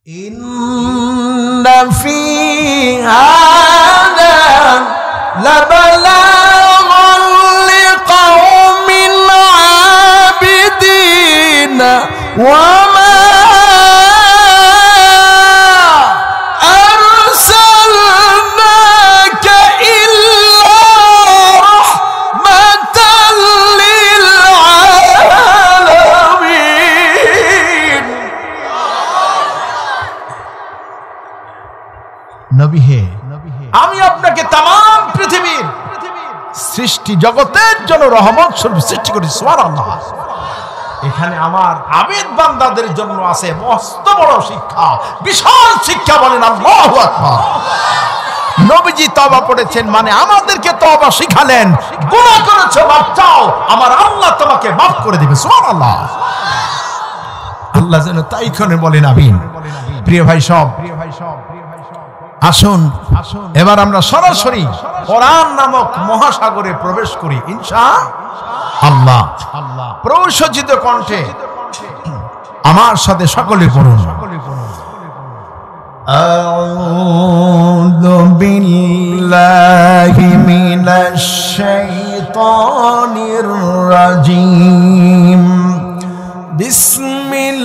ইন্না ফি হাযা লাবালাগান লিকাওমিন আবিদিন ওয়া মা আরসালনাকা ইল্লা রাহমাতাল লিল আলামিন। নবী হে, আমি আপনাকে তামাম পৃথিবীর সৃষ্টি জগতের জন্য রহমত স্বরূপ সৃষ্টি করেছি। সুবহানাল্লাহ। এখানে আমার আবেদ বান্দাদের জন্য আছে মস্ত বড় শিক্ষা, বিশাল শিক্ষা। বলেন আল্লাহু আকবার। নবীজি তওবা পড়েছেন মানে আমাদেরকে তওবা শিখালেন। গুনাহ করেছো, মাফ চাও, আমার আল্লাহ তোমাকে মাফ করে দিবে। সুবহানাল্লাহ। আল্লাহ যেন তাই করে বলেন আমিন। প্রিয় ভাই সব, আসুন এবার আমরা সরাসরি কোরআন নামক মহাসাগরে প্রবেশ করি ইনশাআল্লাহ। প্রসজ্জিত কণ্ঠে আমার সাথে সকলে পড়ুন। আউযু বিল্লাহি মিনাশ শাইতানির রাজীম। বিসমিল্লাহির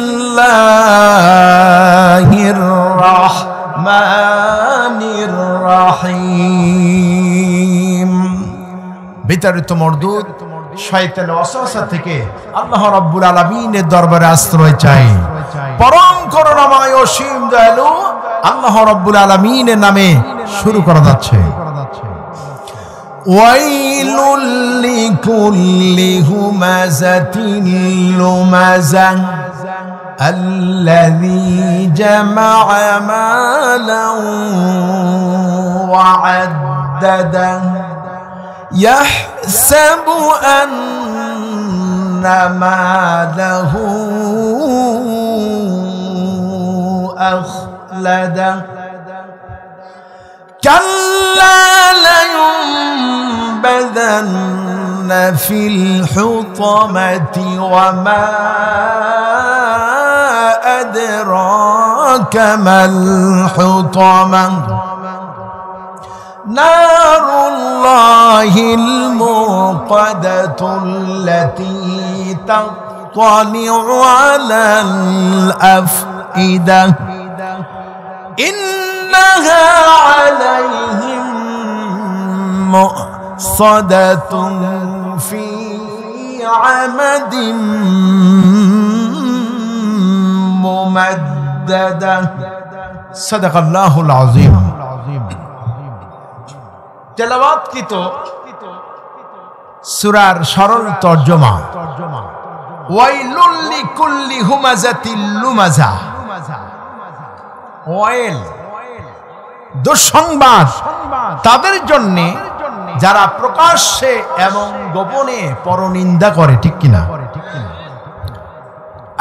রাহমানির রাহিম। বিতাড়িত মরদুদ শয়তানের ওয়াসওয়াসা থেকে আল্লাহ রাব্বুল আলামিনের দরবারে আশ্রয় চাই। পরম করুণাময় অসীম দয়ালু আল্লাহ রাব্বুল আলামিনের নামে শুরু করা যাচ্ছে। ওয়াইলুল লিকুল্লি হুমাযাতিন লুমাযা الذي جمع مالا وعدده يحسب أن ماله أخلده كلا لينبذن في الحطمة وما أدراك ما الحطمة نار الله الموقدة التي تطلع على الأفئدة إنها عليهم مؤصدة في عمد মুমাদ্দাদা। সাদাকাল্লাহুল আযীম। তেলাওয়াতকৃত সূরার সরল তরজমা। ওয়াইলুল লিকুল্লি হুমাযাতিল লুমাযা। ওয়াইল দুঃসংবাদ তাদের জন্য যারা প্রকাশ্যে এবং গোপনে পরনিন্দা করে, ঠিক কিনা?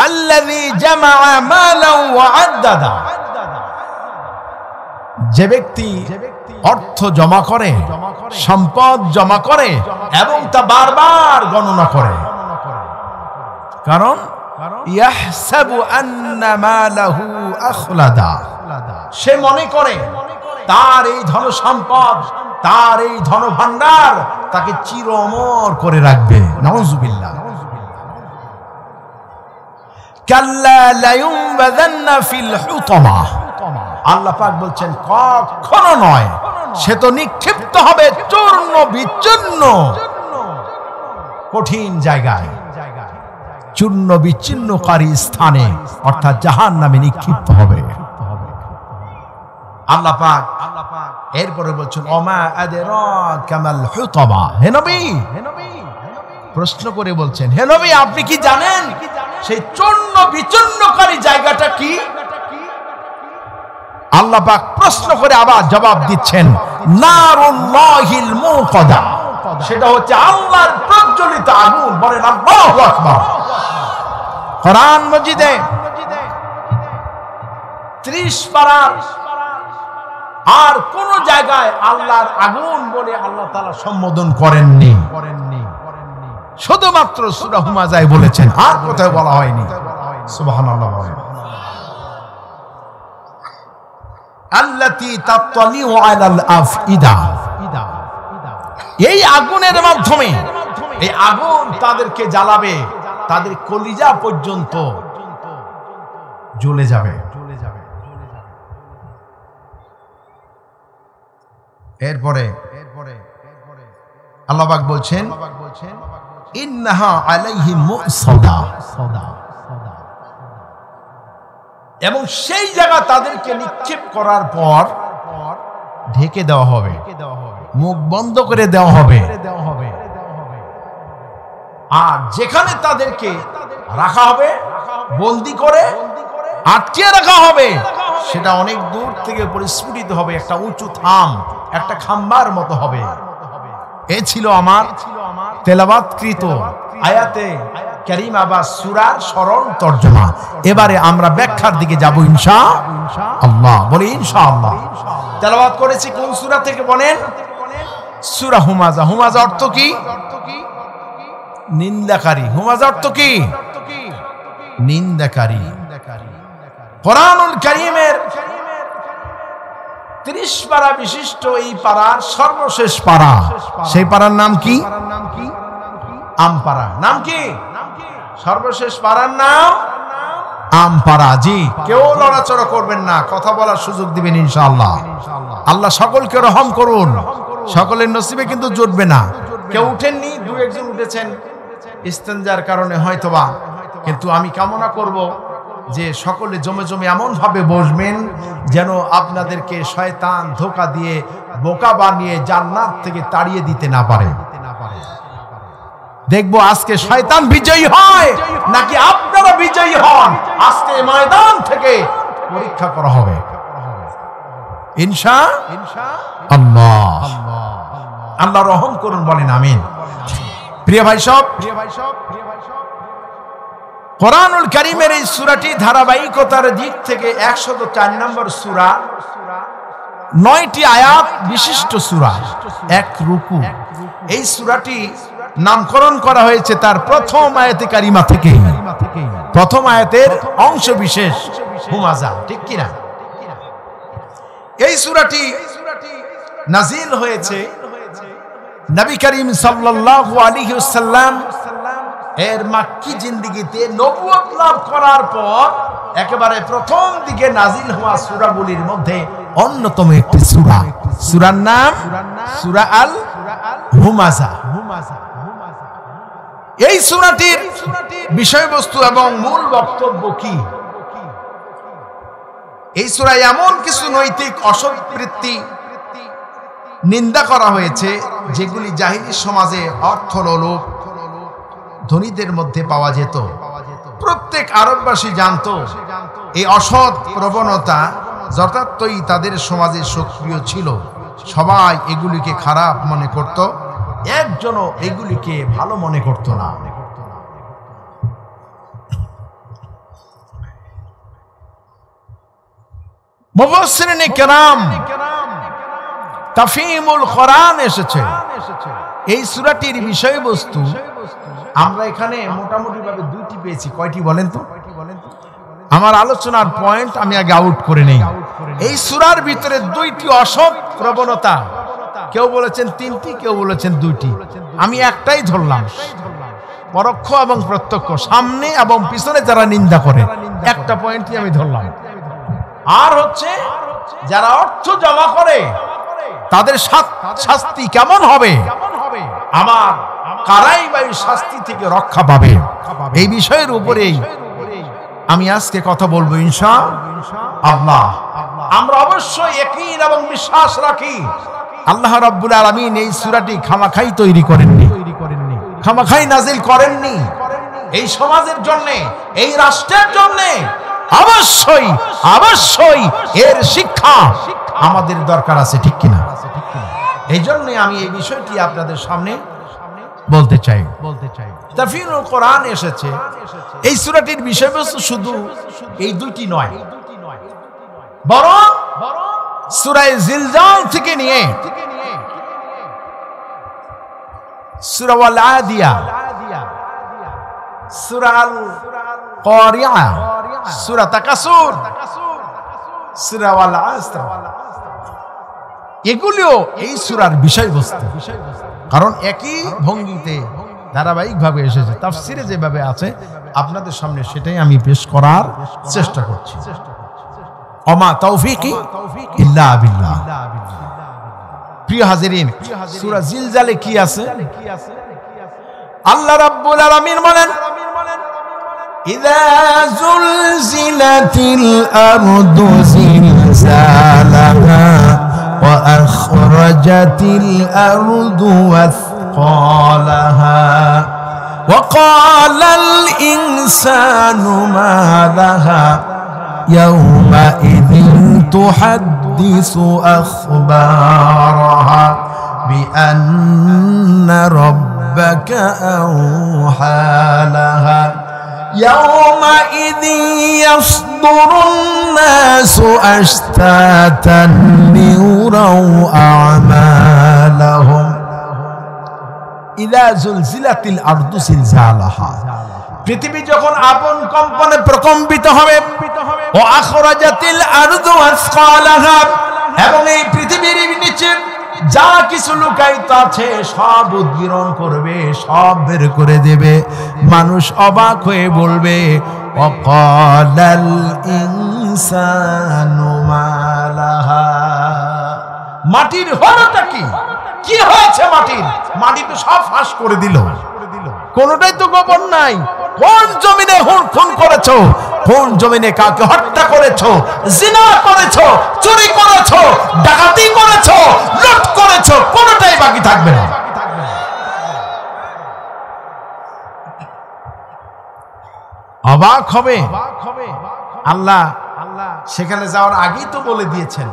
আল্লাযী জামাআ মালান ওয়া আদ্দাদা। যে ব্যক্তি অর্থ জমা করে, সম্পদ জমা করে এবং তা বারবার গণনা করে। কারণ ইয়াহসাবু আন্না মালাহু আখলাদা। সে মনে করে তার এই ধন সম্পদ, তার এই ধন ভান্ডার তাকে চির অমর করে রাখবে। নাউযুবিল্লাহ। কাল্লা লায়ুনবাযান্না ফিল হুতামা। আল্লাহ পাক বলছেন কখনো নয়, সে তো নিক্ষিপ্ত হবে চূর্ণ বিচূর্ণ কঠিন জায়গায়, চূর্ণ বিচ্ছিন্নকারী স্থানে, অর্থাৎ জাহান্নামে নিক্ষিপ্ত হবে। আল্লাহ পাক এরপরে বলছেন ওমা আদরাকা মাল হুতামা। হে নবী, প্রশ্ন করে বলছেন, হে নবী আপনি কি জানেন সেই চূর্ণ বিচূর্ণকারী জায়গাটা কি? আল্লাহ পাক প্রশ্ন করে আবার জবাব দিচ্ছেন নারুল্লাহিল মুকাদা। সেটা হচ্ছে আল্লাহর প্রজ্বলিত আগুন। বলেন আল্লাহু আকবার। কোরআন মাজিদে 30 পারার আর কোন জায়গায় আল্লাহর আগুন বলে আল্লাহ তাআলা সম্বোধন করেননি। শুধুমাত্র সূরা হুমাযায় বলেছেন, আর কোথাও বলা হয়নি। সুবহানাল্লাহ। আল্লাতী তাত্তালিউ আলাল আফইদা, এই আগুনের মাধ্যমে এই আগুন তাদেরকে জ্বালাবে, তাদের কলিজা পর্যন্ত জ্বলে যাবে। এরপরে আল্লাহ পাক বলছেন ইন্নাহা আলাইহিম মুসাদা, এবং সেই জায়গা তাদেরকে নিক্ষেপ করার পর ঢেকে দেওয়া হবে, মুখ বন্ধ করে দেওয়া হবে। আর যেখানে তাদেরকে রাখা হবে, বন্দি করে আটকে রাখা হবে, সেটা অনেক দূর থেকে পরিস্ফুটিত হবে, একটা উঁচু থাম, একটা খাম্বার মতো হবে। এ ছিল আমার তেলাওয়াতকৃত আয়াতে কারিমা বা সূরার সরল তরজমা। এবারে আমরা ব্যাখ্যার দিকে যাব ইনশাআল্লাহ। বলি ইনশাআল্লাহ। তেলাওয়াত করেছি কোন সূরা থেকে বলেন? সূরা হুমাযা। হুমাযা অর্থ কি? নিন্দাকারী। হুমাযা অর্থ কি? নিন্দাকারী। কোরআনুল কারীমের 30 পারা বিশিষ্ট এই পারার সর্বশেষ পারা, সেই পারার নাম কি? আমপারা। নাম কি? সর্বশেষ পারার নাম আমপারা। জি, কেউ লড়াচড়া করবেন না, কথা বলার সুযোগ দিবেন ইনশাআল্লাহ। আল্লাহ সকলকে রহম করুন। সকলের নসিবে কিন্তু জুটবে না। কেউ উঠেননি, দু একজন উঠেছেন ইস্তেনজার কারণে হয়তোবা, কিন্তু আমি কামনা করব যে সকলে জমে জমে এমন ভাবে বসবেন যেন আপনাদেরকে শয়তান ধোঁকা দিয়ে বোকা বানিয়ে জান্নাত থেকে তাড়িয়ে দিতে না পারে। দেখবো আজকে শয়তান বিজয়ী হয় নাকি আপনারা বিজয়ী হন, আজকে ময়দান থেকে পরীক্ষা করা হবে ইনশাআল্লাহ। আল্লাহ রহম করুন, বলেন আমিন। প্রিয় ভাই সব, কোরআনুল কারীমের এই সূরাটি ধারাবাহিকতার দিক থেকে 104 নম্বর সূরা, 9টি আয়াত বিশিষ্ট সূরা, এক রুকু। এই সূরাটি নামকরণ করা হয়েছে তার প্রথম আয়াতে কারিমা থেকে। প্রথম আয়াতের অংশ বিশেষ হুমাযা, ঠিক কি না? এই সূরাটি নাজিল হয়েছে নবী করিম সাল্লাল্লাহু আলাইহি ওয়াসাল্লাম এর মাক্কি জিন্দেগিতে নবুয়ত লাভ করার পর একেবারে প্রথম দিকে নাজিল হওয়া সূরাগুলির মধ্যে অন্যতম একটি সূরা। সূরার নাম সূরা আল হুমাযা। এই সূরাটির বিষয়বস্তু এবং মূল বক্তব্য কি? এই সূরায় এমন কিছু নৈতিক অসৎবৃত্তি নিন্দা করা হয়েছে যেগুলি জাহিলি সমাজে অর্থলোলুপ ধনীদের মধ্যে পাওয়া যেত। প্রত্যেক আরববাসী জানত এই অসৎ প্রবণতা যথার্থই তাদের সমাজে সক্রিয় ছিল। সবাই এগুলিকে খারাপ মনে করত, একজনও এগুলিকে ভালো মনে করত না। মুফাসসিরিনে কেরাম তাফহিমুল কোরআন এসেছে। এই সূরাটির বিষয়বস্তু আমরা এখানে মোটামুটি ভাবে দুইটি পেয়েছি। কয়টি বলেন তো? আমার আলোচনার পয়েন্ট আমি আগে আউট করে নেই। এই সূরার ভিতরে দুইটি অসৎ প্রবণতা, কেউ বলেছেন তিনটি, কেউ বলেছেন দুইটি, আমি একটাই ধরলাম। পরোক্ষ এবং প্রত্যক্ষ, সামনে এবং পিছনে যারা নিন্দা করে, একটা পয়েন্টই আমি ধরলাম। আর হচ্ছে যারা অর্থ জমা করে তাদের শাস্তি কেমন হবে, আমার কারাই বা শাস্তি থেকে রক্ষা পাবে, এই বিষয়ের উপরেই আমি আজকে কথা বলবো ইনশাআল্লাহ। আমরা অবশ্যই ইয়াকিন এবং বিশ্বাস রাখি আল্লাহ রাব্বুল আলামিন এই সূরাটি খামাখাই তৈরি করেননি, খামাখাই নাজিল করেননি। এই সমাজের জন্য, এই রাষ্ট্রের জন্য অবশ্যই অবশ্যই এর শিক্ষা আমাদের দরকার আছে, ঠিক কিনা? এই জন্য আমি এই বিষয়টি আপনাদের সামনে বলতে চাই। তাফসীরুল কোরআন এসেছে। এই সূরাটির বিষয়বস্তু শুধু এই দুটি নয়, বরং সূরা জিলজাল থেকে নিয়ে সূরা আল আদিয়া, সূরা আল কারিয়া, সূরা তাকাসুর, সূরা ওয়াল আসর, এগুলিও এই সূরার বিষয়বস্তু। কারণ একই ভঙ্গিতে ধারাবাহিকভাবে এসেছে, তাফসিরে যেভাবে আছে আপনাদের সামনে সেটাই আমি পেশ করার চেষ্টা করছি। ওমা তাওফীকি ইল্লা বিল্লাহ। প্রিয় হাজিরিন, সূরা জিলজালে কি আছে? আল্লাহ রাব্বুল আলামিন বলেন, ইযা যুলজিলাতিল আরদু জিলজালাহা ওয়া আখরাজাতিল আরদু ওয়াসকালাহা ওয়া ক্বালাল ইনসানু মা লাহা ইয়াওমাইযিন তুহাদ্দিসু আখবারাহা বিআন্না রাব্বাকা আওহা লাহা يومئذ يصدر الناس أشتاتا ليروا أعمالهم إذا زلزلت الأرض زلزالها। পৃথিবী যখন আপন কম্পনে প্রকম্পিত হবে, ও আখরাজাতিল আরদু আসকালাহা, এবং এই পৃথিবীর নিচে যা কিছু লুকায়িত আছে সব উদ্গীরণ করবে, সব বের করে দেবে। মানুষ অবাক হয়ে বলবে, ওয়াকালাল ইনসানু মা লাহা। মাটির হলোটা কি? কি হয়েছে মাটির? মাটি তো সব ফাঁস করে দিল, কোনটাই তো গোপন নাই। কোন জমিনে খুন করেছো, কোন জমিনে কাউকে হত্যা করেছো, জিনা করেছো, চুরি করেছো, ডাকাতি করেছো, লুট করেছো, কোনটাই বাকি থাকবে না। অবাক হবে। আল্লাহ সেখানে যাওয়ার আগেই তো বলে দিয়েছেন,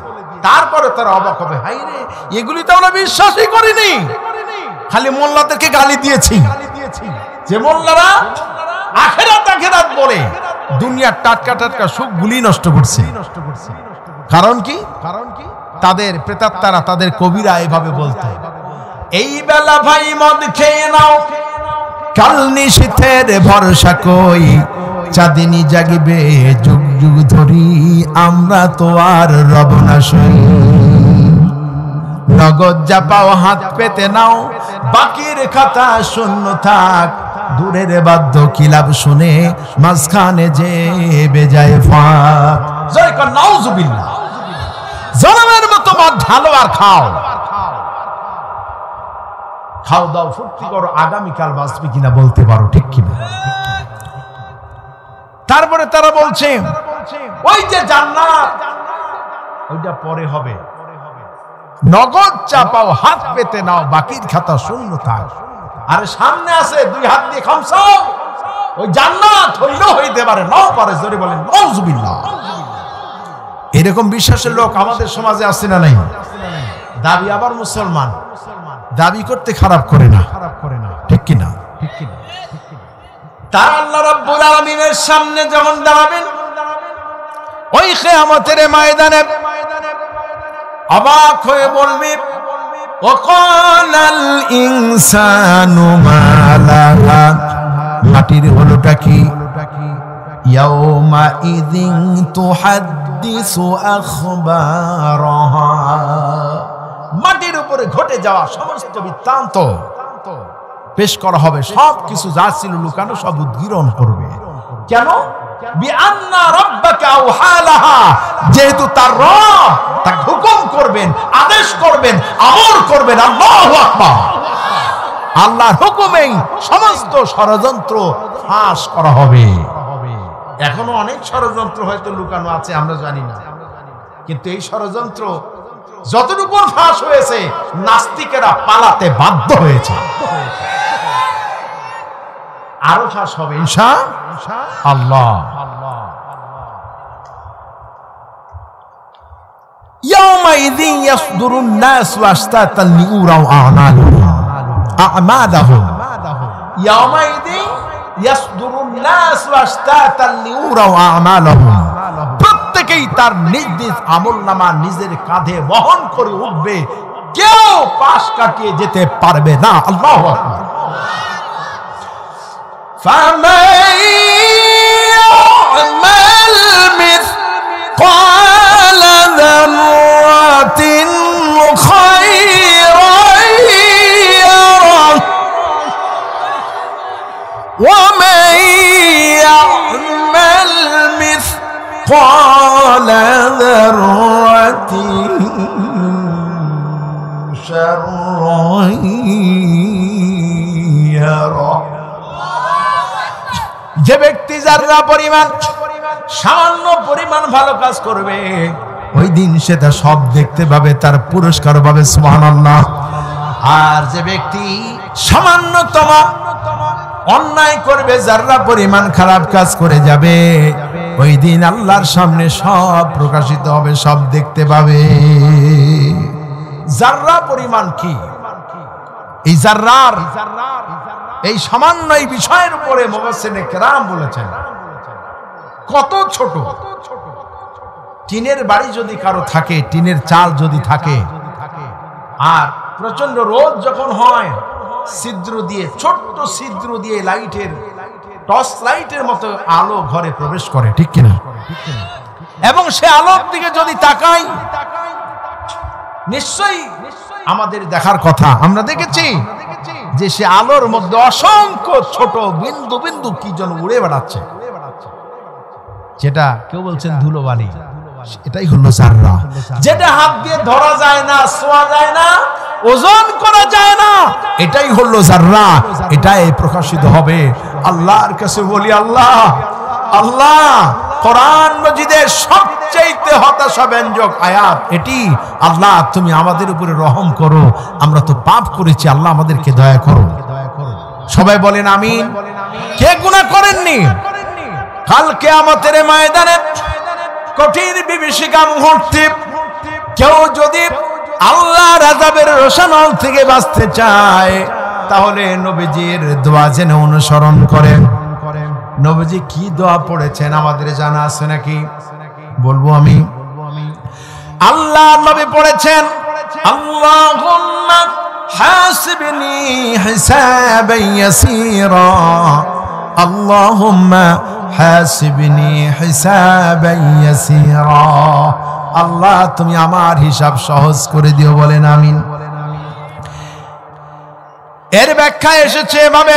তারপরে তারা অবাক হবে, হাই রে, এগুলি তো আমরা বিশ্বাসই করিনি, খালি মোল্লাদেরকে গালি দিয়েছি। যে মোল্লারা আখেরাত আখেরাত বলে দুনিয়ার টাটকা টাটকা সুখগুলি নষ্ট করছে। কারণ কি? তাদের প্রেতাত্মারা, তাদের কবিরা এভাবে বলতো, এই বেলা ভাই মদ খেয়ে নাও, কাল নিশীথের ভরসা কই, চাঁদিনী জাগিবে যুগ যুগ ধরি, আমরা তো আর রব না সই। নগদ যা পাও হাত পেতে নাও, বাকির খাতা শূন্য থাক, দূরের বাদ্য কিলাব শুনে মাঝখানে যে বেজায় ফাঁক। জয় কর নাউজুবিল্লাহ। জনমের মতো মদ ঢালো আর খাও, খাও দাও ফুর্তি করো, আগামীকাল বাঁচবে কিনা বলতে পারো, ঠিক কিনা? তারপরে তারা বলছে, ওই যে জান্নাত ওইটা পরে হবে, নগদ চাপাও হাত পেতে নাও, বাকির খাতা শূন্য থাক। আরে সামনে আছে, দুই হাত দিয়ে খামসাও, ওই জান্নাত হইলেও হইতে পারে, নাও পারে। জোরে বলেন নাউজুবিল্লাহ। এরকম বিশ্বাসের লোক আমাদের সমাজে আছে না নাই? দাবি আবার মুসলমান, দাবি করতে খারাপ করে না, ঠিক কিনা? তারা আল্লাহ রাব্বুল আলামিনের সামনে যখন দাঁড়াবেন, ওই কিয়ামতের ময়দানে অবাক হয়ে বলবে, ওয়াকালাল ইনসানু মা লাহা, মাটির হলোটা কি? ইয়াউমাইযিন তুহাদ্দিসু আখবারাহা, মাটির উপরে ঘটে যাওয়া সমস্ত বৃত্তান্ত পেশ করা হবে, সব কিছু যা ছিল লুকানো সব উদ্গীরণ করবে। কেন? বিআন্না রাব্বাকা আওহা লাহা, যেহেতু তার রব তাকে হুকুম করবেন, আদেশ করবেন, আমর করবেন। আল্লাহু আকবার। আল্লাহর হুকুমেই সমস্ত ষড়যন্ত্র ফাঁস করা হবে। এখনো অনেক ষড়যন্ত্র হয়তো লুকানো আছে, আমরা জানি না, কিন্তু এই ষড়যন্ত্র যতটুকু ফাঁস হয়েছে, নাস্তিকেরা পালাতে বাধ্য হয়েছে, আরো ফাঁস হবে ইনশাআল্লাহ। ইয়াউমাইযিন ইয়াসদুরুন নাসু আশতাতান লিউরাউ আ'মালাহুম। ইয়াউমাইযিন ইয়াসদুরুন নাসু আশতাতান লিউরাউ আ'মালাহুম, প্রত্যেকেই তার নিজ নিজ আমলনামা নিজের কাঁধে বহন করে উঠবে, কেউ পাশ কাটিয়ে যেতে পারবে না। আল্লাহু আকবার। فمن يعمل مثقال مثقال ذرة شرا يره। যে ব্যক্তি যারা পরিমাণ সামান্য পরিমাণ ভালো কাজ করবে ওই দিন সেটা সব দেখতে পাবে, তার পুরস্কার পাবে সুবহানাল্লাহ। আর যে ব্যক্তি সামান্যতম অন্যায় করবে, যারা পরিমাণ খারাপ কাজ করে যাবে, ওই দিন আল্লাহর সামনে সব প্রকাশিত হবে, সব দেখতে পাবে। যারা পরিমাণ কি, এই জাররার এই সামান্য এই বিষয়ের উপরে মুফাসসিরিনে কেরাম বলেছেন কত ছোট। টিনের বাড়ি যদি কারো থাকে, টিনের চাল যদি থাকে, আর প্রচন্ড রোদ যখন হয়, ছিদ্র দিয়ে, ছোট্ট ছিদ্র দিয়ে লাইটের, টর্চ লাইটের মতো আলো ঘরে প্রবেশ করে, ঠিক কিনা? এবং সে আলোর দিকে যদি তাকাই, নিশ্চয়ই আমাদের দেখার কথা, আমরা দেখেছি যে সে আলোর মধ্যে অসংখ্য ছোট বিন্দু বিন্দু কি যেন উড়ে বেড়াচ্ছে, যেটা কেউ বলছেন ধুলোবালি, এটাই হলো জাররা। যেটা হাত দিয়ে ধরা যায় না, ছোঁয়া যায় না, ওজন করা যায় না, এটাই হলো জাররা। এটাই প্রকাশিত হবে। আল্লাহর কাছে বলি, আল্লাহ আল্লাহ, কোরআন মাজিদের সবচেয়ে হতাশাব্যঞ্জক আয়াত এটি। আল্লাহ তুমি আমাদের উপরে রহম করো, আমরা তো পাপ করেছি, আল্লাহ আমাদেরকে দয়া করো। সবাই বলেন আমিন। কে গুনাহ করেননি? কাল কিয়ামতের ময়দানে কঠিন বিভীষিকা মুহূর্তে কেউ যদি আল্লাহর আযাবের রোশানল থেকে বাঁচতে চায়, তাহলে নবীজির দোয়া যেন অনুসরণ করেন। নবীজি কি দোয়া পড়েছেন আমাদের জানা আছে নাকি? বলবো আমি। আল্লাহ নবী পড়েছেন, আল্লাহুম্মা হাসিবনি হিসাবান ইয়াসীরা, আল্লাহুম্মা হাসিবনি হিসাবান ইয়াসীরা। আল্লাহ তুমি আমার হিসাব সহজ করে দিও, বলেন আমিন। এর ব্যাখ্যা এসেছে এভাবে,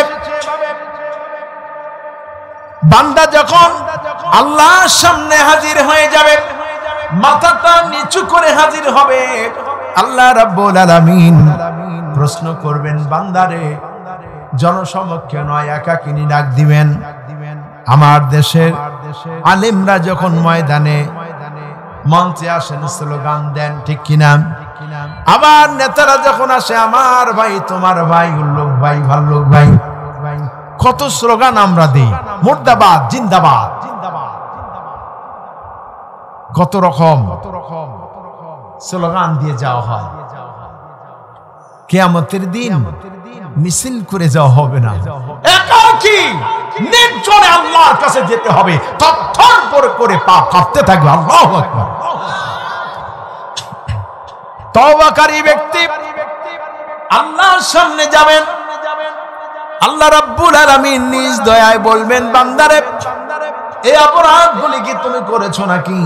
বান্দা যখন আল্লাহর সামনে হাজির হয়ে যাবে, মাথাটা নিচু করে হাজির হবে, আল্লাহ রাব্বুল আলামিন প্রশ্ন করবেন, বান্দারে জনসমক্ষে নয়, একাকিনী ডাক দিবেন। আমার দেশের আলেমরা যখন ময়দানে মঞ্চে আসেন, স্লোগান দেন, ঠিক কিনা? আবার নেতারা যখন আসে, আমার ভাই, তোমার ভাই, উল্লুক ভাই, ভাল্লুক ভাই, কত স্লোগান আমরা দিই, মুর্দাবাদ, জিন্দাবাদ, কত রকম স্লোগান দিয়ে যাওয়া হয়। কিয়ামতের দিন মিছিল করে যাওয়া হবে না, একাকী নির্জনে আল্লাহর কাছে যেতে হবে, থরথর করে পা কাঁপতে থাকবে। আল্লাহু আকবার। তওবাকারী ব্যক্তি আল্লাহর সামনে যাবেন, আল্লাহ রাব্বুল আলামিন নিজ দয়ায় বলবেন, বান্দারে এই অপরাধগুলি কি তুমি করেছো নাকি?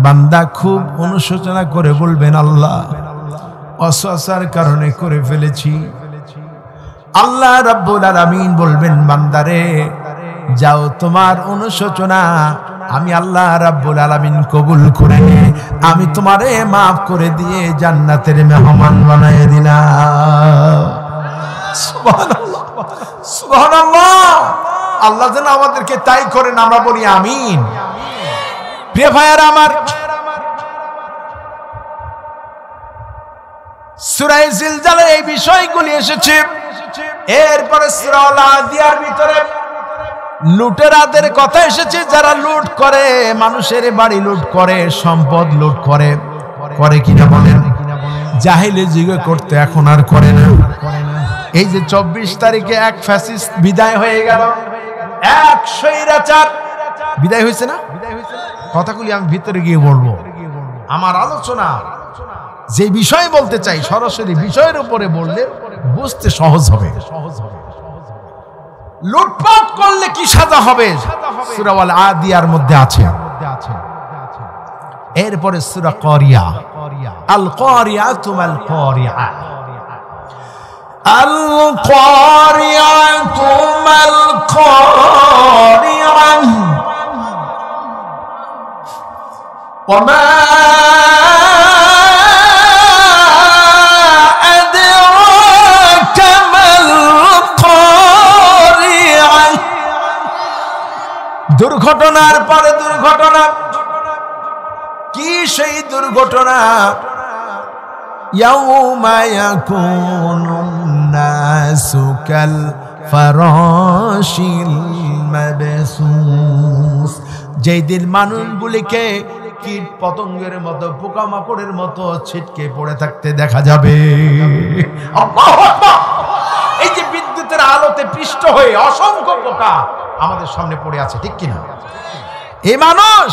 বান্দা খুব অনুশোচনা করে বলবেন, আল্লাহ অসসার কারণে করে ফেলেছি। আল্লাহ রাব্বুল আলামিন বলবেন, বান্দারে যাও, তোমার অনুশোচনা আমি আল্লাহ রাব্বুল আলামিন কবুল করে নিয়ে আমি তোমারে মাফ করে দিয়ে জান্নাতের মেহমান বানায় দিলাম। সুবহানাল্লাহ, সুবহানাল্লাহ। আল্লাহ যেন আমাদেরকে তাই করেন, আমরা বলি আমিন। প্রিয় ভাইয়েরা আমার, সূরা জিলজালে এই বিষয়গুলি এসেছে। এরপরে সূরা আল আদিয়ার ভিতরে লুটেরাদের কথা এসেছে, যারা লুট করে, মানুষের বাড়ি লুট করে, সম্পদ লুট করে। করে কিনা বলেন? জাহেলি যুগে করতে, এখন আর করে না। এই যে 24 তারিখে এক ফ্যাসিস্ট বিদায় হয়ে গেল, এক স্বৈরাচার বিদায় হয়েছে না? কথাগুলি আমি ভিতরে গিয়ে বলবো। আমার আলোচনা যে বিষয় বলতে চাই, সরাসরি বিষয়ের উপরে বললে বুঝতে সহজ হবে। লুটপাট করলে কি সাজা হবে? সূরা আল আদিয়ার মধ্যে আছে। এরপরে সূরা কারিয়া, আল কারিয়াতু মাল কারিয়া, আল কারিয়াতু মাল কারিয়া, ওমা আদরাকা মাল কারিআ। দুর্ঘটনার পরে দুর্ঘটনা। কি সেই দুর্ঘটনা? ইয়াউমা ইয়াকুনুন নাসু কাল ফারাশিল মাবসুস। যেই দিন মানুষগুলিকে কীট পতঙ্গের মতো, পোকামাকড়ের মতো ছিটকে পড়ে থাকতে দেখা যাবে। আল্লাহু আকবার। এই যে বিদ্যুতের আলোতে পিষ্ট হয়ে অসংখ্য পোকা আমাদের সামনে পড়ে আছে, ঠিক কিনা? এই মানুষ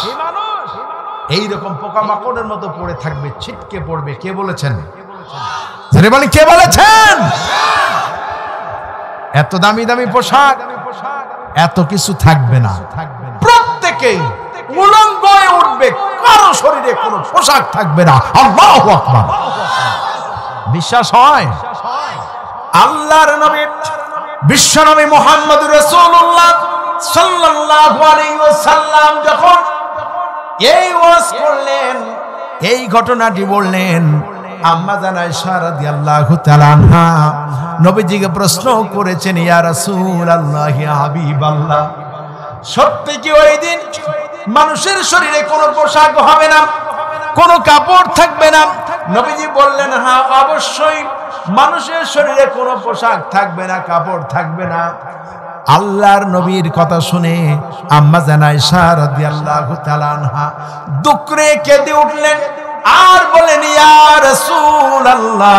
এইরকম পোকামাকড়ের মতো পড়ে থাকবে, ছিটকে পড়বে। কে বলেছেন? কে বলেছেন? এত দামি দামি পোশাক, এত কিছু থাকবে না। প্রত্যেকেই উলঙ্গ হয়ে উঠবে, কারো শরীরে কোনো পোশাক থাকবে না। আল্লাহু আকবার। বিশ্বাস হয়? আল্লাহর নবী, বিশ্ব নবী মুহাম্মদুর রাসূলুল্লাহ সাল্লাল্লাহু আলাইহি ওয়াসাল্লাম যখন এই ওয়াজ করলেন, এই ঘটনাটি বললেন, আম্মা জান আয়েশা রাদিয়াল্লাহু তাআলা আনহা নবীজিকে প্রশ্ন করেছেন, ইয়া রাসূলুল্লাহ, ইয়া হাবিবাল্লাহ, সত্যি কি ওই দিন মানুষের শরীরে কোনো পোশাক হবে না, কোনো কাপড় থাকবে না? নবীজি বললেন, হ্যাঁ অবশ্যই, মানুষের শরীরে কোনো পোশাক থাকবে না, কাপড় থাকবে না। আল্লাহর নবীর কথা শুনে আম্মা জান আয়েশা রাদিয়াল্লাহু তাআলা আনহা দুঃখে কেঁদে উঠলেন আর বলেন, ইয়া রাসূলুল্লাহ,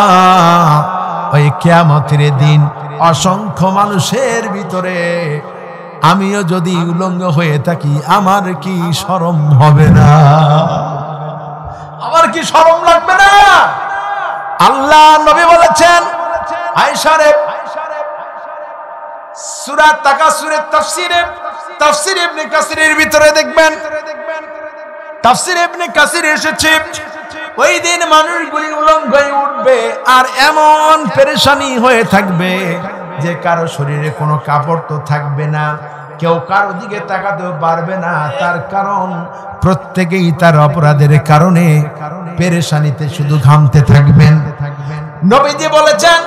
ওই কিয়ামতের দিন অসংখ্য মানুষের ভিতরে আমিও যদি উলঙ্গ হয়ে থাকি, আমার কি শরম হবে না? আমার কি শরম লাগবে না? আল্লাহ নবী বলেছেন, আয়েশা রে, সূরা তাকাসুরের তাফসীর ইবনে কাসিরের ভিতরে দেখবেন, তাফসীর ইবনে কাসির এসেছে, ওই দিন মানুষগুলি উলঙ্গ হয়ে উঠবে আর এমন পেরেশানি হয়ে থাকবে যে কারো শরীরে কোনো কাপড় তো থাকবে না, কেউ কারো দিকে তাকাতেও পারবে না। তার কারণ প্রত্যেকেই তার অপরাধের কারণে পেরেশানিতে শুধু ঘামতে থাকবেন। নবীজি বলেছেন,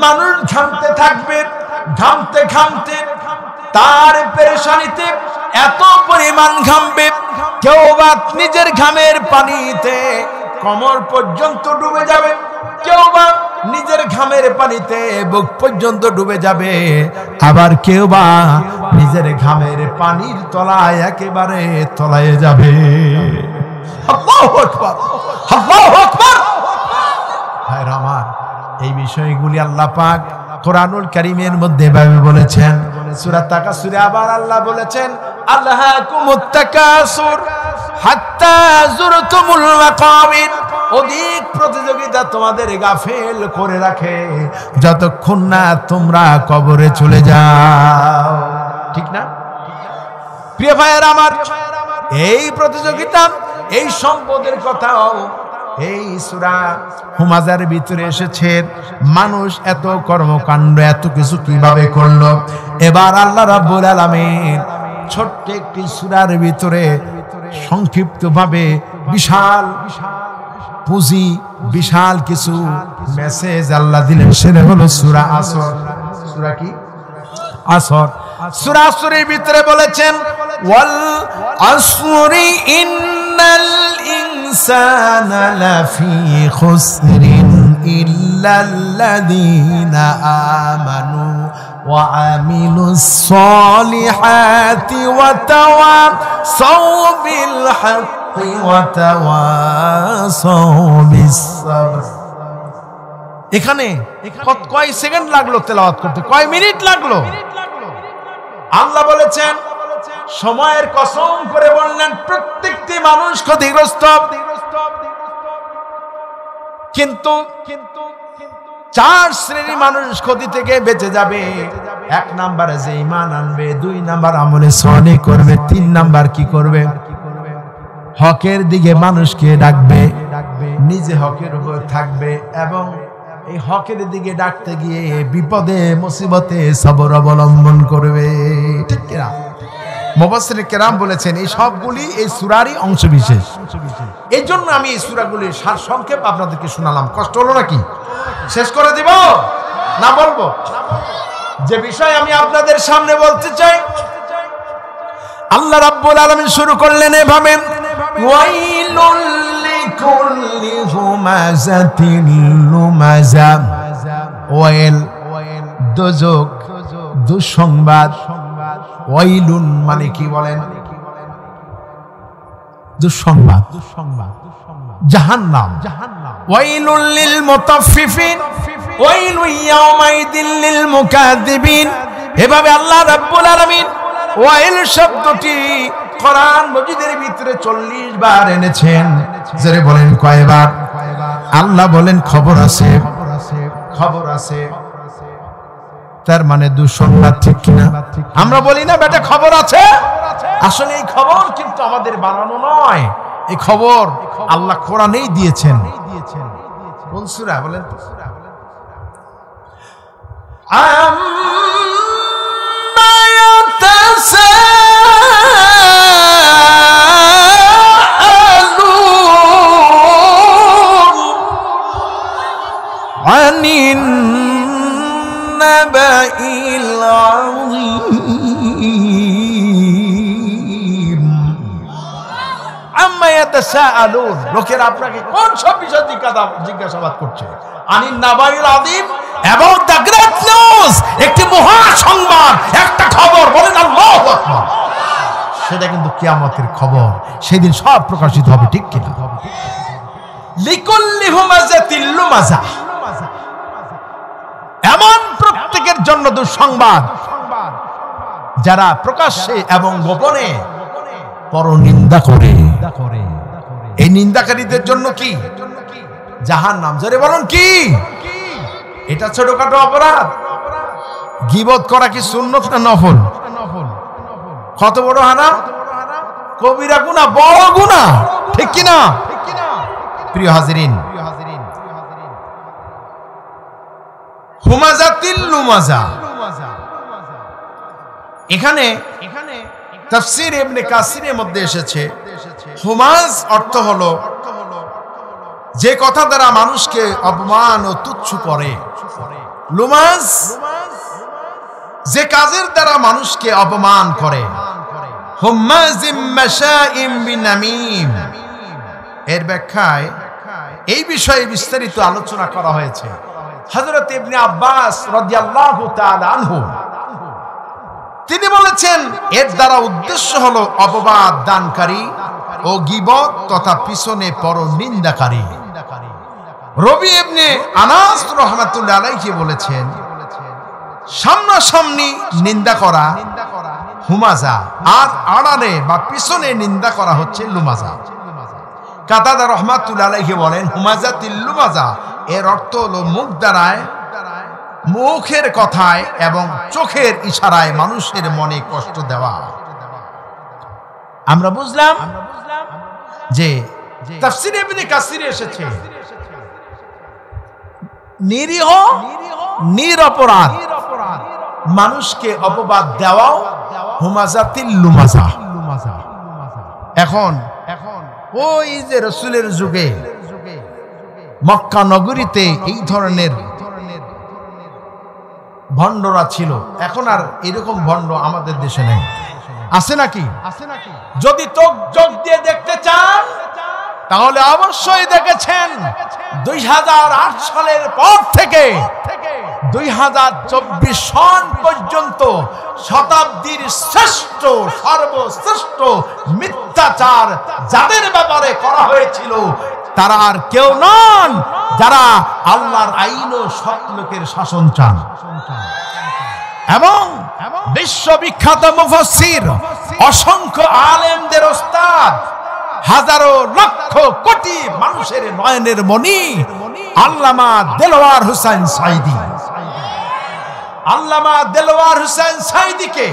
মানুষ ঘামতে থাকবে, ঘামতে ঘামতে তার পেরেশানিতে এত পরিমাণ ঘামবে, কেউ বা নিজের ঘামের পানিতে কোমর পর্যন্ত ডুবে যাবে, কেউ বা নিজের ঘামের পানিতে বুক পর্যন্ত ডুবে যাবে, আবার কেউ বা নিজের ঘামের পানির তলায় একেবারে তলায় যাবে। আল্লাহু আকবার, আল্লাহু আকবার। ভাইরা আমার, এই বিষয়গুলি আল্লাহ পাক কোরআনুল কারীমের মধ্যে এভাবে বলেছেন। সূরা তাকাসুরে আবার আল্লাহ বলেছেন, আল্লাহাকুমুত তাকাসুর হাত্তা যুরতুমুল মাকাবির। অধিক প্রতিযোগিতা তোমাদের গাফেল করে রাখে যতক্ষণ না তোমরা কবরে চলে যাও, ঠিক না? প্রিয় ভাইয়েরা আমার, এই প্রতিযোগিতা, এই সম্পদের কথাও এই সূরা হুমাজার ভিতরে এসেছে। মানুষ এত কর্মকাণ্ড, এত কিছু কিভাবে করলো? এবার আল্লাহ রাব্বুল আলামিন ছোট্ট একটি সূরার ভিতরে সংক্ষিপ্তভাবে বিশাল পুঁজি, বিশাল কিছু মেসেজ আল্লাহ দিলেন। সেটা হলো সূরা আসর। সূরা কি? আসর। সূরা আসরের ভিতরে বলেছেন, ওয়াল আসরি ইন্নাল ইনসানা লাফি খুসরিন ইল্লাল্লাযীনা আমানু ওয়া আমিলুস সলিহাতি ওয়া তাওয়াসাউ বিল হাক্কি ওয়া তাওয়াসাউ বিস সাবর। এখানে কয় সেকেন্ড লাগলো তেলাওয়াত করতে? কয় মিনিট লাগলো? আল্লাহ বলেছেন, সময়ের কসম করে বললেন, প্রত্যেকটি মানুষ ক্ষতিগ্রস্ত, কিন্তু চার শ্রেণী মানুষ ক্ষতি থেকে বেঁচে যাবে। এক নাম্বারে যে ঈমান আনবে, দুই নাম্বার আমলে সালেহ করবে, তিন নাম্বার কি করবে? হকের দিকে মানুষকে ডাকবে, নিজে হকের উপর থাকবে এবং এই হকের দিকে ডাকতে গিয়ে বিপদে মুসিবতে সবর অবলম্বন করবে, ঠিক কিনা? মুফাসসিরিন কেরাম বলেছেন এই সবগুলি এই সূরারই অংশবিশেষ। এই জন্য আমি এই সূরাগুলির সারসংক্ষেপ আপনাদেরকে শোনালাম। কষ্ট হলো নাকি? শেষ করে দিব না বলবো? যে বিষয় আমি আপনাদের সামনে বলতে চাই, আল্লাহ রাব্বুল আলামিন শুরু করলেন এভাবে, ওয়াইলুল লিকুল্লি হুমাযাতিল লুমাযা। ওয়াইল দোজখ, দুঃসংবাদ। ওয়াইলুন মানে কি বলেন? দুঃসংবাদ, জাহান্নাম। ওয়াইলুল লিল মুতাফফিফিন ওয়াইলুন ইয়াউমাইদিল লিল মুকাদ্দিবিন। এভাবে আল্লাহ রাব্বুল আলামিন ওয়াইল শব্দটি কোরআন মজিদের ভিতরে 40 বার এনেছেন। যারা বলেন কয়বার? আল্লাহ বলেন খবর আছে, খবর আছে। তার মানে দুঃসংবাদ, ঠিক কিনা? আমরা বলি না বেটা খবর আছে, আসলে এই খবর কিন্তু আমাদের বানানো নয়। এই খবর আল্লাহ কোরআনেই দিয়েছেন। কোন সূরা বলেন তো? আম্মা ইয়াতাসাআলুন আনিন নাবাইল আযীম। আম্মা ইয়াতাসাআলুন, লোকেরা আপনাকে কোন সব বিষয় জিজ্ঞাসাবাদ করছে? আনিন নাবাইল আযীম, অ্যাবাউট দ্য গ্রেট নিউজ, একটি মহা সংবাদ, একটা খবর। বলেন আল্লাহু আকবার। সেটা কিন্তু কিয়ামতের খবর, সেদিন সব প্রকাশিত হবে, ঠিক কিনা? লিকুল্লি হুমাযাতিল লুমাযা, এমন প্রত্যেকের জন্য দুঃসংবাদ যারা প্রকাশ্যে এবং গোপনে পরনিন্দা করে। এই নিন্দাকারীদের জন্য কি? জাহান্নাম। জোরে বলুন কি? এটা ছোটখাটো অপরাধ। গীবত করা কি সুন্নত না নফল? কত বড় হারাম, কবিরা গুনাহ, বড় গুনাহ, ঠিক কিনা? প্রিয় হাজিরিন, হুমাযাতিল লুমাযা, এখানে তাফসীর ইবনে কাসিরের মধ্যে এসেছে হুমাজ অর্থ হলো যে কথা দ্বারা মানুষকে অপমান ও তুচ্ছ করে। লুমাজ যে কাজের দ্বারা মানুষকে অপমান করে। হুম্মাজিম মাশাইম বিনামিম, এর ব্যাখ্যায় এই বিষয়ে বিস্তারিত আলোচনা করা হয়েছে। হযরত ইবনে আব্বাস রাদিয়াল্লাহু তাআলা আনহু তিনি বলেছেন এর দ্বারা উদ্দেশ্য হলো অপবাদ দানকারী ও গীবত তথা পিছনে পরনিন্দাকারী। রবি ইবনে আনাস রাহমাতুল্লাহ আলাইহি বলেছেন সামনাসামনি নিন্দা করা হুমাযা, আর আড়ালে বা পিছনে নিন্দা করা হচ্ছে লুমাযা। কাতাদা রাহমাতুল্লাহ আলাইহি বলেন হুমাযাতিল লুমাযা এর অর্থ হলো মুখ দ্বারায়, মুখের কথায় এবং চোখের ইশারায় মানুষের মনে কষ্ট দেওয়া। আমরা বুঝলাম যে তাফসীর ইবনে কাসিরে এসেছে নিরীহ নিরপরাধ মানুষকে অপবাদ দেওয়াও হুমাযাতিল লুমাযা। এখন ওই যে রাসূলের যুগে মক্কা নগরীতে এই ধরনের ভণ্ডরা ছিল, এখন আর এরকম ভণ্ড আমাদের দেশে নেই। আছে নাকি? যদি চোখ দিয়ে দেখতে চান তাহলে অবশ্যই দেখেছেন 2008 সালের পর থেকে 2024 সন পর্যন্ত শতাব্দীর শ্রেষ্ঠ সর্বশ্রেষ্ঠ মিথ্যাচার যাদের ব্যাপারে করা হয়েছিল তারা আর কেউ নন যারা আল্লাহর আইন ও সৎ লোকের শাসন চান। এবং বিশ্ববিখ্যাত মুফাসসির অসংখ্য আলেমদের ওস্তাদ, হাজারো লক্ষ কোটি মানুষের নয়নের মণি আল্লামা দেলওয়ার হোসেন সাঈদী, আল্লামা দেলওয়ার হোসেন সাঈদীকে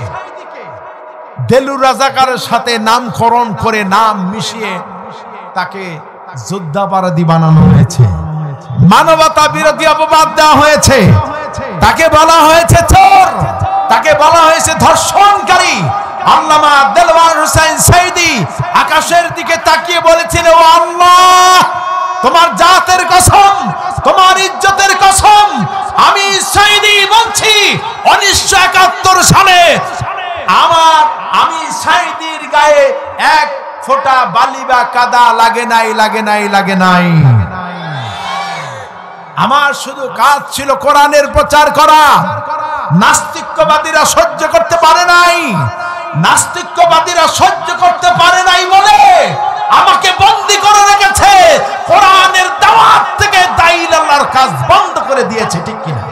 দেলুর রাজাকারের সাথে নামকরণ করে নাম মিশিয়ে তাকে যুদ্ধাপরাধী বানানো হয়েছে, মানবতা বিরোধী অপবাদ দেওয়া হয়েছে, তাকে বলা হয়েছে চোর, তাকে বলা হয়েছে ধর্ষণকারী, আল্লামা দেলওয়ার হোসেন সাইদি আকাশের দিকে তাকিয়ে বলেছেন, ও আল্লাহ, তোমার জাতের কসম, তোমার ইজ্জতের কসম, আমি সাইদি বলছি 1971 সালে আমি সাইদির গায়ে এক ফোঁটা বালি বা কাদা লাগে নাই। আমার শুধু কাজ ছিল কোরআনের প্রচার করা। নাস্তিকবাদীরা সহ্য করতে পারে নাই বলে আমাকে বন্দী করে রেখেছে, কোরআনের দাওয়াত থেকে দাঈল আল্লাহর কাজ বন্ধ করে দিয়েছে, ঠিক কিনা?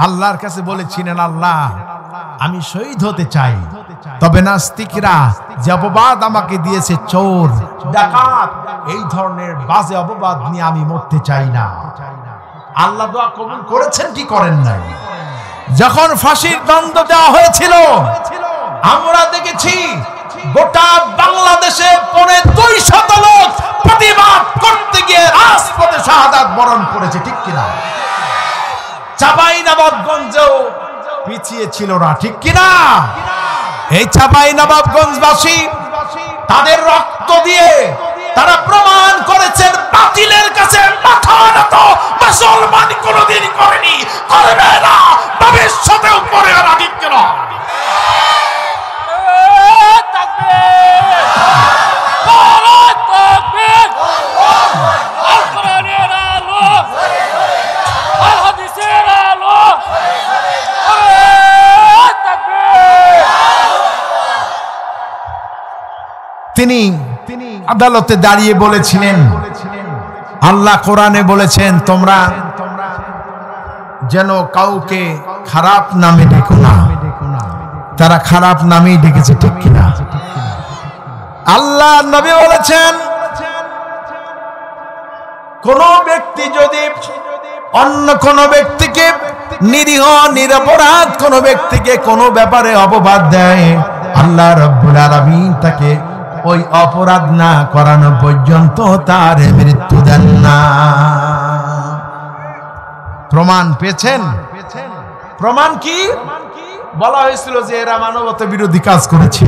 আল্লাহর কাছে বলেছিলেন, আল্লাহ, আমি শহীদ হতে চাই, তবে নাস্তিকরা যে অপবাদ আমাকে দিয়েছে, চোর, ডাকাত, এই ধরনের বাজে অপবাদ নিয়ে আমি মরতে চাই না। আল্লাহ দোয়া কবুল করেছেন কি করেন নাই? যখন ফাঁসির দণ্ড দেওয়া হয়েছিল, আমরা দেখেছি গোটা বাংলাদেশে 250 লোক প্রতিবাদ করতে গিয়ে রাজপথে শাহাদাত বরণ করেছে, ঠিক কিনা? চাঁপাইনবাবগঞ্জেও পিছিয়ে ছিল না, ঠিক কিনা? এই চাঁপাইনবাবগঞ্জবাসী তাদের রক্ত দিয়ে তারা প্রমাণ করেছেন বাতিলের কাছে মাথা নত মুসলমান কোনোদিন করেনি, করবে না, ভবিষ্যতেও করে না, ঠিক কিনা? তিনি আদালতে দাঁড়িয়ে বলেছিলেন, আল্লাহ কোরআনে বলেছেন, তোমরা যেন কাউকে খারাপ নামে ডেকো না। তারা খারাপ নামেই ডেকেছে, ঠিক কিনা? আল্লাহ নবী বলেছেন, কোন ব্যক্তি যদি অন্য কোন ব্যক্তিকে, নিরীহ নিরপরাধ কোন ব্যক্তিকে কোন ব্যাপারে অপবাদ দেয়, আল্লাহ রাব্বুল আলামিন তাকে ওই অপরাধ না করানো পর্যন্ত তার মৃত্যু দেন না। প্রমাণ পেয়েছেন? প্রমাণ কি? বলা হয়েছিল যে এরা মানবতা বিরোধী কাজ করেছে।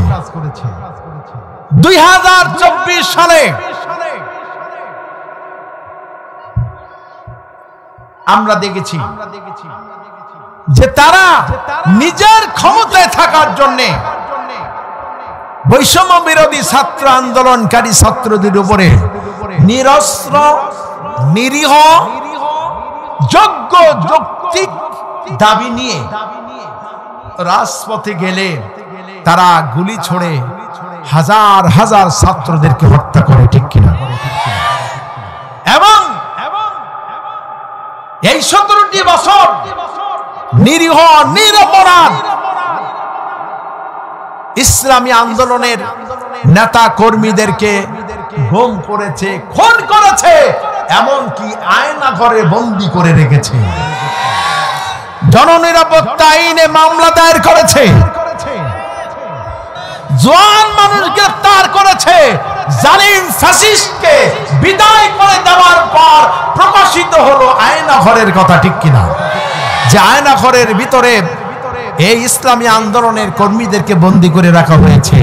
2024 সালে আমরা দেখেছি যে তারা নিজের ক্ষমতায় থাকার জন্য বৈষম্য বিরোধী ছাত্র আন্দোলনকারী ছাত্রদের উপরে নিরস্ত্র, নিরীহ, যোগ্য যৌক্তিক দাবি নিয়ে রাজপথে গেলে তারা গুলি ছোড়ে হাজার হাজার ছাত্রদেরকে হত্যা করে, ঠিক কিনা? এবং এই 17টি বছর নিরীহ নিরপরাধ ইসলামী আন্দোলনের নেতা কর্মীদেরকে গুম করেছে, খুন করেছে, এমনকি আয়না ঘরে বন্দী করে রেখেছে, জননিরাপত্তা আইনে মামলা দায়ের করেছে, জওয়ান মানুষ গ্রেফতার করেছে। জালিম ফ্যাসিস্টকে বিদায় করে দেওয়ার পর প্রকাশিত হলো আয়না ঘরের কথা, ঠিক কিনা? যে আয়না ঘরের ভিতরে এই ইসলামী আন্দোলনের কর্মীদেরকে বন্দী করে রাখা হয়েছে।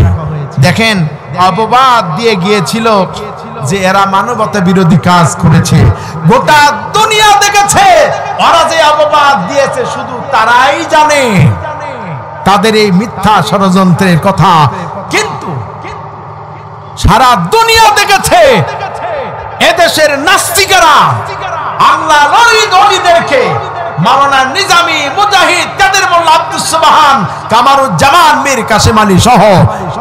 দেখেন, অপবাদ দিয়ে গিয়েছিল যে এরা মানবতা বিরোধী কাজ করেছে। গোটা দুনিয়া দেখেছে ওরা যে অপবাদ দিয়েছে শুধু তারাই জানে তাদের এই মিথ্যা ষড়যন্ত্রের কথা, কিন্তু সারা দুনিয়া দেখেছে এদেশের নাস্তিকেরা আল্লাহ ওলিদেরকে, মাওলানা নিজামী, মুজাহিদ, কাদের মোল্লা, আব্দুস সুবহান, কামারুজ্জামান, মীর কাসেম আলী সহ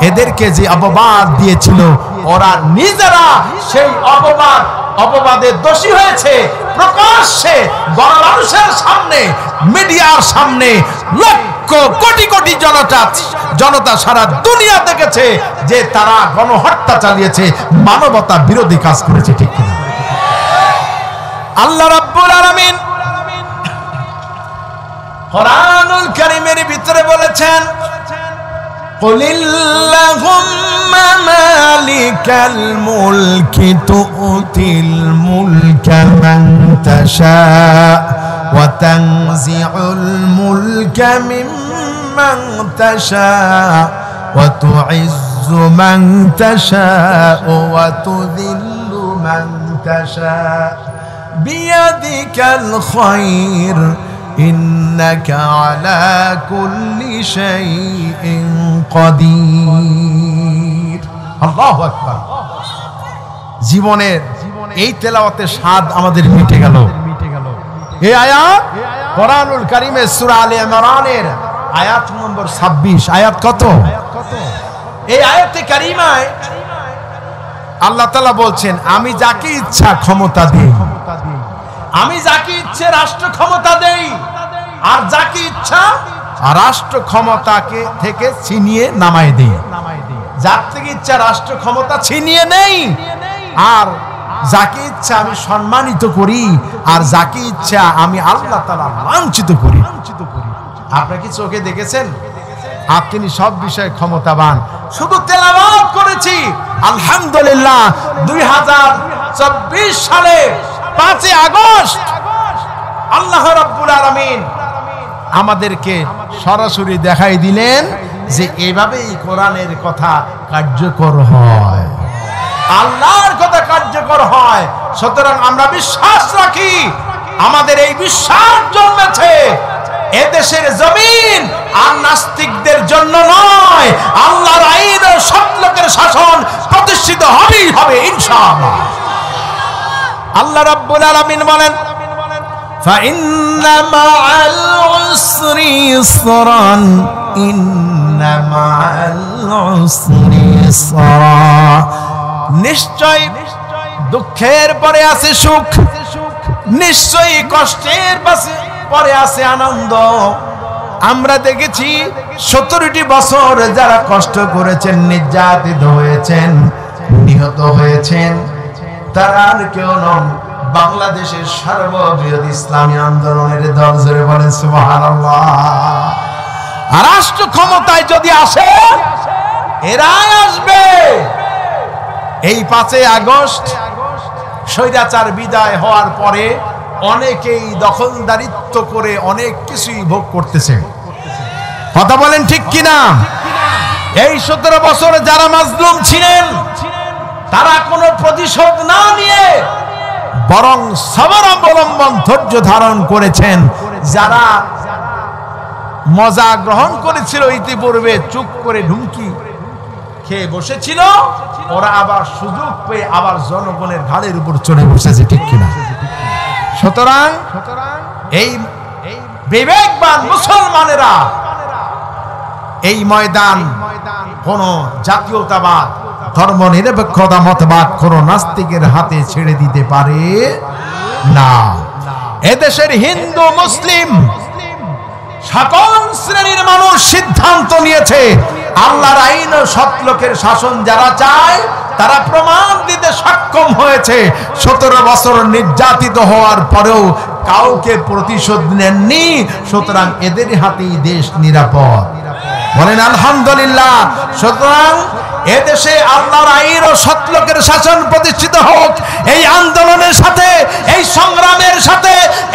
এদেরকে যে অপবাদ দিয়েছিল, ওরা নিজেরা সেই অপবাদের দোষী হয়েছে। প্রকাশ্যে গণমানুষের সামনে, মিডিয়ার সামনে লক্ষ কোটি কোটি জনতা সারা দুনিয়া দেখেছে যে তারা গণহত্যা চালিয়েছে, মানবতা বিরোধী কাজ করেছে, ঠিক কিনা? আল্লাহ রাব্বুল আলামিন কুরআনুল কারীমের ভিতরে বলেছেন, কুলিল্লাহুম্মা মালিকাল মুলকি তুতিল মুলকা মান তাশা ওয়া তানজিউল মুলকা মিম্মান من تشاء وتعز من تشاء وتذل من تشاء بيدك الخير إنك على كل شيء قدير الله أكبر জীবনের এই তেলাওয়াতের স্বাদ আমাদের মিটে গেল। এই আয়াত কোরআনুল কারীমের সূরা আলে ইমরানের আয়াত নম্বর 26। আয়াত কত? এই আয়াতে কারিমায় আল্লাহ তাআলা বলছেন আমি যাকে ইচ্ছা ক্ষমতা দেই, আমি যাকে ইচ্ছে রাষ্ট্র ক্ষমতা দেই, আর যাকে ইচ্ছা রাষ্ট্র ক্ষমতাকে থেকে ছিনিয়ে নামাই দেই। যার থেকে ইচ্ছা রাষ্ট্র ক্ষমতা ছিনিয়ে নেই, আর যাকে ইচ্ছা আমি সম্মানিত করি, আর যাকে ইচ্ছা আমি আল্লাহ তাআলা লাঞ্ছিত করি। আপনি কি চোখে দেখেছেন? আপনি সব বিষয়ে ক্ষমতাবান। শুধু তেলাওয়াত করেছি আলহামদুলিল্লাহ 2024 সালে 5 আগস্ট আল্লাহ রাব্বুল আলামিন আমাদেরকে সরাসরি দেখাই দিলেন যে এভাবেই কোরআনের কথা কার্যকর হয়, আল্লাহর কথা কার্যকর হয়। সুতরাং আমরা বিশ্বাস রাখি, আমাদের এই বিশ্বাস জন্মেছে এদেশের জমিন আর নাস্তিকদের জন্য নয়, আল্লাহর আইন ও সৎ লোকের শাসন প্রতিষ্ঠিত হবেই হবে ইনশাআল্লাহ। আল্লাহ রাব্বুল আলামিন বলেন فَإِنَّ مَعَ الْعُسْرِ يُسْرًا إِنَّ مَعَ الْعُسْرِ يُسْرًا নিশ্চয় দুঃখের পরে আছে সুখ, নিশ্চয়ই কষ্টের পরে আছে আনন্দ। আমরা দেখেছি 17টি বছর যারা কষ্ট করেছেন, নির্যাতিত হয়েছেন, নিহত হয়েছেন, তারা আর কেউ নন, বাংলাদেশের সর্ববৃহৎ ইসলামী আন্দোলনের দল। জোরে বলেন সুবহানাল্লাহ। রাষ্ট্র ক্ষমতায় যদি আসে এরাই আসবে। এই 5 আগস্ট স্বৈরাচার বিদায় হওয়ার পরে অনেকেই দখলদারিত্ব করে অনেক কিছুই ভোগ করতেছে। কথা বলেন ঠিক কিনা? এই 17 বছর যারা মাজলুম ছিলেন তারা কোনো প্রতিশোধ না নিয়ে বরং সবর অবলম্বন ধৈর্য ধারণ করেছেন। যারা মজা গ্রহণ করেছিল ইতিপূর্বে, চুপ করে ঢুমকি খেয়ে বসেছিল, ওরা আবার সুযোগ পেয়ে আবার জনগণের ঘাড়ের উপর চড়ে বসেছে। ঠিক কিনা? সুতরাং এই বিবেকবান মুসলমানেরা এই ময়দান কোন জাতীয়তাবাদ, ধর্ম নিরপেক্ষতা, মতবাদ কোন নাস্তিকের হাতে ছেড়ে দিতে পারে না। এদেশের হিন্দু মুসলিম সকল শ্রেণীর মানুষ সিদ্ধান্ত নিয়েছে আল্লাহর আইন ও সৎ লোকের শাসন যারা চায় তারা প্রমাণ দিতে সক্ষম হয়েছে। 17 বছর নির্যাতিত হওয়ার পরেও কাউকে প্রতিশোধ নেননি। সুতরাং এদের হাতেই দেশ নিরাপদ। বলেন আলহামদুলিল্লাহ। সুতরাং এদেশে আল্লাহর আইন ও সৎ লোকের শাসন প্রতিষ্ঠিত হোক। এই আন্দোলনের সাথে, এই সংগ্রামের সাথে,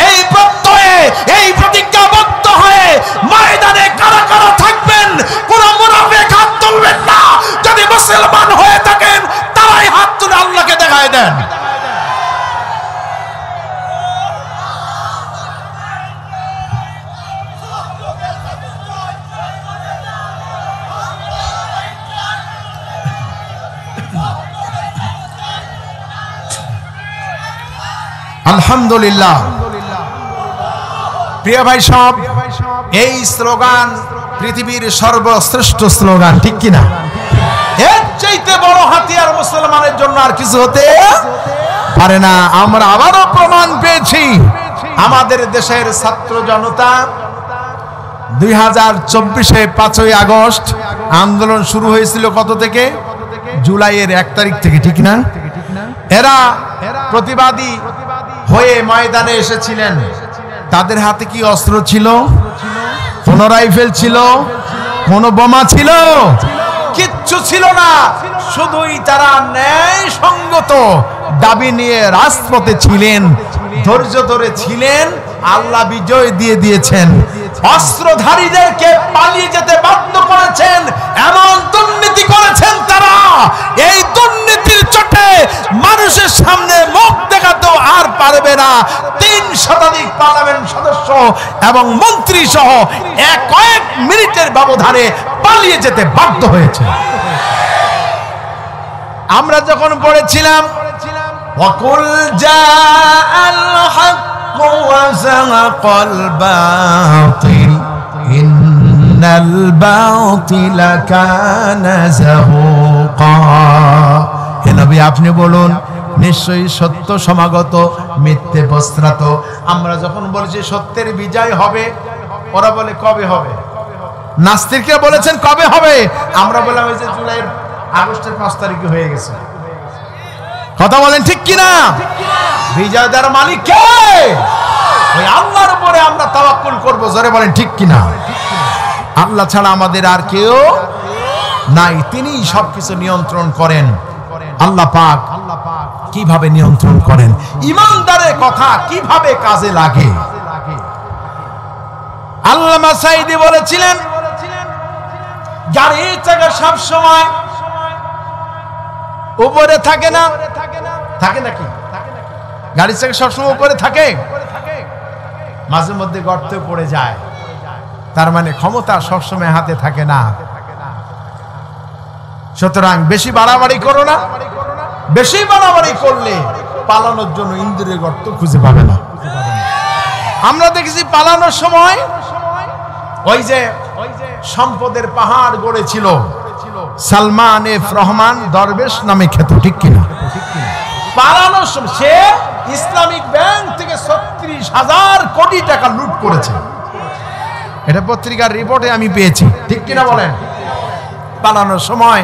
এই প্রত্যয়ে, এই প্রতিজ্ঞাবদ্ধ হয়ে ময়দানে কারা কারা থাকবেন? কোন মুনাফিক হাত তুলবেন না। যদি মুসলমান হয়ে থাকেন তারাই হাত তুলে আল্লাহকে দেখায় দেন। আলহামদুলিল্লাহ। প্রিয় ভাই সব, এই স্লোগান পৃথিবীর সর্বশ্রেষ্ঠ স্লোগান। ঠিক কিনা? এর চাইতে বড় হাতিয়ার মুসলমানের জন্য আর কিছু হতে পারে না। আমরা আবারও প্রমাণ পেয়েছি। আমাদের দেশের ছাত্র জনতা 2024-এ 5 আগস্ট আন্দোলন শুরু হয়েছিল কত থেকে? জুলাইয়ের 1 তারিখ থেকে। ঠিক না? এরা প্রতিবাদী হয়ে ময়দানে এসেছিলেন। তাদের হাতে কি অস্ত্র ছিল? কোন রাইফেল ছিল? কোন বোমা ছিল? কিচ্ছু ছিল না। শুধুই তারা ন্যায়সঙ্গত দাবি নিয়ে রাজপথে ছিলেন, ধৈর্য ধরে ছিলেন। আল্লাহ বিজয় দিয়ে দিয়েছেন। অস্ত্রধারীদেরকে পালিয়ে যেতে বাধ্য করেছেন, এমন দুর্নীতি করেছেন তারা, এই দুর্নীতির চোটে মানুষের সামনে মুখ দেখাতেও আর পারবে না। 3 শতাধিক পার্লামেন্ট সদস্য এবং মন্ত্রী সহ কয়েক মিনিটের ব্যবধানে পালিয়ে যেতে বাধ্য হয়েছে। আমরা যখন পড়েছিলাম ওয়াকুল জাআল হাক্কু ওয়া যাহাকাল বাতিল ইন্নাল বাতিলা কানা যাহুকা, হে নবী আপনি বলুন নিশ্চয়ই সত্য সমাগত মিথ্যে প্রস্ত্রাত। আমরা যখন বলেছি সত্যের বিজয় হবে, ওরা বলে কবে হবে? নাস্তিকরা বলেছেন কবে হবে, আমরা বললাম এই যে জুলাই আগস্টের 5 তারিখে হয়ে গেছে। কথা বলেন ঠিক কিনা? বিজয় দেওয়ার মালিক কে? ওই আল্লাহর উপরে আমরা তাওয়াক্কুল করব। জোরে বলেন ঠিক কিনা? আল্লাহ ছাড়া আমাদের আর কেউ নাই, তিনিই সবকিছু নিয়ন্ত্রণ করেন। আল্লাহ পাক কিভাবে নিয়ন্ত্রণ করেন, ইমানদারের কথা কিভাবে কাজে লাগে। আল্লামা সাঈদী বলেছিলেন গাড়ির চাকা সব সময় উপরে থাকে না, থাকে নাকি? গাড়ির চাকা সবসময় উপরে থাকে, মাঝে মধ্যে গর্তে পড়ে যায়। তার মানে ক্ষমতা সবসময় হাতে থাকে না। সুতরাং বেশি বাড়াবাড়ি করো না, বেশি বাড়াবাড়ি করলে পালানোর জন্য ইন্দ্রের গর্ত খুঁজে পাবে না। আমরা দেখেছি পালানোর সময় ওই যে সম্পদের পাহাড় গড়েছিল সালমান এফ রহমান দরবেশ নামে খ্যাত, ঠিক কিনা? পালানোর সময় সে ইসলামিক ব্যাংক থেকে 36,000 কোটি টাকা লুট করেছে। এটা পত্রিকার রিপোর্টে আমি পেয়েছি, ঠিক কিনা বলেন? পালানোর সময়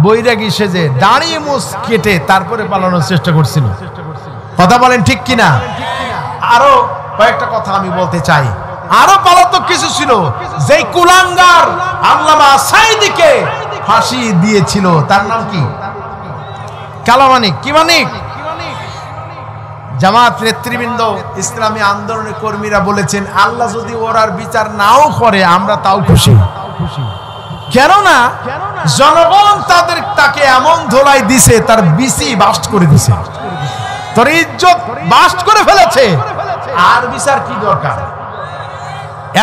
বৈরাগী সেজে দাঁড়িয়ে মুছ কেটে তারপরে পালানোর চেষ্টা করছিল। কথা বলেন ঠিক কিনা? আরো কয়েকটা কথা আমি বলতে চাই। আরো পলাতক কিছু ছিল, যেই কুলাঙ্গার আল্লামা সাঈদীকে ফাঁসি দিয়েছিল, তার নাম কি? কালামানিক। কি মানিক? জামাত নেতৃবৃন্দ, ইসলামী আন্দোলনের কর্মীরা বলেছেন আল্লাহ যদি ওরার বিচার নাও করে আমরা তাও খুশি। কেননা জনগণ তাকে এমন ধোলাই দিছে, তার বিসি বাস্ট করে দিছে, তোর ইজ্জত বাস্ট করে ফেলেছে, আর বিচার কি দরকার?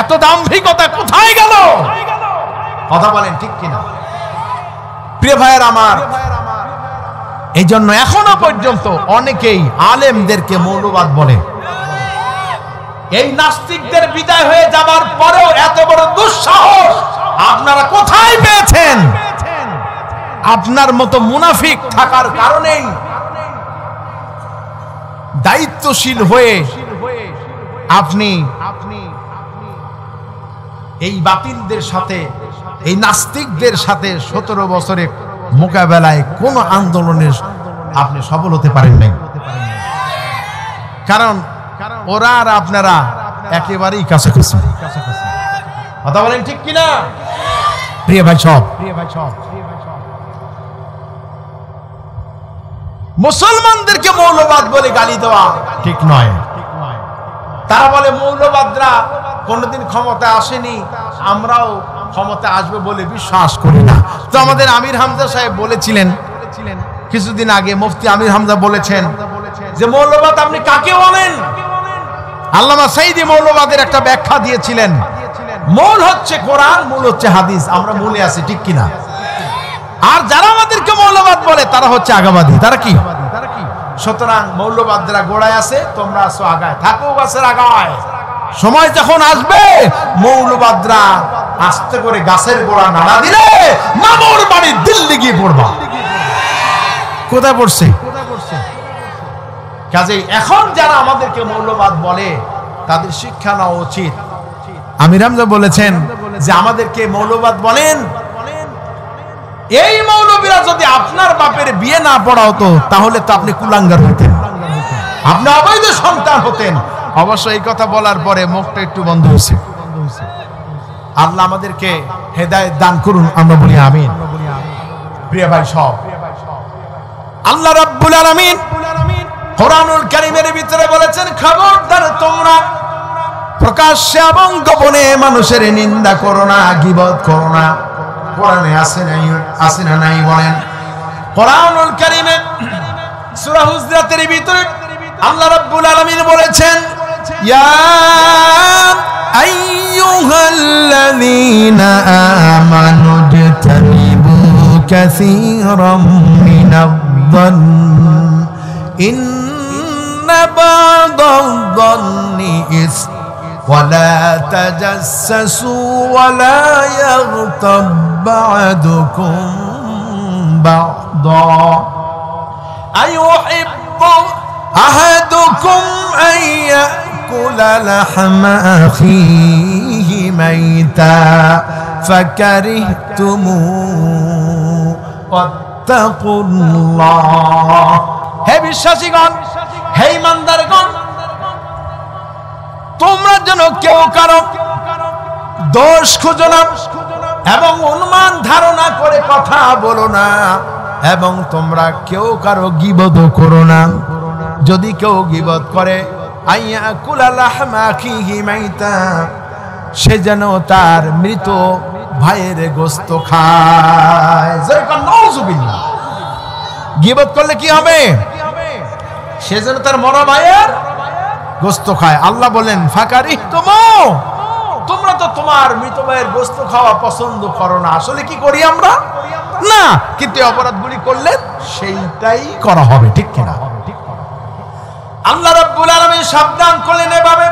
এত দাম্ভিকতা কোথায় গেল? কথা বলেন ঠিক কিনা? প্রিয় ভাইয়ের আমার, এই জন্য এখনো পর্যন্ত অনেকেই আলেমদেরকে মৌলবাদ বলে। এই নাস্তিকদের বিদায় হয়ে যাবার পরেও এত বড় দুঃসাহস আপনারা কোথায় পেয়েছেন? আপনার মতো মুনাফিক থাকার কারণেই দায়িত্বশীল হয়ে আপনি এই বাতিলদের সাথে, এই নাস্তিকদের সাথে 17 বছরে মোকাবেলায় কোন আন্দোলনের আপনি সফল হতে পারেন নাই। কারণ ওরা আর আপনারা একেবারেই কাছাকাছি। কথা বলেন ঠিক কিনা? প্রিয় ভাই সব, মুসলমানদেরকে মৌলবাদ বলে গালি দেওয়া ঠিক নয়। তারা বলে মৌলবাদরা কোনদিন ক্ষমতায় আসেনি, আমরাও ক্ষমতা আসবে বলে বিশ্বাস করি না। তো আমাদের আমির হামজা সাহেব বলেছিলেন কিছুদিন আগে, মুফতি আমির হামজা বলেছেন যে মৌলবাদ আপনি কাকে বলেন? আল্লামা সাঈদী মৌলবাদের একটা ব্যাখ্যা দিয়েছিলেন, মূল হচ্ছে কোরআন, মূল হচ্ছে হাদিস, আমরা মূলে আছি, ঠিক কিনা? আর যারা আমাদেরকে মৌলবাদ বলে তারা হচ্ছে আগাবাদী। তারা কি? সুতরাং মৌলবাদরা গোড়ায় আছে, তোমরা আছো আগায়, থাকো গাছের আগায়। সময় যখন আসবে মৌলবাদরা আস্তে করে গাছের গোড়া নাড়া দিলে মামুর বাড়ি দিল্লি গিয়ে পড়বা। কোথায় পড়ছে? কাজেই এখন যারা আমাদেরকে মৌলবাদ বলে তাদের শিক্ষা নেওয়া উচিত। আমির হামজা বলেছেন যে আমাদেরকে মৌলবাদ বলেন, এই মৌলবীরা যদি আপনার বাপের বিয়ে না পড়াতো তাহলে তো আপনি কুলাঙ্গার হতেন, আপনি অবৈধ সন্তান হতেন। অবশ্য এই কথা বলার পরে মুখটা একটু বন্ধ হয়েছে। আল্লাহ আমাদেরকে হেদায়েত দান করুন, আমরা বলি আমিন। প্রিয় ভাই সব, আল্লাহ রাব্বুল আলামিন কোরআনুল কারীমের ভিতরে বলেছেন খবরদার তোমরা প্রকাশ্যে এবং গোপনে মানুষের নিন্দা করো না, গীবত করো না। কোরআনে আছে না নাই বলেন? কোরআনুল কারীমে সূরা হুজরাতের ভিতরে আল্লাহ রাব্বুল আলামিন বলেছেন, ইয়া আইয়ুহাল্লাযীনা আমানু জতানিবু কাসীরাম মিনায-যন্ন ইন্না বা'দায-যন্নি ইসম ওয়ালা তাজাসসু ওয়ালা ইয়াগতাব বা'দুকুম বা'দা আইয়ুহিব্বু আহাদুকুম আন ইয়াকুলা লাহমা আখিহি মাইতা ফাকারিহতুমুহু ওয়াত্তাকুল্লাহ। হে বিশ্বাসীগণ, হে ইমানদারগণ, তোমরা যেন কেউ কারো দোষ খুঁজো না এবং অনুমান ধারণা করে কথা বলো না, এবং তোমরা কেউ কারো গীবত করো না। যদি কেউ গীবত করে, আইয়াকুলা লাহমা আখিহি মাইতা, সে যেন তার মৃত ভাইয়ের গোশত খায়। নাউযুবিল্লাহ। গীবত করলে কি হবে? সে যেন তার মরা ভাইয়ের গোশত খায়। আল্লাহ বলেন, ফাকারিহতুমুহু, তোমরা তো তোমার মৃত ভাইয়ের গোশত খাওয়া পছন্দ করো না। আসলে কি করি আমরা? না, কিন্তু অপরাধগুলি করলে সেইটাই করা হবে, ঠিক কিনা? আল্লাহ রাব্বুল আলামিন সাবধান করলেন এভাবে,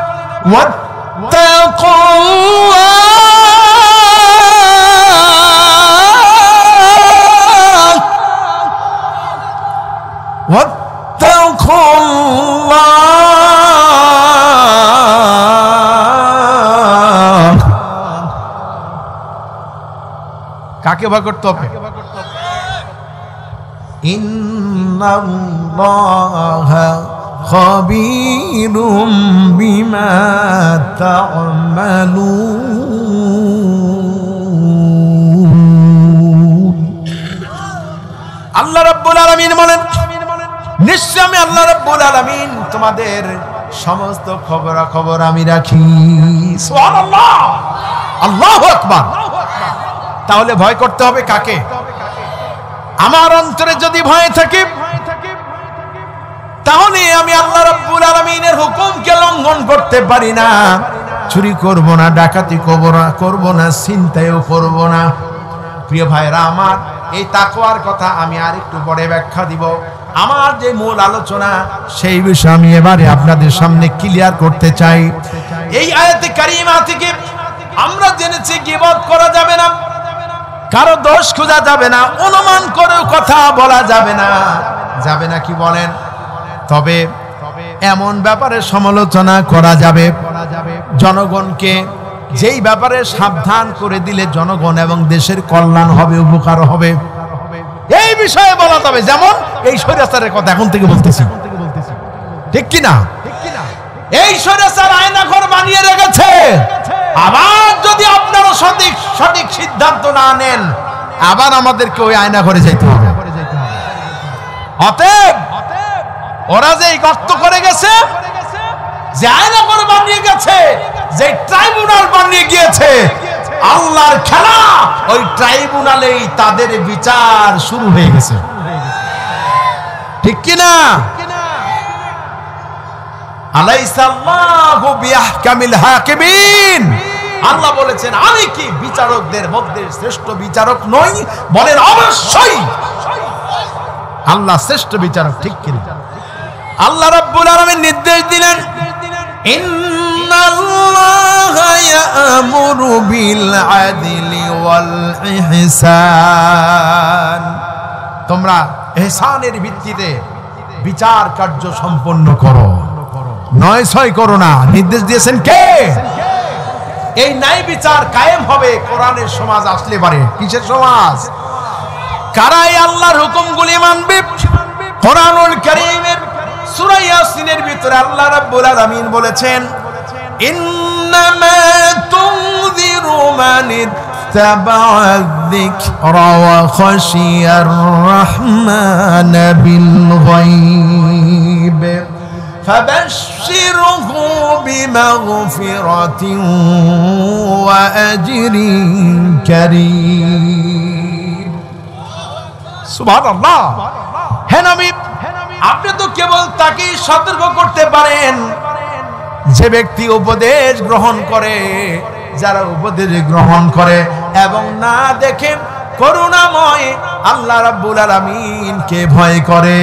কাকে ভয় করতে হবে? ইন্নাল্লাহা খাবীরুম বিমা তা'মালুন। আল্লাহ রাব্বুল আলামিন বলেন, নিশ্চয় আমি আল্লাহ রাব্বুল আলামিন তোমাদের সমস্ত খবরাখবর আমি রাখি। সুবহানাল্লাহ, আল্লাহু আকবার। তাহলে ভয় করতে হবে কাকে? আমার অন্তরে যদি ভয় থাকে, তাহলে আমি আল্লাহ রাব্বুল আলামিনের হুকুমকে লঙ্ঘন করতে পারি না। চুরি করব না, ডাকাতি করব না, ছিনতাইও করব না। প্রিয় ভাইরা আমার, এই তাকওয়ার কথা আমি আরেকটু পরে ব্যাখ্যা দিব। আমার যে মূল আলোচনা, সেই বিষয় আমি এবারে আপনাদের সামনে ক্লিয়ার করতে চাই। এই আয়াতে কারিমা থেকে আমরা জেনেছি গীবত করা যাবে না, কারো দোষ খোঁজা যাবে না, অনুমান করে কথা বলা যাবে না। যাবে না কি বলেন? তবে এমন ব্যাপারে সমালোচনা করা যাবে, জনগণকে যেই ব্যাপারে সাবধান করে দিলে জনগণ এবং দেশের কল্যাণ হবে, উপকার হবে, এই বিষয়ে বলা যাবে। যেমন এই স্বৈরাচারের কথা এখন থেকে বলতেছি, ঠিক কিনা? এই স্বৈরাচার আয়নাঘর বানিয়ে রেখেছে। আবার যদি আপনারা সঠিক সিদ্ধান্ত না নেন, আবার আমাদেরকে ওই আয়নাঘরে যেতে হবে। অতএব ওরা যে গর্ত করে গেছে, যে আয়নাঘর বানিয়ে গেছে, যে ট্রাইব্যুনাল বানিয়ে গিয়েছে, আল্লাহর খেলা, ওই ট্রাইব্যুনালেই তাদের বিচার শুরু হয়ে গেছে, ঠিক কিনা? আলাইসাল্লাহু বিআহকামিল হাকিমিন। আল্লাহ বলেছেন, আমি কি বিচারকদের মধ্যে শ্রেষ্ঠ বিচারক নই? বলেন অবশ্যই আল্লাহ শ্রেষ্ঠ বিচারক, ঠিক কিনা? আল্লাহ রাব্বুল আলামিন নির্দেশ দিলেন, ইন্নাল্লাহা ইয়া'মুরু বিল আদলি ওয়াল ইহসান। তোমরা ইহসানের ভিত্তিতে বিচার কার্য সম্পন্ন করো, নয় ছয় করো না। নির্দেশ দিয়েছেন কে? এই ন্যায় বিচার কায়েম হবে কোরআনের সমাজ আসলে পারে। কিসের সমাজ? কারা এই আল্লাহর হুকুমগুলি মানবে? কোরআনুল কারীমের সূরা ইয়াসিনের ভিতরে আল্লাহ রাব্বুল আলামিন বলেছেন, ইন্নামা তুনযিরু মান ইত্তাবা'a যিকরা ওয়া খাশিয়ার রাহমান বিল গায়ব ফাবাশশিরহু বিমাগফিরাতিন ওয়া আজরিন কারীম। সুবহানাল্লাহ। হে নবী, আপনি তো কেবল তাকে সতর্ক করতে পারেন যে ব্যক্তি উপদেশ গ্রহণ করে, যারা উপদেশ গ্রহণ করে এবং না দেখে করুণাময় আল্লাহ রাব্বুল আলামিনকে ভয় করে।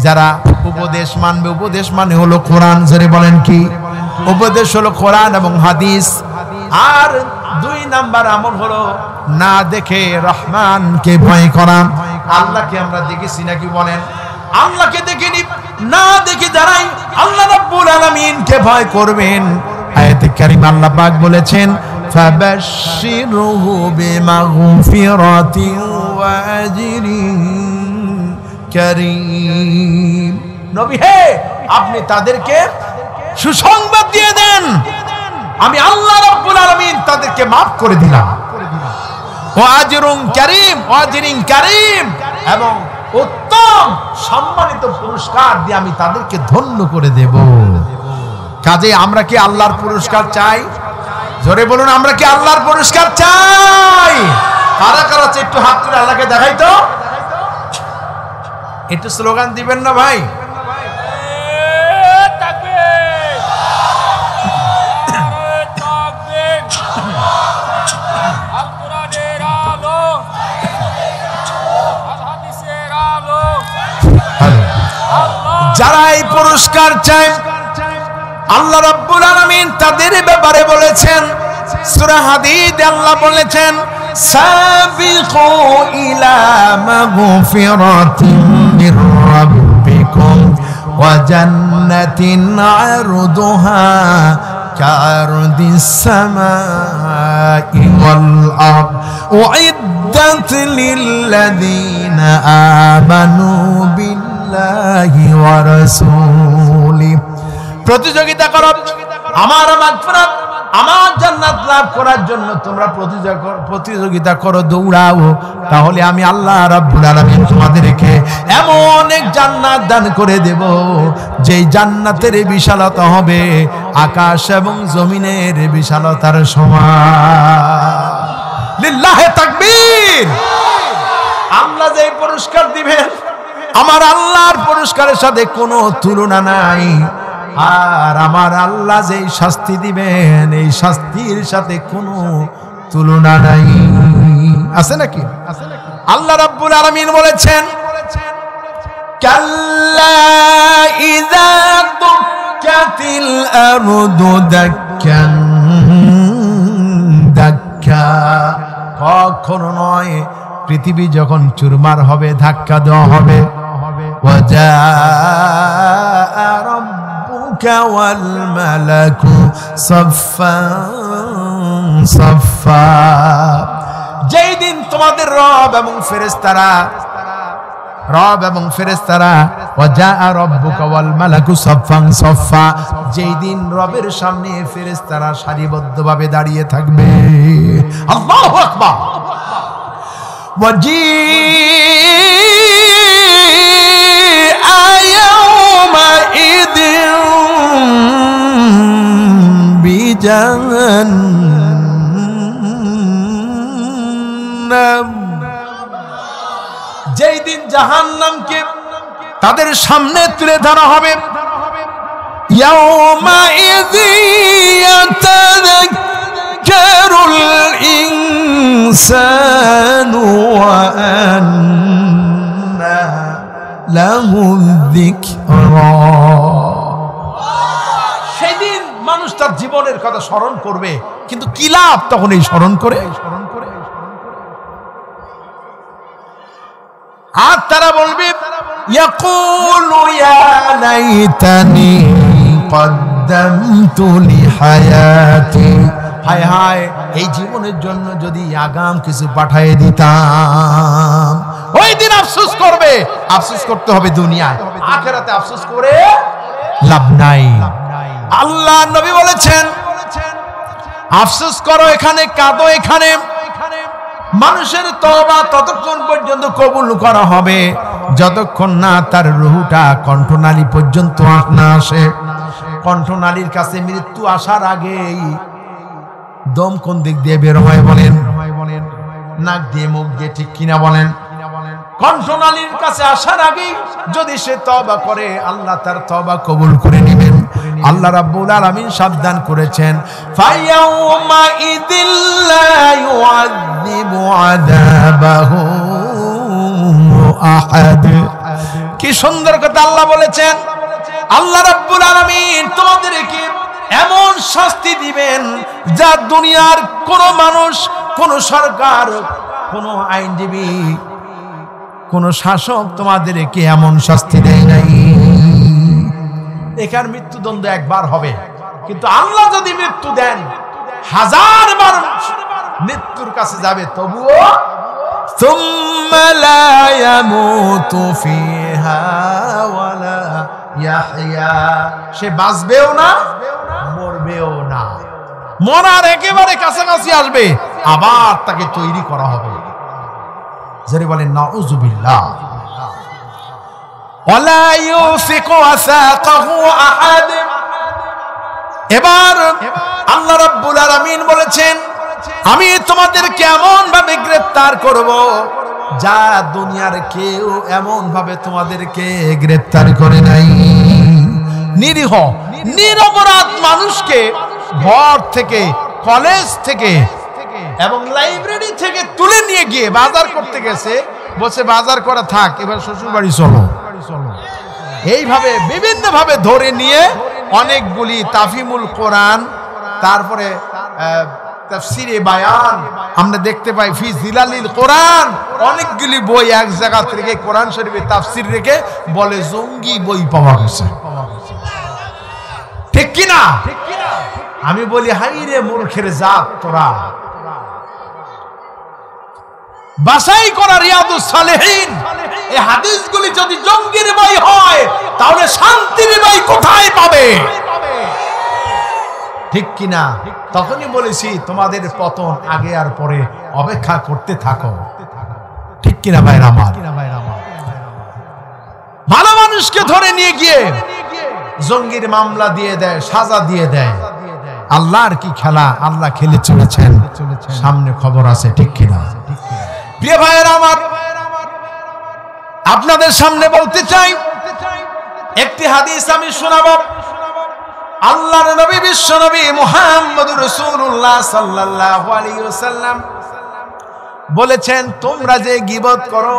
যারা উপদেশ মানবে, উপদেশ মানে হলো কোরআন। জোরে বলেন কি? উপদেশ হলো কোরআন এবং হাদিস। আর 2 নাম্বার আমল হলো না দেখে রহমানকে ভয় করা। আল্লাহকে আমরা দেখেছি নাকি বলেন? আল্লাহকে দেখিনি, না দেখে যারাই আল্লাহ রাব্বুল আলামিনকে ভয় করবেন, আয়াতে কারিমা আল্লাহ পাক বলেছেন ফাবাশশিরহু বিমাগফিরাতিন ওয়া আজরিন কারীম। নবী হে, আপনি তাদেরকে সুসংবাদ দিয়ে দেন, আমি আল্লাহ রাব্বুল আলামিন তাদেরকে maaf করে দিলাম। ওয়া আজরুন কারীম, ওয়া আজরিন কারীম, এবং উত্তম সম্মানিত পুরস্কার দিয়ে আমি তাদেরকে ধন্য করে দেব। কাজে আমরা কি আল্লাহর পুরস্কার চাই? জোরে বলুন, আমরা কি আল্লাহর পুরস্কার চাই? কারা কারা একটু হাত করে আল্লাহকে দেখাই তো, একটু স্লোগান দিবেন না ভাই? যারা এই পুরস্কার চায় আল্লাহ রাব্বুল আলামিন তাদের ব্যাপারে বলেছেন, সূরা হাদীদে আল্লাহ বলেছেন সাবিকু ইলা মাগফিরাতিন মির রাব্বিকুম ওয়া জান্নাতিন আরদুহা কারদিস সামাই ওয়াল আরদ উইদ্দাত লিল্লাযীনা আমানু বিল্লাহি ওয়া রাসূলিহি। প্রতিযোগিতা করো আমার মাগফিরাত, আমার জান্নাত লাভ করার জন্য তোমরা প্রতিযোগিতা করো, দৌড়াও, তাহলে আমি আল্লাহ রাব্বুল আলামিন তোমাদেরকে এমন এক জান্নাত দান করে দেব যেই জান্নাতের বিশালতা হবে আকাশ এবং জমিনের বিশালতার সমান। লিল্লাহি তাকবীর। আল্লাহ যে পুরস্কার দিবেন, আমার আল্লাহর পুরস্কারের সাথে কোনো তুলনা নাই। আর আমার আল্লাহ যেই শাস্তি দিবেন, এই শাস্তির সাথে কোনো তুলনা নাই। আছে নাকি? আল্লাহ রাব্বুল আলামিন বলেছেন কাল্লা ইযা দুক্কাতিল আরদু দাক্কান দাক্কা। কখনো নয়, পৃথিবী যখন চুরমার হবে, ধাক্কা দেওয়া হবে। ওয়াজা ওয়াল মালাকু সাফফান সাফফা। যেই দিন তোমাদের রব এবং ফেরেশতারা ওয়াজা রাব্বুকা ওয়াল মালাকু সাফফান সাফফা, যেই দিন রবের সামনে ফেরেশতারা সারিবদ্ধভাবে দাঁড়িয়ে থাকবে। আল্লাহু আকবার। ওয়াজি আয়াউমা ইদিন বিজাহান্নাম। যেই দিন জাহান্নামকে তাদের সামনে তুলে ধরা হবে। ইয়াউমা ইয়াতাযাক্কারুল ইনসানু ওয়া আন্না লাহু যিকরা। সেদিন মানুষ তার জীবনের কথা স্মরণ করবে, কিন্তু কি লাভ তখন এই স্মরণ করে? আর তারা বলবে ইয়াকুলু ইয়া লাইতানি কদ্দামতু লিহায়াতি। হায় হায়, এই জীবনের জন্য যদি আগাম কিছু পাঠিয়ে দিতাম। ওই দিন আফসোস করবে। আফসোস করতে হবে দুনিয়ায়, আখিরাতে আফসোস করে লাভ নাই। আল্লাহ নবী বলেছেন আফসোস করো এখানে, কাঁদো এখানে। মানুষের তওবা ততক্ষণ পর্যন্ত কবুল করা হবে যতক্ষণ না তার রুহটা কণ্ঠনালী পর্যন্ত না আসে। কণ্ঠনালীর কাছে মৃত্যু আসার আগেই দম কোন দিক দিয়ে বের হয় বলেন? নাক দিয়ে, মুখ দিয়ে, ঠিক কিনা বলেন? কণ্ঠনালীর কাছে আসার আগেই যদি সে তওবা করে, আল্লাহ তার তওবা কবুল করে নেবেন। আল্লাহ রাব্বুল আলামিন সাবধান করেছেন, ফায়াউমা ইদিল্লা ইউআযিবু আযাবাহু আহাদ। কি সুন্দর কথা আল্লাহ বলেছেন। আল্লাহ রাব্বুল আলামিন তোমাদেরকে এমন শাস্তি দিবেন যা দুনিয়ার কোন মানুষ, কোন সরকার, কোন আইনজীবী, কোন শাসক তোমাদেরকে এমন শাস্তি দেয় নাই। এখানে মৃত্যুদণ্ড একবার হবে, কিন্তু আল্লাহ যদি মৃত্যু দেন 1000 বার মৃত্যুর কাছে যাবে, তবুও সুম্মা লা ইয়ামুতু ফিহা ওয়ালা ইয়াহইয়া, সে বাঁচবেও না মরবেও না। মরার একেবারে কাছাকাছি আসবে, আবার তাকে তৈরি করা হবে। যারা বলেন নাউযুবিল্লাহ। ওয়ালা ইউসিকু ওয়াসাকাহু আহাদ। এবার আল্লাহ রাব্বুল আলামিন বলেছেন, আমি তোমাদেরকে এমন ভাবে গ্রেফতার করব যা দুনিয়ার কেউ এমন ভাবে তোমাদেরকে গ্রেফতার করে নাই। নিরীহ নিরপরাধ মানুষকে ঘর থেকে, কলেজ থেকে এবং লাইব্রেরি থেকে তুলে নিয়ে গিয়ে বাজার করতে গেছে, বসে বাজার করা থাক, এবার শ্বশুর বাড়ি চলো। এইভাবে বিভিন্ন ভাবে ধরে নিয়ে অনেকগুলি তাফিমুল কোরআন, তারপরে তাফসিরে বায়ান আমরা দেখতে পাই, ফি জিলালিল কোরআন, অনেকগুলি বই এক জায়গা থেকে কোরআন শরীফে তাফসির রেখে বলে জঙ্গি বই পাওয়া গেছে। ঠিক কিনা? আমি বলি, হাই রে মূর্খের জাত তোরা, বাছাই করা রিয়াদুস সালেহীন এই হাদিসগুলি যদি জঙ্গির বই হয়, তাহলে শান্তির বই কোথায় পাবে? ঠিক কিনা? তখনই বলেছি তোমাদের পতন আগে আর পরে, অপেক্ষা করতে থাকো। ঠিক কিনা ভাইরা আমার? ভালো মানুষকে ধরে নিয়ে গিয়ে জঙ্গির মামলা দিয়ে দেয়, সাজা দিয়ে দেয়। আল্লাহর কি খেলা, আল্লাহ খেলে চলেছেন, সামনে খবর আছে। ঠিক কিনা? প্রিয় ভাইরা আমার, আপনাদের সামনে বলতে চাই, একটি হাদিস আমি শোনাবো। আল্লাহর নবী, বিশ্ব নবী মুহাম্মদুর রাসূলুল্লাহ সাল্লাল্লাহু আলাইহি ওয়াসাল্লাম বলেছেন, তোমরা যে গীবত করো,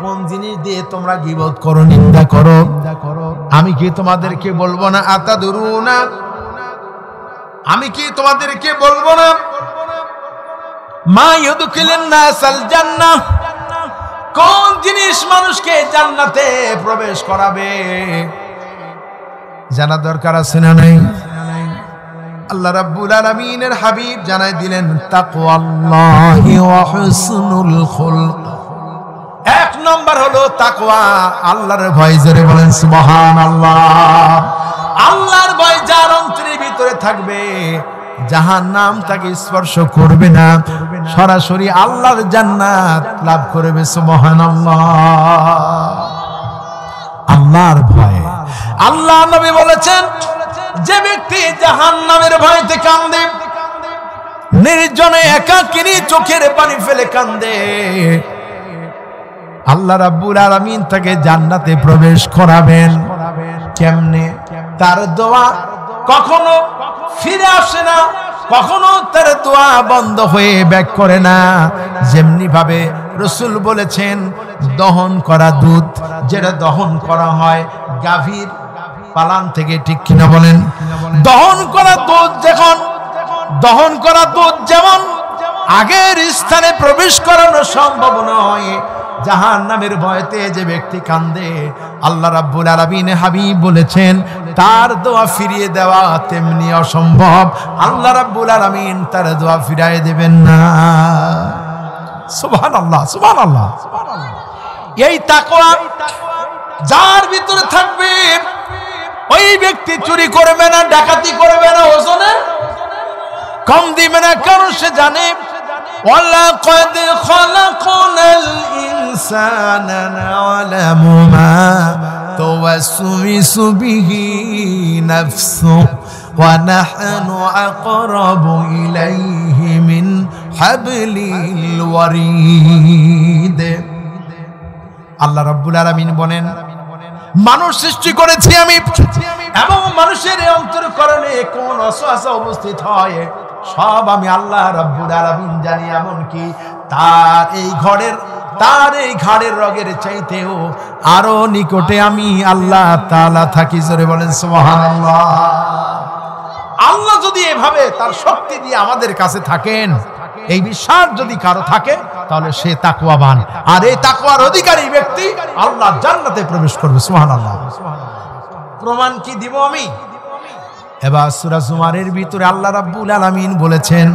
কোন জিনিস দিয়ে তোমরা গীবত করো, নিন্দা করো, আমি কি তোমাদেরকে বলবো না? আতাদুরুনা, আমি কি তোমাদেরকে বলবো না? মা ইউদখিলুন নাসাল জান্নাহ, কোন জিনিস মানুষকে জান্নাতে প্রবেশ করাবে? জানা দরকার আছে না নাই? আল্লাহ রাব্বুল আলামিনের হাবিব জানাই দিলেন, তাকওয়াল্লাহি ওয়া হুসনুল খুলক। এক নম্বর হলো তাকওয়া, আল্লাহর ভয়। জোরে বলেন সুবহানাল্লাহ। আল্লাহর ভয় যার অন্তরের ভিতরে থাকবে, জাহান্নাম তাকে স্পর্শ করবে না, সরাসরি আল্লাহর জান্নাত লাভ করবে। সুবহানাল্লাহ। আল্লাহর ভয়। আল্লাহ নবী বলেছেন, যে ব্যক্তি জাহান্নামের ভয়তে কান্দে, নির্জনে একাকিনী চোখের পানি ফেলে কান্দে, আল্লাহ রাব্বুল আলামিন তাকে জান্নাতে প্রবেশ করাবেন। কেমনে? তার দোয়া কখনো ফিরে আসে না, কখনো তার দোয়া বন্ধ হয়ে ব্যাক করে না। যেমনি ভাবে রাসূল বলেছেন, দহন করা দুধ, যেটা দহন করা হয় গাভীর পালান থেকে। ঠিক কিনা বলেন? দহন করা দুধ যেমন আগের স্থানে প্রবেশ করানো সম্ভব নয়, জাহান্নামের ভয়তে যে ব্যক্তি কান্দে, আল্লাহ রাব্বুল আলামিন হাবিব বলেছেন, তার দোয়া ফিরিয়ে দেওয়া তেমনি অসম্ভব। আল্লাহ রাব্বুল আলামিন তার দোয়া ফিরিয়ে দেবেন না। সুবহানাল্লাহ, সুবহানাল্লাহ। এই তাকওয়া যার ভিতরে থাকবে, ওই ব্যক্তি চুরি করবে না, ডাকাতি করবে না, ওজনে কম দিবে না, কারণ সে জানে ওয়ালাকাদ খালাকনাল ইনসানা না'লামু মা তুওয়াসওয়িসু বিহি নাফসুহু ওয়া নাহনু আকরাবু ইলাইহি মিন হাবলিল ওয়ারিদ। আল্লাহ রাব্বুল আলামিন বলেন, মানুষ সৃষ্টি করেছি আমি, এবং মানুষের অন্তরকরণে কোন ওয়াসওয়াসা উপস্থিত হয় সব আমি আল্লাহ রাব্বুল আলামিন জানি। এমনকি তার এই ঘাড়ের রগের চাইতেও আরো নিকটে আমি আল্লাহ তাআলা থাকি। জোরে বলেন সুবহানাল্লাহ। আল্লাহ যদি এভাবে তার শক্তি দিয়ে আমাদের কাছে থাকেন, এই বিশ্বাস যদি কারো থাকে তাহলে সে তাকওয়াবান, আর এই তাকওয়ার অধিকারী ব্যক্তি আল্লাহ জান্নাতে প্রবেশ করবে। সুবহানাল্লাহ। প্রমাণ কি দিব আমি? এবার সূরা জুমারের ভিতরে আল্লাহ রাব্বুল আলামিন বলেছেন,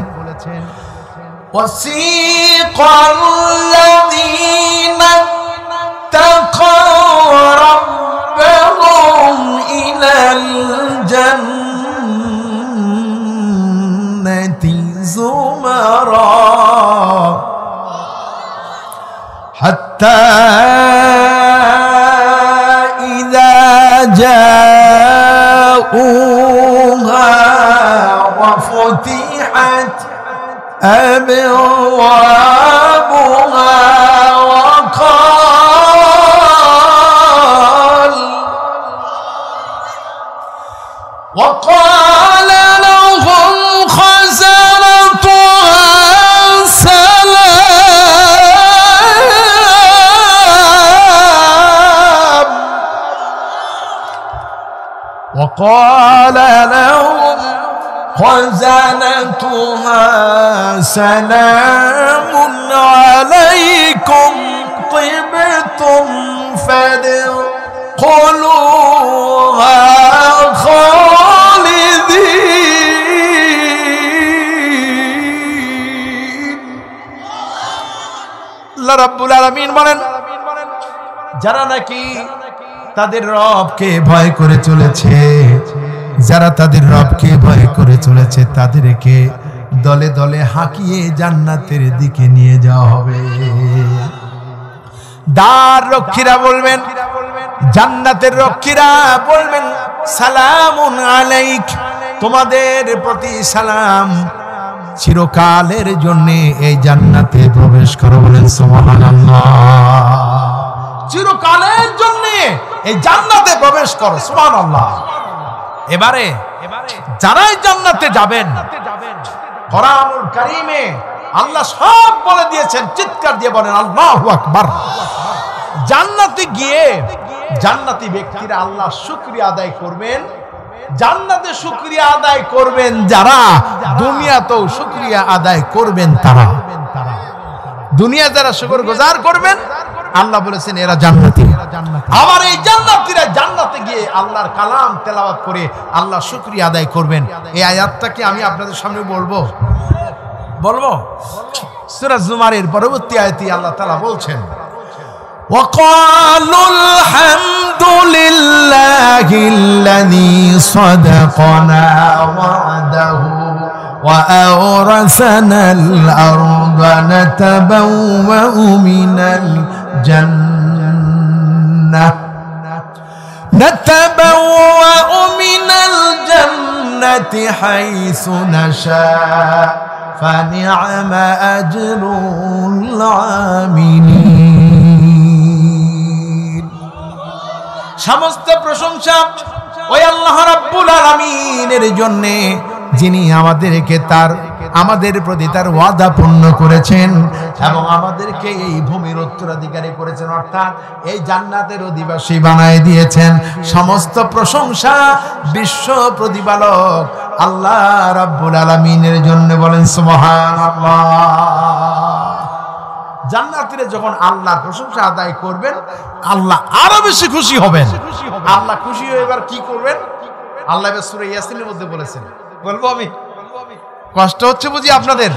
ওয়াসিকাল্লাযীনা তাকাউ রাব্বাহুম ইলাল জান্নাতি যুমারা হাত্তা ইযা জাউহা ওয়া ফুতিহাত أبوابها وقال لهم خزنتها سلام وقال لهم خزنتها سلام عليكم طبتم فادخلوها خالدين। আল্লাহ রাব্বুল আলামিন বলেন, যারা নাকি তাদের রবকে ভয় করে চলেছে, যারা তাদের রবকে ভয় করে চলেছে, তাদেরকে দলে দলে হাঁকিয়ে জান্নাতের দিকে নিয়ে যাওয়া হবে। দ্বার রক্ষীরা বলবেন, জান্নাতের রক্ষীরা বলবেন, সালামুন আলাইক, তোমাদের প্রতি সালাম, চিরকালের জন্য এই জান্নাতে প্রবেশ করো। বলেন সুবহানাল্লাহ। চিরকালের জন্য এই জান্নাতে প্রবেশ করো। সুবহানাল্লাহ। এবারে যারাই জান্নাতে যাবেন, কোরআনুল কারীমে আল্লাহ সব বলে দিয়েছেন, চিৎকার দিয়ে বলেন আল্লাহু আকবার। জান্নাতে গিয়ে জান্নাতি ব্যক্তিরা আল্লাহ শুকরিয়া আদায় করবেন, জান্নাতে শুকরিয়া আদায় করবেন যারা, দুনিয়াতেও শুকরিয়া আদায় করবেন তারা। দুনিয়া যারা শুকরগুজার করবেন, আল্লাহ বলেছেন এরা জান্নাতি। আবার এই জান্নাতীরা জান্নাতে গিয়ে আল্লাহর কালাম তেলাওয়াত করে আল্লাহ শুকরিয়া আদায় করবেন। এই আয়াতটা কি আমি আপনাদের সামনে বলবো? সূরা জুমারের পরবর্তী আয়াতে আল্লাহ তাআলা বলছেন, وقالوا الحمد لله الذي صدقنا وعده وأورثنا الأرض نتبوأ من الجنة حيث نشاء فنعم أجر العاملين। সমস্ত প্রশংসা ওই আল্লাহ রাব্বুল আলামিনের জন্য, যিনি আমাদের প্রতি তার ওয়াদা পূর্ণ করেছেন এবং আমাদেরকে এই ভূমির উত্তরাধিকারী করেছেন, অর্থাৎ এই জান্নাতের অধিবাসী বানায় দিয়েছেন। সমস্ত প্রশংসা বিশ্ব প্রতিপালক আল্লাহ রাব্বুল আলামিনের জন্য। বলেন সুবহানাল্লাহ। জান্নাতীরা যখন আল্লাহর প্রশংসা আদায় করবেন, আল্লাহ আরো বেশি খুশি হবেন। আল্লাহ খুশি হয়ে এবার কি করবেন? আল্লাহ সূরা ইয়াসিনের মধ্যে বলেছেন, বলবো আমি? কষ্ট হচ্ছে বুঝি আপনাদের?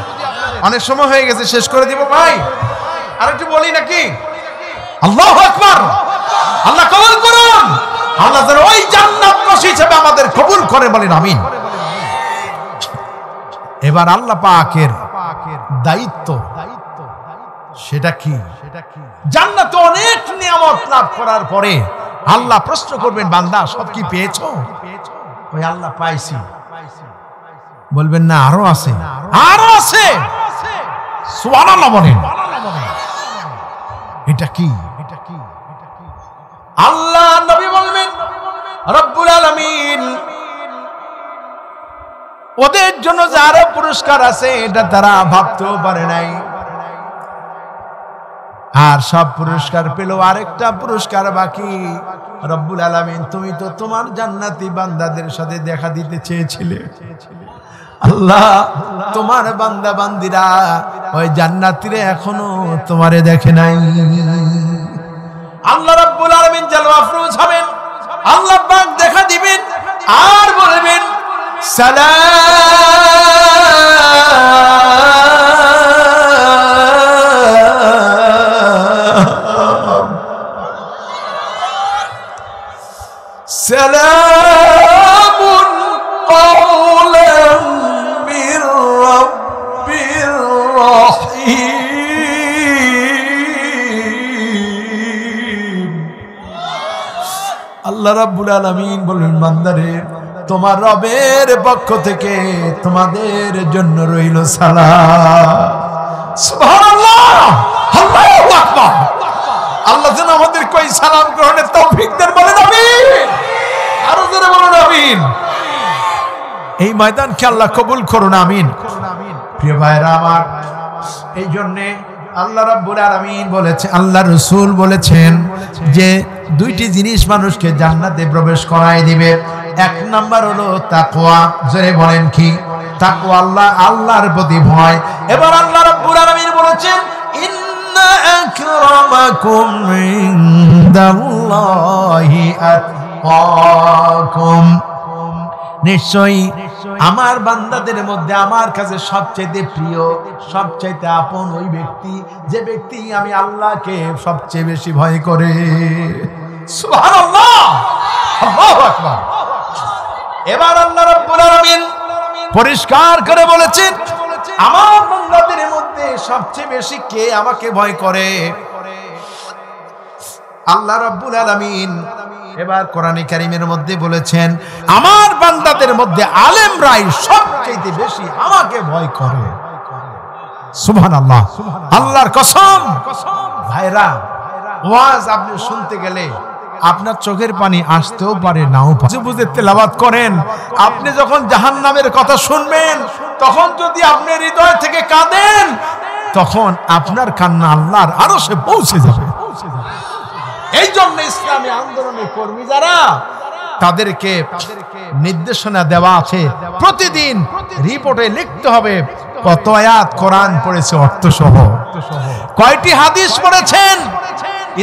অনেক সময় হয়ে গেছে, শেষ করে দিব ভাই, আর একটু বলি নাকি? আল্লাহু আকবার। আল্লাহ কবুল করুন। আল্লাহ যেন ওই জান্নাতবাসী হিসেবে আমাদের কবুল করে। বলেন আমিন। এবার আল্লাহ পাকের দায়িত্ব, সেটা কি? জান্নাতে অনেক নিয়ামত লাভ করার পরে আল্লাহ প্রশ্ন করবেন, বান্দা সব কি পেয়েছো? ওই আল্লাহ পাইছি। বলবেন না আরো আছে, আরো আছে। সুবহানাল্লাহ বলেন। এটা কি? আল্লাহ নবী বলবেন, রব্বুল আলামিন ওদের জন্য যারা পুরস্কার আছে এটা তারা ভাবতেও পারে নাই। আর সব পুরস্কার পেল, আরেকটা পুরস্কার বাকি। রব্বুল আলামিন, তুমি তো তোমার জান্নাতি বান্দাদের সাথে দেখা দিতে চেয়েছিলে। আল্লাহ, তোমার বান্দা বান্দিরা ওই জান্নাতীরা এখনো তোমারে দেখে নাই। আল্লাহ রাব্বুল আলামিন জালওয়া আফরোজ হবেন, আল্লাহ পাক দেখা দিবেন আর বলবেন, সালামুন কাওলাম মির রাব্বির রহিম। আল্লাহ রাব্বুল আলামিন বলেন, বান্দারে তোমার রবের পক্ষ থেকে তোমাদের জন্য রইল সালাম। সুবহানাল্লাহ, আল্লাহু আকবার। আল্লাহ যেন আমাদের কই সালাম গ্রহণের তৌফিক দেন, বলেন আমিন। আরো জোরে বলুন আমিন। এই ময়দানকে আল্লাহ কবুল করুন, আমিন। প্রিয় ভাইরা আমার, এই জন্য আল্লাহ রাব্বুল আলামিন বলেছে, আল্লাহ রাসূল বলেছেন যে দুইটি জিনিস মানুষকে জান্নাতে প্রবেশ করায় দিবে। এক নাম্বার হলো তাকওয়া। জোরে বলেন কি? তাকওয়া, আল্লাহর প্রতি ভয়। এবার আল্লাহ রাব্বুল আলামিন বলেছেন, ইন্না আকরামাকুম ইনদাল্লাহি আতকাকুম। নিশ্চয়ই আমার বান্দাদের মধ্যে আমার কাছে সবচেয়ে প্রিয়, সবচেয়ে আপন ওই ব্যক্তি, যে ব্যক্তি আমি আল্লাহকে সবচেয়ে বেশি ভয় করে। সুবহানাল্লাহ, আল্লাহু আকবার। এবার আল্লাহ রাব্বুল আলামিন পরিষ্কার করে বলেছেন, আমার বান্দাদের মধ্যে সবচেয়ে বেশি কে আমাকে ভয় করে? আল্লাহ রাব্বুল আলামিন এবার কোরআনে কারীমের মধ্যে বলেছেন, আমার বান্দাদের মধ্যে আলেমরাই সবচেয়ে বেশি আমাকে ভয় করে। সুবহানাল্লাহ, আল্লাহর কসম। ভাইরা, ওয়াজ আপনি শুনতে গেলে আপনার চোখের পানি আসতেও পারে, নাও পারে। বুঝে তেলাওয়াত করেন। আপনি যখন জাহান্নামের কথা শুনবেন, তখন যদি আপনি হৃদয় থেকে কাঁদেন, তখন আপনার কান্না আল্লাহর আরশে পৌঁছে যাবে। এই জন্য ইসলামী আন্দোলনের কর্মী যারা, তাদেরকে নির্দেশনা দেওয়া আছে, প্রতিদিন রিপোর্টে লিখতে হবে কত আয়াত কোরআন পড়েছে অর্থ সহ, কয়টি হাদিস পড়েছেন,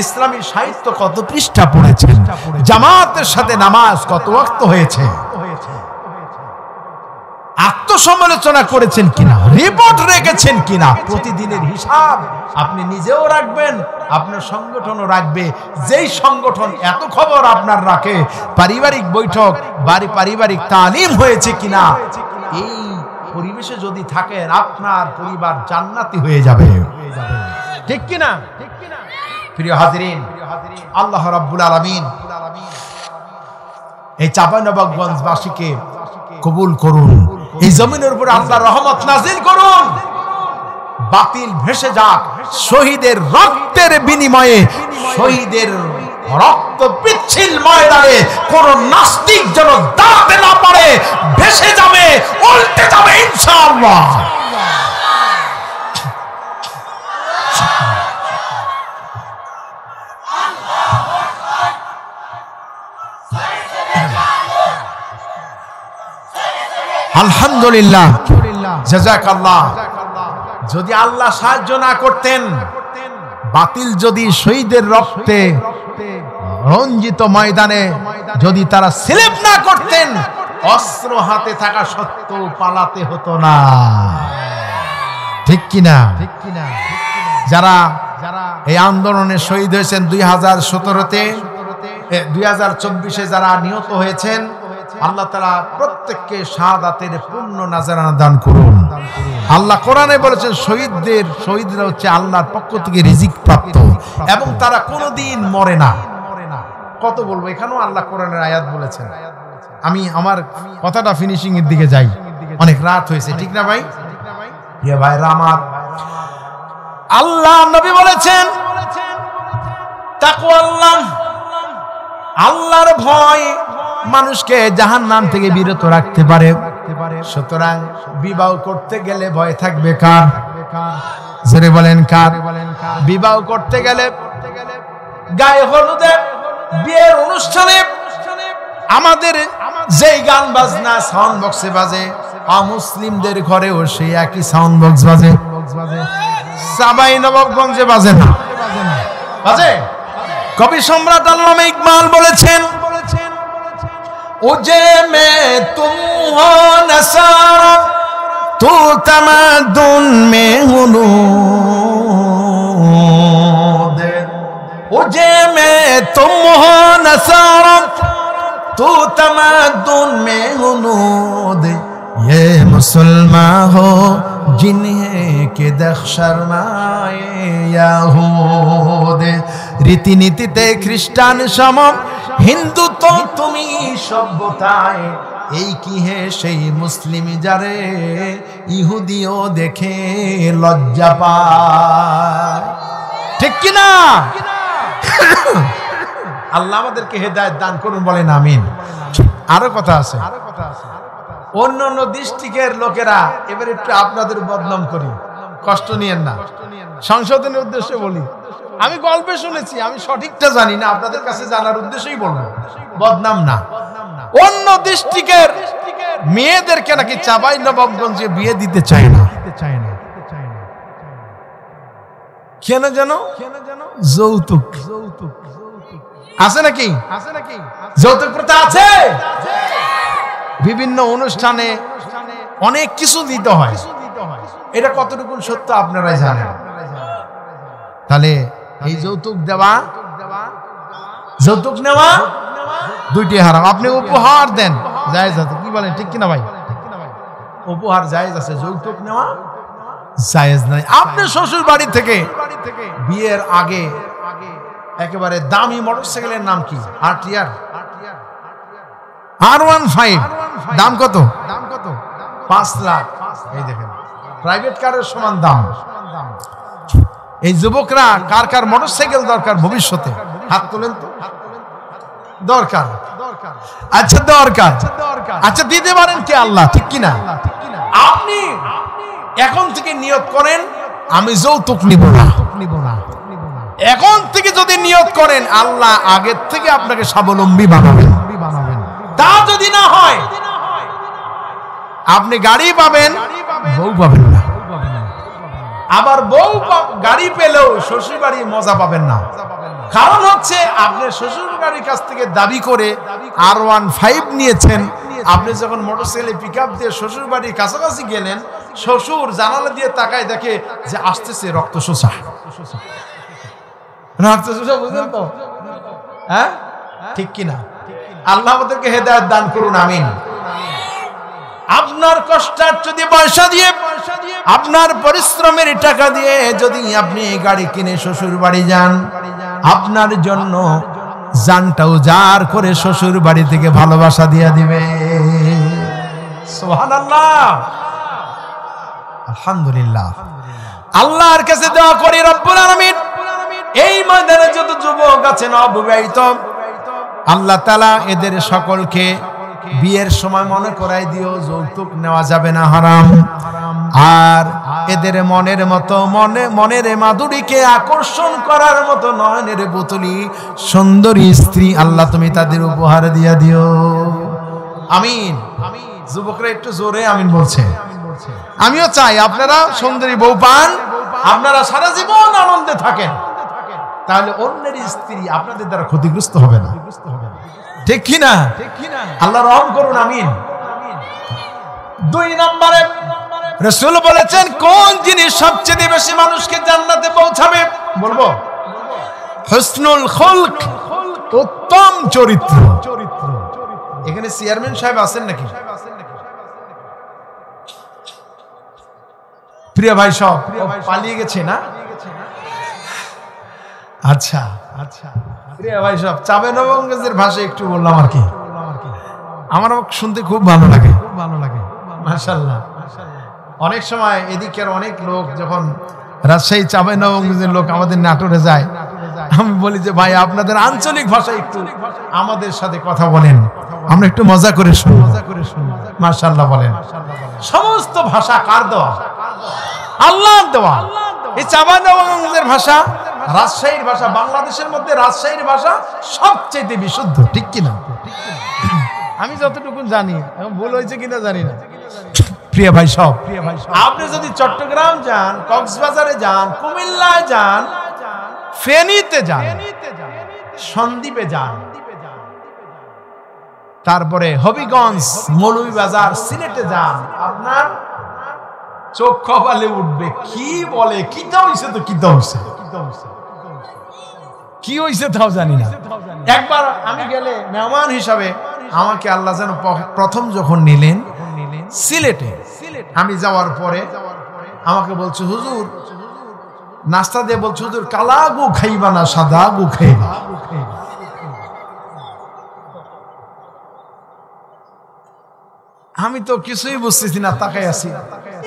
ইসলামী সাহিত্য কত পৃষ্ঠা পড়েছেন, জামাতের সাথে নামাজ কত ওয়াক্ত হয়েছে, আত্মসমালোচনা করেছেন কিনা, রিপোর্ট রেখেছেন কিনা, প্রতিদিনের হিসাব আপনি নিজেও রাখবেন, আপনার সংগঠনও রাখবে। যেই সংগঠন এত খবর আপনার রাখে, পারিবারিক বৈঠক, পারিবারিক তালিম হয়েছে কিনা, এই পরিবেশে যদি থাকেন, আপনার পরিবার জান্নাতি হয়ে যাবে। ঠিক কিনা? প্রিয় হাজিরিন, আল্লাহ রাব্বুল আলামিন এই চাঁপাইনবাবগঞ্জবাসীকে কবুল করুন। এই জমিনের উপর আল্লাহর রহমত নাজিল করুন। বাতিল ভেসে যাক, শহীদের রক্তের বিনিময়ে, শহীদের রক্ত পিচ্ছিল ময়দানে কোন নাস্তিক যেন দাঁড়াতে না পারে, ভেসে যাবে, উল্টে যাবে ইনশাআল্লাহ। আলহামদুলিল্লাহ, জাযাকাল্লাহ। যদি আল্লাহ সাহায্য না করতেন, বাতিল যদি শহীদের রক্তে রঞ্জিত ময়দানে যদি তারা স্লিপ না করতেন, অস্ত্র হাতে থাকা সত্ত্বেও পালাতে হতো না। ঠিক কিনা? যারা এই আন্দোলনে শহীদ হয়েছেন 2017-তে, 2024-এ যারা নিহত হয়েছেন, আল্লাহ তাআলা প্রত্যেককে শাহাদাতের পূর্ণ নাজারানা দান করুন। আল্লাহ কোরআনে বলেছেন শহীদরা হচ্ছে আল্লাহর পক্ষ থেকে রিজিক প্রাপ্ত এবং তারা কোনোদিন মরে না। কত বলবো, এখানেও আল্লাহ কোরআনের আয়াত বলেছেন। আমি আমার কথাটা ফিনিশিং এর দিকে যাই, অনেক রাত হয়েছে, ঠিক না ভাই? ইয়ে ভাইরা আমার, আল্লাহ নবী বলেছেন তাকওয়াল্লাহ, আল্লাহর ভয় মানুষকে জাহান্নাম থেকে বিরত রাখতে পারে। সুতরাং বিবাহ করতে গেলে ভয় থাকবে কার? জোরে বলেন কার? বিবাহ করতে গেলে গায়ে হলুদে বিয়ের অনুষ্ঠানে আমাদের যেই গান বাজনা সাউন্ড বক্সে বাজে, অমুসলিমদের ঘরেও সেই একই সাউন্ড বক্স বাজে। সাবাই নবাবগঞ্জে বাজে না, বাজে। কবি সম্রাট আল্লামা ইকবাল বলেছেন, উজে মে তুম হো নসারা তু তামাদুন মে হুনুদ, উজে মে তুম হো নসারা তু তামাদুন মে হুনুদ, ये मुसलमान हो जिन्हें के दख्शरमाए याहूद। রীতিনীতিতে খ্রিস্টান সম, হিন্দু তো তুমি সভ্যতায়, এই কি হে সেই মুসলিম যারে ইহুদিও দেখে লজ্জা পায়। ঠিক কি না? আল্লাহ আমাদেরকে হেদায়েত দান করুন, বলেন আমিন। আরো কথা আছে, অন্য অন্য ডিস্ট্রিক্টের লোকেরা, এবার একটু আপনাদের বদনাম করি, কষ্ট নিয়েন না, সংশোধনের উদ্দেশ্যে বলি। আমি গল্পে শুনেছি, আমি সঠিকটা জানি না, আপনাদের কাছে জানার উদ্দেশ্যেই বলবো, বদনাম না। অন্য ডিস্ট্রিক্টের মেয়েদেরকে নাকি চাঁপাই নবাবগঞ্জে বিয়ে দিতে চায় না। কেন জানো? যৌতুক আছে নাকি? যৌতুক প্রথা আছে। বিভিন্ন অনুষ্ঠানে অনেক কিছু দিতে হয়, এটা কতটুকু সত্য আপনারাই জানেন। তাহলে এই যৌতুক দেওয়া, যৌতুক নেওয়া দুইটি হারাম। আপনি উপহার দেন, জায়েজ আছে, কি বলেন? ঠিক কিনা ভাই? উপহার জায়েজ আছে, যৌতুক নেওয়া জায়েজ নাই। আপনি শ্বশুর বাড়ি থেকে বিয়ের আগে একেবারে দামি মোটরসাইকেলের নাম কি? আরটিআর R15, দাম কত? 5 লাখ। এই দেখেন, প্রাইভেট কারের সমান দাম। এই যুবকরা কার কার মোটরসাইকেল দরকার ভবিষ্যতে? হাত তোলেন তো। দরকার? আচ্ছা দরকার, আচ্ছা দিতে পারেন কে? আল্লাহ, ঠিক কিনা? আপনি এখন থেকে নিয়ত করেন আমি যৌতুক নিব না। এখন থেকে যদি নিয়ত করেন, আল্লাহ আগের থেকে আপনাকে স্বাবলম্বী বানাবেন। তা যদি না হয়, আপনি গাড়ি পাবেন, বউ পাবেন না। আবার বউ গাড়ি পেলেও শ্বশুর বাড়ির মজা পাবেন না। কারণ হচ্ছে আপনি শ্বশুর বাড়ির কাছ থেকে দাবি করে R15 নিয়েছেন। আপনি যখন মোটরসাইকেল পিকআপ দিয়ে শ্বশুর বাড়ির কাছাকাছি গেলেন, শ্বশুর জানালা দিয়ে তাকায় দেখে যে আসতেছে রক্ত শোষা। রক্ত শোষা, বুঝলেন তো? হ্যাঁ, ঠিক কিনা? আল্লাহ আমাদেরকে হেদায়েত দান করুন, আমিন। আপনার কষ্টার্জিত পয়সা দিয়ে, আপনার পরিশ্রমের টাকা দিয়ে যদি আপনি গাড়ি কিনে শ্বশুর বাড়ি যান, আপনার জন্য জানটা উজাড় করে শ্বশুর বাড়ি থেকে ভালোবাসা দিয়ে দিবে। সুবহানাল্লাহ, আলহামদুলিল্লাহ। আল্লাহর কাছে দোয়া করি, রব্বুল আলামিন এই ময়দানে যত যুবক আছেন অবিবাহিত, আল্লাহ তাআলা এদের সকলকে বিয়ের সময় মনে করাই দিও যৌতুক নেওয়া যাবে না, হারাম। আর এদের মনের মতো মনের মাধুরীকে আকর্ষণ করার মতো নয়নের পুতুলি সুন্দরী স্ত্রী আল্লাহ তুমি তাদের উপহার দিয়া দিও, আমিন। যুবকরা একটু জোরে আমিন বলছে। আমিও চাই আপনারা সুন্দরী বউ পান, আপনারা সারা জীবন আনন্দে থাকেন, তাহলে অন্যের স্ত্রী আপনাদের দ্বারা ক্ষতিগ্রস্ত হবে না। ঠিক কিনা? আল্লাহ রহম করুন, আমিন। 2 নম্বরে রাসূল বলেছেন কোন জিনিস সবচেয়ে বেশি মানুষকে জান্নাতে পৌঁছাবে? বলবো হুসনুল খুলক, উত্তম চরিত্র। এখানে চেয়ারম্যান সাহেব আছেন নাকি? প্রিয় ভাই সব পালিয়ে গেছে না? আচ্ছা আচ্ছা, প্রিয় ভাই সব চাঁপাইনবাবগঞ্জের ভাষায় একটু বললাম আর কি। আমার শুনতে খুব ভালো লাগে, মাশাআল্লাহ। অনেক সময় এদিকের অনেক লোক যখন রাজশাহী চাঁপাইনবাবগঞ্জের লোক আমাদের নাটোরে যায়, আমি বলি যে ভাই আপনাদের আঞ্চলিক ভাষায় একটু আমাদের সাথে কথা বলেন, আমরা একটু মজা করে শুনি। মাশাআল্লাহ বলেন। সমস্ত ভাষা কার দেওয়া? আল্লাহর দেওয়া। এই চাঁপাইনবাবগঞ্জের ভাষা, রাজশাহীর ভাষা, বাংলাদেশের মধ্যে রাজশাহীর ভাষা সবচেয়ে বিশুদ্ধ, ঠিক কিনা? আমি যতটুকু জানি, ভুল হয়েছে কিনা জানি না। প্রিয় ভাই সব, আপনি যদি চট্টগ্রাম যান, কক্সবাজারে যান, কুমিল্লায় যান, ফেনীতে যান, সন্দ্বীপে যান, তারপরে হবিগঞ্জ, মৌলভীবাজার, সিলেটে যান, আপনার চোখ কপালে উঠবে। কি বলে, কিটা হইছে তো কিটা হইছে, কি হইছে তাও জানি না। একবার আমি গেলে মেহমান হিসাবে আমাকে আল্লাহ যেন প্রথম যখন নিলেন সিলেটে, আমি যাওয়ার পরে আমাকে বলছে হুজুর, নাস্তা দিয়ে বলছে হুজুর কালা গু খাইবা না সাদা গু খাইবা। আমি তো কিছুই বুঝতেছি না, তাকাই আছি।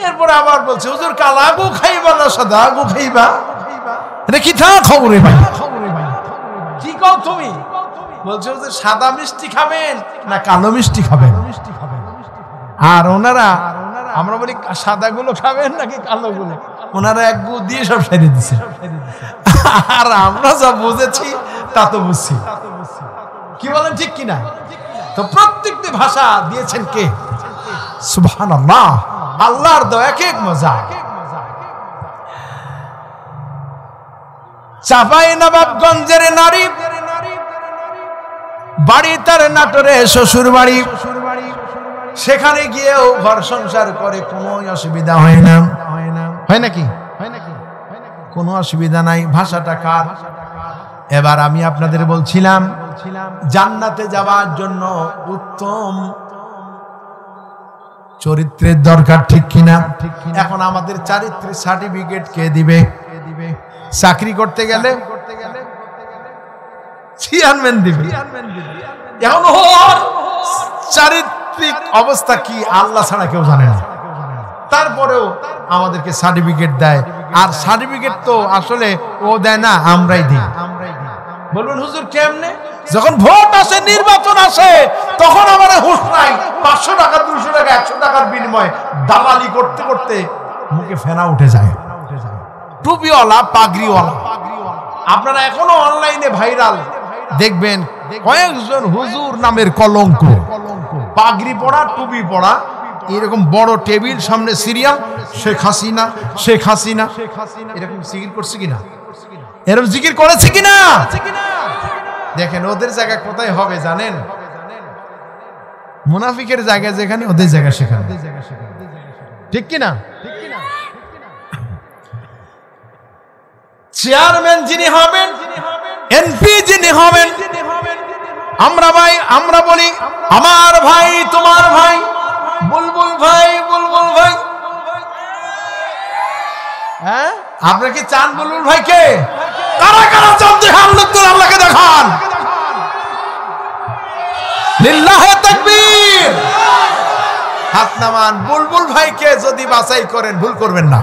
এরপরে আবার বলছে হুজুর কালা গু খাইবা না সাদা গু খাইবা। কি থা খবরে ভাই, কি কও তুমি? বলছে হুজুর সাদা মিষ্টি খাবেন না কালো মিষ্টি খাবেন? আর ওনারা, আমরা বলি সাদা গুলো খাবেন নাকি কালো গুলো, ওনারা এক গু দিয়ে সব সেরে দিচ্ছে। আর আমরা যা বুঝেছি তা তো বুঝছি, কি বলেন ঠিক কিনা? তো প্রত্যেকটি ভাষা দিয়েছেন কে? সুবহানাল্লাহ, আল্লাহর দেওয়া এক এক মজা। চাঁপাইনবাবগঞ্জের নারী বাড়ি তার নাটোরে শ্বশুর বাড়ি, সেখানে গিয়েও ঘর সংসার করে, কোনো অসুবিধা হয় না। হয় নাকি? কোনো অসুবিধা নাই। ভাষাটা কার? এবার আমি আপনাদের বলছিলাম জান্নাতে যাওয়ার জন্য উত্তম চরিত্রের দরকার, ঠিক কিনা? এখন আমাদের চারিত্রিক সার্টিফিকেট কে দিবে? চাকরি করতে গেলে চেয়ারম্যান দিবে। এখন চারিত্রিক অবস্থা কি আল্লাহ ছাড়া কেউ জানে না, তারপরেও আমাদেরকে সার্টিফিকেট দেয়। আর সার্টিফিকেট তো আসলে ও দেয় না, আমরাই দিই। বলবেন হুজুর কেমনে? যখন ভোট আসে, নির্বাচন আসে, তখন আমার হুঁশ নাই। 500 টাকা, 200 টাকা, 100 টাকার বিনিময়ে দালালি করতে করতে মুখে ফেনা উঠে যায়। টুপিওয়ালা, পাগড়িওয়ালা। আপনারা এখনো অনলাইনে ভাইরাল দেখবেন কয়েকজন হুজুর নামের কলঙ্ক, পাগড়ি পড়া, টুপি পড়া, এরকম বড় টেবিল সামনে সিরিয়াল, শেখ হাসিনা, শেখ হাসিনা, এরকম জিকির করছে কিনা? এরকম জিকির করেছে কিনা? দেখেন ওদের জায়গা কোথায় হবে জানেন? মুনাফিকের জায়গা যেখানে, ওদের জায়গা সেখানে, ঠিক কিনা? চেয়ারম্যান যিনি হবেন, এমপি যিনি হবেন, আমরা বলি আমার ভাই, তোমার ভাই, বুলবুল ভাই, বুলবুল ভাই। হ্যাঁ, আপনারা কি চান বুলবুল ভাইকে? কারা কারা চান? দেখান, লোকজন আল্লাহকে দেখান। লিল্লাহে তাকবীর। হাত নামান। বুলবুল ভাইকে যদি বাছাই করেন ভুল করবেন না।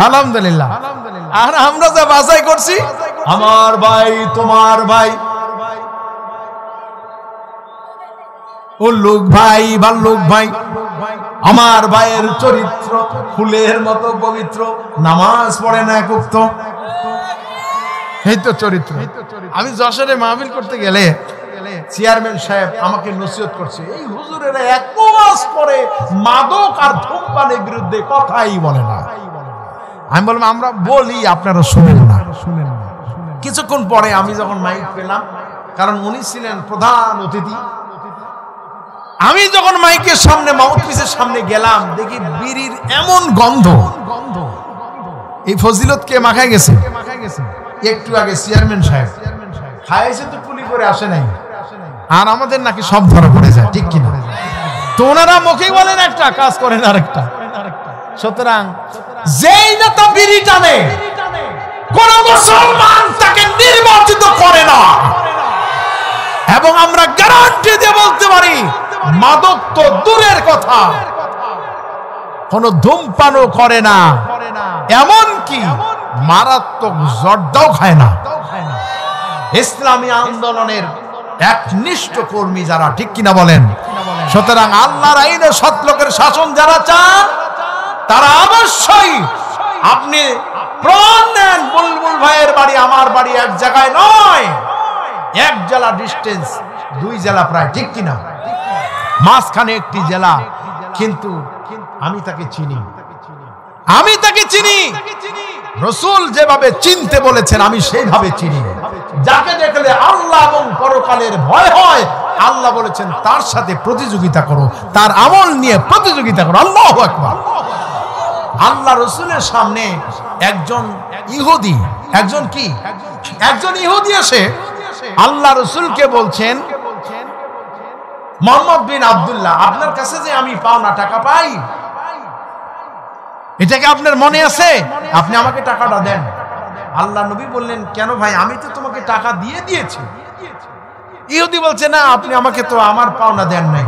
আলহামদুলিল্লাহ। আর আমরা যা বাছাই করছি, আমার ভাই, তোমার ভাই, উল্লুক ভাই, ভাল্লুক ভাই, আমার ভাইয়ের চরিত্র ফুলের মতো পবিত্র, নামাজ পড়ে না এক ওয়াক্ত, এই তো চরিত্র। আমি যশোরে মাহফিল করতে গেলে চেয়ারম্যান সাহেব আমাকে নসিহত করছে, এই হুজুরেরা এক ওয়াজ করে মাদক আর ধূমপানের বিরুদ্ধে কথাই বলে না। আমি বললাম আমরা বলি, আপনারা শুনেন না। কিছুক্ষণ পরে আমি যখন মাইক পেলাম, কারণ উনি ছিলেন প্রধান অতিথি, আমি যখন মাইকের সামনে, মাউথপিসের সামনে গেলাম, দেখি বিড়ির এমন গন্ধ। এই ফজিলত কে মাখায় গেছে? একটু আগে চেয়ারম্যান সাহেব খাইছে, তো কুলি করে আসে নাই, আর আমাদের নাকি সব ধরা পড়ে যায়, ঠিক কিনা? তো ওনারা মুখেই বলেন একটা, কাজ করেন আরেকটা। সুতরাং যেই নেতা বিড়ি টানে কোন মুসলমান তাকে নির্বাচিত করে না, এবং আমরা গ্যারান্টি দিয়ে বলতে পারি মাদক তো দূরের কথা, কোন ধূমপানও করে না, এমনকি মারাত্মক জর্দাও খায় না। ইসলামী আন্দোলনের একনিষ্ঠ কর্মী যারা, ঠিক কিনা বলেন? সুতরাং আল্লাহর আইনে সৎ লোকের শাসন যারা চান তারা অবশ্যই, আপনি প্রমাণ নেন বুলবুল ভাইয়ের বাড়ি আমার বাড়ি এক জায়গায় নয়, এক জেলা ডিস্টেন্স, 2 জেলা প্রায়, ঠিক কিনা? মাঝখানে একটি জেলা, কিন্তু আমি তাকে চিনি, আমি তাকে চিনি। রাসূল যেভাবে চিনতে বলেছেন আমি সেইভাবে চিনি। যাকে দেখলে আল্লাহ এবং পরকালের ভয় হয়, আল্লাহ বলেছেন তার সাথে প্রতিযোগিতা করো, তার আমল নিয়ে প্রতিযোগিতা করো। আল্লাহু আকবার। আল্লাহ রাসূলের সামনে একজন ইহুদি, একজন ইহুদি এসে আল্লাহ রাসূলকে বলছেন, মুহাম্মদ বিন আব্দুল্লাহ, আপনার কাছে যে আমি পাওনা টাকা পাই, এটা কি আপনার মনে আছে? আপনি আমাকে টাকাটা দেন। আল্লাহ নবী বললেন, কেন ভাই, আমি তো তোমাকে টাকা দিয়ে দিয়েছি। ইহুদি বলছে, না, আপনি আমাকে তো আমার পাওনা দেন নাই।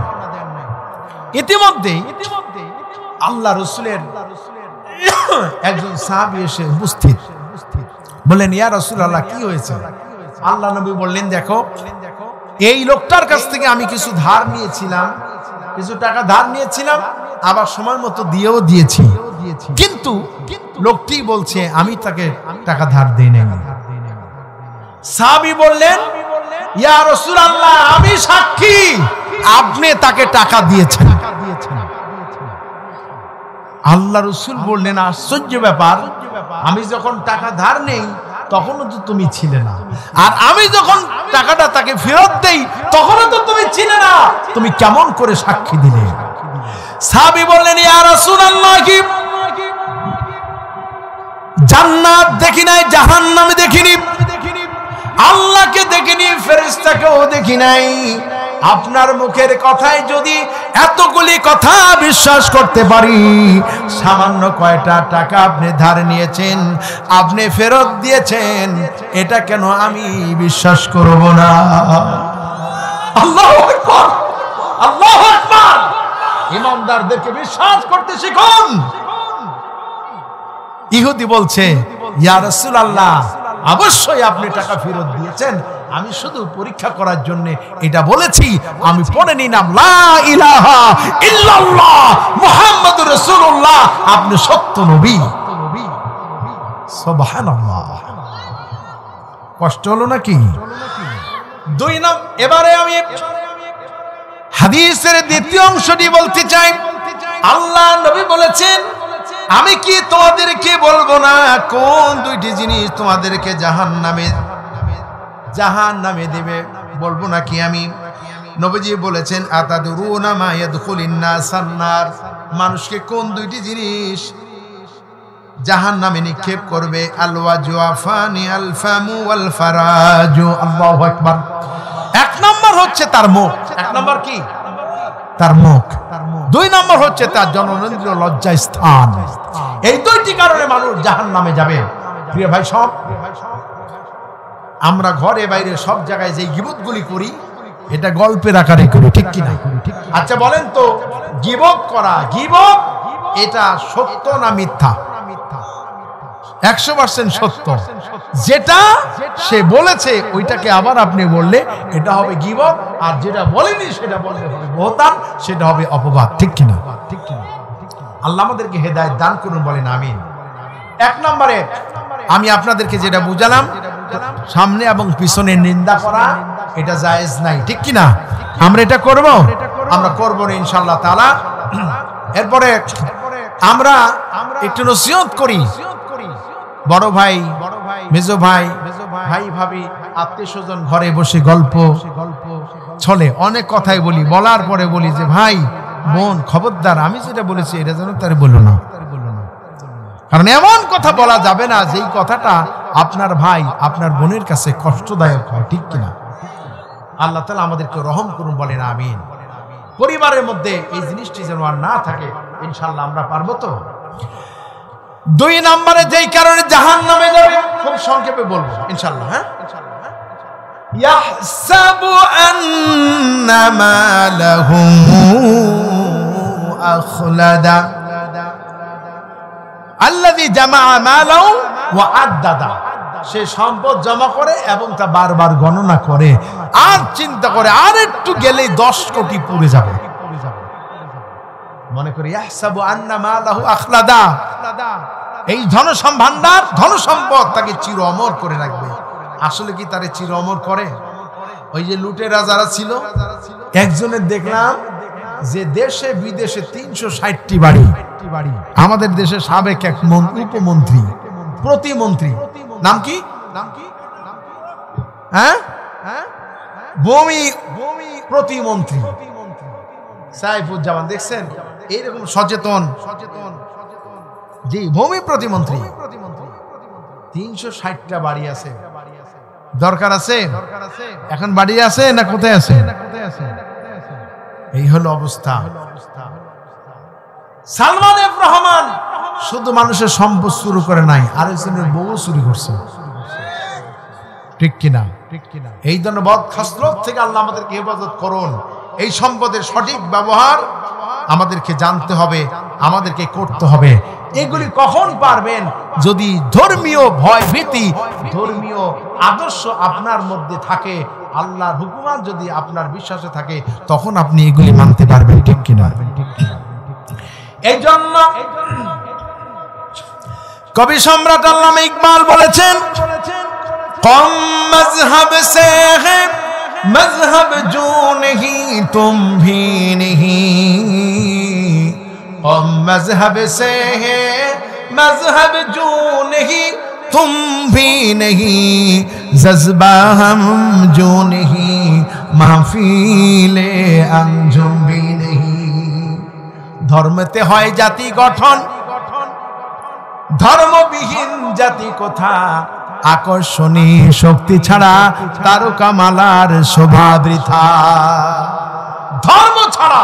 ইতিমধ্যে আল্লাহ রাসূলের একজন সাহাবী এসে উপস্থিত, বললেন, ইয়া রাসূলুল্লাহ, কি হয়েছে? আল্লাহ নবী বললেন, দেখো, এই লোকটার কাছ থেকে আমি কিছু ধার নিয়েছিলাম, কিছু টাকা ধার নিয়েছিলাম, আবার সময় মতো দিয়েও দিয়েছি, কিন্তু লোকটি বলছে আমি তাকে টাকা ধার দেই নাই। সাহাবী বললেন, ইয়া রাসূলুল্লাহ, আমি সাক্ষী আপনি তাকে টাকা দিয়েছেন। আল্লাহ রাসূল বললেন, আশ্চর্য ব্যাপার, আমি যখন টাকা ধার নেই তখনও তো তুমি ছিলে না, আর আমি যখন টাকাটা তাকে ফেরত দেই তখনও তো তুমি ছিলে না, তুমি কেমন করে সাক্ষী দিলে? সাহাবী বললেন, ইয়া রাসূলুল্লাহ, কি জান্নাত দেখি নাই, জাহান্নাম দেখিনি, আল্লাহকে দেখিনি, ফেরেশতাকেও দেখি নাই, আপনার মুখের কথায় যদি এতগুলি কথা বিশ্বাস করতে পারি, সামান্য কয়টা টাকা আপনি ধার নিয়েছেন, আপনি ফেরত দিয়েছেন, এটা কেন আমি বিশ্বাস করব না? আল্লাহু আকবার, আল্লাহু আকবার। ইমানদারদেরকে বিশ্বাস করতে শিখুন। ইহুদি বলছে, ইয়া রাসূলুল্লাহ, অবশ্যই আপনি টাকা ফেরত দিয়েছেন, আমি শুধু পরীক্ষা করার জন্য এটা বলেছি, আমি পড়ে নিলাম লা ইলাহা ইল্লাল্লাহ মুহাম্মাদুর রাসূলুল্লাহ, আপনি সত্য নবী। সুবহানাল্লাহ। কষ্ট হলো নাকি? 2 নম্বর, এবারে আমি হাদিসের দ্বিতীয় অংশটি বলতে চাই। আল্লাহ নবী বলেছেন, আমি কি তোমাদেরকে বলবো না কোন 2টি জিনিস তোমাদেরকে জাহান্নামে দেবে? বলবো নাকি আমি? নবীজি বলেছেন, আতাদুরুনা মা ইয়াদখুলিন নাসান নার, মানুষকে কোন 2টি জিনিস জাহান্নামে নিক্ষেপ করবে? আল ওয়াজওয়াফানি আল ফামু ওয়াল ফারাজু। আল্লাহু আকবার। 1 নম্বর হচ্ছে তার মুখ। 1 নম্বর কি? তার মুখ। 2 নম্বর হচ্ছে তার জননেন্দ্রিয় লজ্জা স্থান। এই 2টি কারণে মানুষ জাহান্নামে যাবে। প্রিয় ভাই সব, আমরা ঘরে বাইরে সব জায়গায় যে গীবতগুলি করি, এটা গল্পের আকারে করি, ঠিক কিনা? আচ্ছা বলেন তো, গীবত করা, গীবত এটা সত্য না মিথ্যা? 100% সত্য। যেটা সে বলেছে ওইটাকে আবার আপনি বললে এটা হবে গীবত, আর যেটা বলেনি সেটা বললে হবে বহতান, সেটা হবে অপবাদ, ঠিক কিনা? আল্লাহ আমাদেরকে হেদায়েত দান করুন, বলেন আমিন। 1 নম্বরে আমি আপনাদেরকে যেটা বুঝালাম, সামনে এবং পিছনে নিন্দা করা এটা জায়েজ নাই, ঠিক কিনা? আমরা এটা করব? আমরা করব না ইনশাআল্লাহ তাআলা। এরপরে আমরা একটু নসিহত করি। বড় ভাই, মেজো ভাই, ভাই ভাবি, আত্মীয় স্বজন ঘরে বসে গল্প চলে, অনেক কথাই বলি, বলার পরে বলি যে ভাই বোন খবরদার, আমি যেটা বলেছি এটা যেন তার বলো না, কারণ এমন কথা বলা যাবে না যেই কথাটা আপনার ভাই আপনার বোনের কাছে কষ্টদায়ক হয়, ঠিক কিনা? আল্লাহ তাআলা আমাদেরকে রহম করুন, বলেন আমিন। পরিবারের মধ্যে এই জিনিসটি যেন আর না থাকে, ইনশাআল্লাহ আমরা পারবো তো। 2 নম্বরে যেই কারণে জাহান্নামে যাবে, খুব সংক্ষেপে বলবো ইনশাআল্লাহ। হ্যাঁ, ইয়াহসাবু আন্না মালাহু আখলাদা আল্লাযী জামাআ মালাহু ওয়া আদ্দাদা। সে সম্পদ জমা করে এবং তা বারবার গণনা করে, আর চিন্তা করে আর একটু গেলেই 10 কোটি পুড়ে যাবে। মনে করে ইয়াহসাবু আন্না মালাহু আখলাদা, এই ধন সম্পদ তাকে চির অমর করে রাখবে। আসলে কি তারে চির অমর করে? ওই যে লুটেরা যারা ছিল, একজনের দেখলাম যে দেশে বিদেশে 360টি বাড়ি। আমাদের দেশে সাবেক এক উপমন্ত্রী, প্রতিমন্ত্রী, নাম কি? হ্যাঁ, ভূমি প্রতিমন্ত্রী সাইফুজ্জামান, দেখছেন এইরকম সচেতন, জি, ভূমি প্রতিমন্ত্রী। 360টা বাড়ি আছে। দরকার আছে? এখন বাড়ি আছে না কোথায় আছে? এই হলো অবস্থা। সালমান এফ রহমান শুধু মানুষের সম্পদ শুরু করে নাই, আরেকজনের বউ চুরি করছে। ঠিক কিনা? এই জন্য বদ খাসলত থেকে আল্লাহ আমাদেরকে হেফাজত করুন। এই সম্পদের সঠিক ব্যবহার আমাদেরকে জানতে হবে, আমাদেরকে করতে হবে। এগুলি কখন পারবেন? যদি ধর্মীয় ভয় ভীতি, ধর্মীয় আদর্শ আপনার মধ্যে থাকে, আল্লাহর হুকুমাত যদি আপনার বিশ্বাসে থাকে, তখন আপনি এগুলি মানতে পারবেন। ঠিক কিনা? এই জন্য কবি সম্রাট আল্লামা ইকবাল বলেছেন, কম মজহব সে है मजहब जो नहीं तुम भी नहीं, कम मजहब से है मजहब जो नहीं तुम भी नहीं, जज्बा हम जो नहीं महफिले अंजुम भी नहीं। ধর্মতে হয় জাতি গঠন, ধর্মবিহীন জাতি কোথা, আকর্ষণী শক্তি ছাড়া তারকামালার শোভা বৃথা। ধর্ম ছাড়া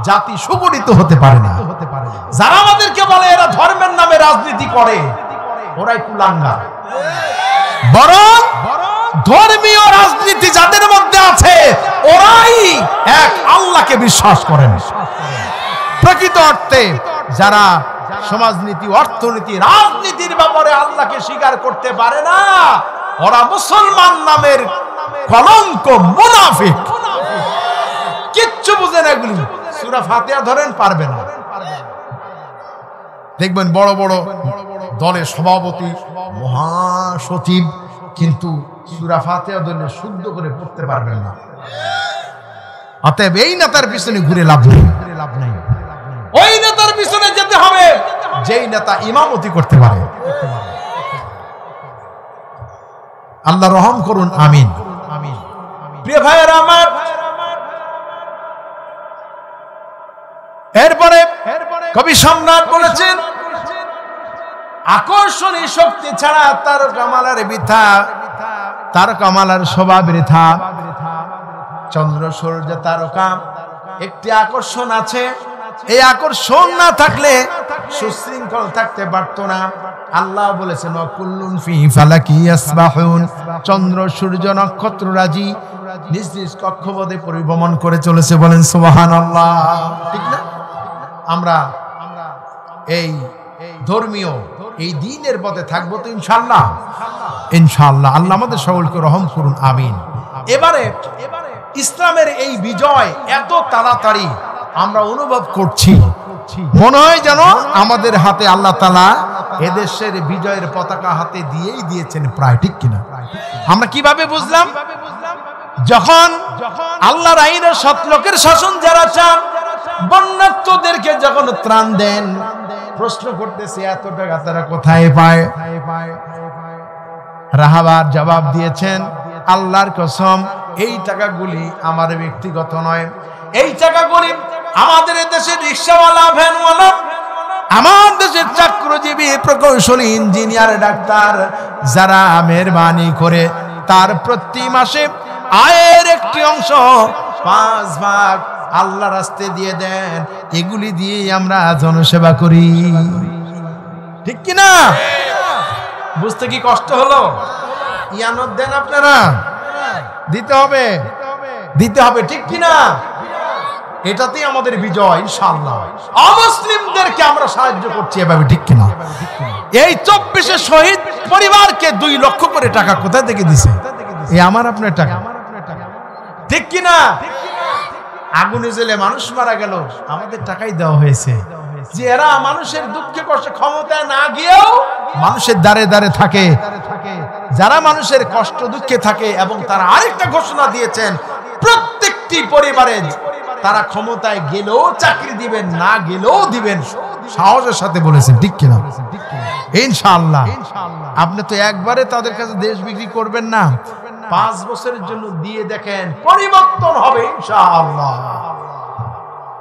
জাতি সুগঠিত হতে পারে না। যারা আমাদেরকে বলে এরা ধর্মের নামে রাজনীতি করে, ওরাই কুলাঙ্গার। বরং ধর্মীয় রাজনীতি যাদের মধ্যে আছে, ওরাই এক আল্লাহকে বিশ্বাস করেন। প্রকৃত অর্থে যারা সমাজনীতি, অর্থনীতি, রাজনীতির ব্যাপারে আল্লাহকে স্বীকার করতে পারে না, ওরা মুসলমান নামের কলঙ্ক, মুনাফিক। কিচ্ছু বুঝে না এগুলি। সূরা ফাতিহা ধরেন, পারবে না। দেখবেন বড় বড় দলের সভাপতি, মহাসচিব, কিন্তু সূরা ফাতিহা ধরে শুদ্ধ করে পড়তে পারবেন না। অতএব এই নেতার পিছনে ঘুরে লাভ নেই। ওই নেতার পিছনে যেতে হবে যেই নেতা ইমামতি করতে পারে। আল্লাহ রহম করুন, আমিন। প্রিয় ভাইয়েরা আমার, এরপরে কবি সম্রাট বলেছেন, আকর্ষণী শক্তি ছাড়া তারকামালার বৃথা, তারকামালার শোভা বৃথা। চন্দ্র সূর্য তারকা একটি আকর্ষণ আছে, এই আকর্ষণ না থাকলে সুশৃঙ্খল থাকতে পারতো না। আল্লাহ বলেছেন, ওয়াকুল্লুন ফি ফালাকি ইয়াসবাহুন। চন্দ্র সূর্য নক্ষত্র রাজি নিজ নিজ কক্ষপথে পরিভ্রমণ করে চলেছে। বলেন সুবহানাল্লাহ। ঠিক না? আমরা এই ধর্মীয় এই দ্বীনের পথে থাকবো তো ইনশাআল্লাহ। ইনশাআল্লাহ আল্লাহ আমাদের সকলকে রহম করুন, আমিন। এবারে ইসলামের এই বিজয় এত তাড়াতাড়ি আমরা অনুভব করছি, মনে হয় যেন আমাদের হাতে আল্লাহ তাআলা এদেশের বিজয়ের পতাকা হাতে দিয়েই দিয়েছেন প্রায়। ঠিক কিনা? আমরা কিভাবে বুঝলাম? যখন আল্লাহর আইনের সৎ লোকের শাসন যারা চান, বন্যার্তদেরকে যখন ত্রাণ দেন, প্রশ্ন করতেছে এত টাকা তারা কোথায় পায়? রাহাবার জবাব দিয়েছেন, আল্লাহর কসম, এই টাকাগুলি আমার ব্যক্তিগত নয়, এই টাকাগুলি আমাদের দেশের রিকশাওয়ালা, ভ্যানওয়ালা, আমার দেশের চাকরিজীবী, প্রকৌশলী, ইঞ্জিনিয়ার, ডাক্তার যারা মেহরবানি করে তার প্রতি মাসে আয়ের একটি অংশ 5 ভাগ আল্লাহ রাস্তায় দিয়ে দেন, এগুলি দিয়ে আমরা জনসেবা করি। ঠিক কি না? বুঝতে কি কষ্ট হলো? ইয়ানত দেন আপনারা, দিতে হবে, দিতে হবে, ঠিক কি না? এটাতেই আমাদের বিজয় ইনশাআল্লাহ। অমুসলিমদেরকে আমরা সাহায্য করছি এভাবে, ঠিক কি না? এই 24 শহীদ পরিবারকে 2 লক্ষ করে টাকা কোথা থেকে দিছে? এই আমার আপনার টাকা, ঠিক কি না? আগুনে জ্বলে মানুষ মারা গেল, আমাদের টাকাই দেওয়া হয়েছে। যে এরা মানুষের দুঃখে কষ্টে ক্ষমতায় না গিয়েও মানুষের দ্বারে দ্বারে থাকে, যারা মানুষের কষ্ট দুঃখে থাকে, এবং তারা আরেকটা ঘোষণা দিয়েছেন প্রত্যেকটি পরিবারে তারা ক্ষমতায় গেলেও চাকরি দিবেন, না গেলেও দিবেন, সাহসের সাথে বলেছেন, ঠিক কিনা? ইনশাআল্লাহ। আপনি তো একবারে তাদের কাছে দেশ বিক্রি করবেন না, 5 বছরের জন্য দিয়ে দেখেন, পরিবর্তন হবে ইনশাআল্লাহ।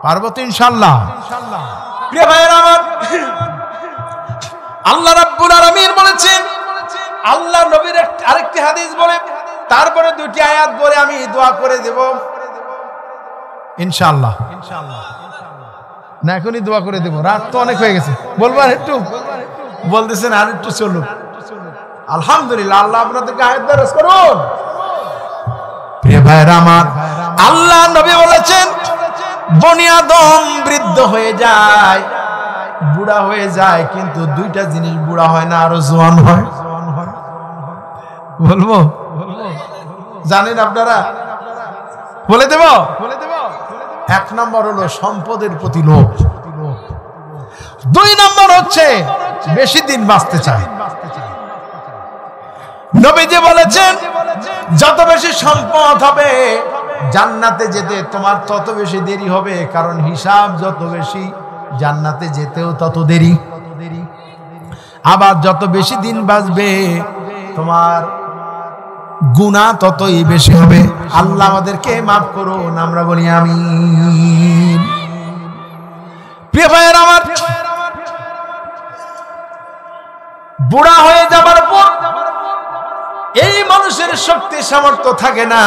পারবো তো ইনশাআল্লাহ? প্রিয় ভাইয়েরা আমার, আল্লাহ রাব্বুল আলামিন বলেছেন, আল্লাহ নবীর আরেকটি হাদিস বলে, তারপরে 2টি আয়াত বলে আমি দোয়া করে দেব ইনশাআল্লাহ। না এখনই দোয়া করে দেব, রাত তো অনেক হয়ে গেছে। বলবো আর একটু? বলতেছেন আর একটু চলুক। আলহামদুলিল্লাহ, আল্লাহ আপনাদেরকে আয়াত দরজ করুন। প্রিয় ভাইরা আমার, আল্লাহ নবী বলেছেন, বনি আদম বৃদ্ধ হয়ে যায়, বুড়া হয়ে যায়, কিন্তু 2টা জিনিস বুড়া হয় না, আরো জোয়ান হয়। বলবো? জানেন আপনারা? বলে দেব? 1 নম্বর হলো সম্পদের প্রতি লোভ, 2 নম্বর হচ্ছে বেশি দিন বাঁচতে চায়। নবীজি বলেছেন, যত বেশি সম্পদ হবে জান্নাতে যেতে তোমার তত বেশি দেরি হবে, কারণ হিসাব যত বেশি জান্নাতে যেতেও তত দেরি। আবার যত বেশি দিন বাঁচবে তোমার গুনাহ ততই বেশি হবে। আল্লাহ আমাদেরকে মাফ করুন, আমরা বলি আমিন। প্রিয় ভাইয়েরা আমার, বুড়া হয়ে যাবার পর এই মানুষের শক্তি সামর্থ্য থাকে না,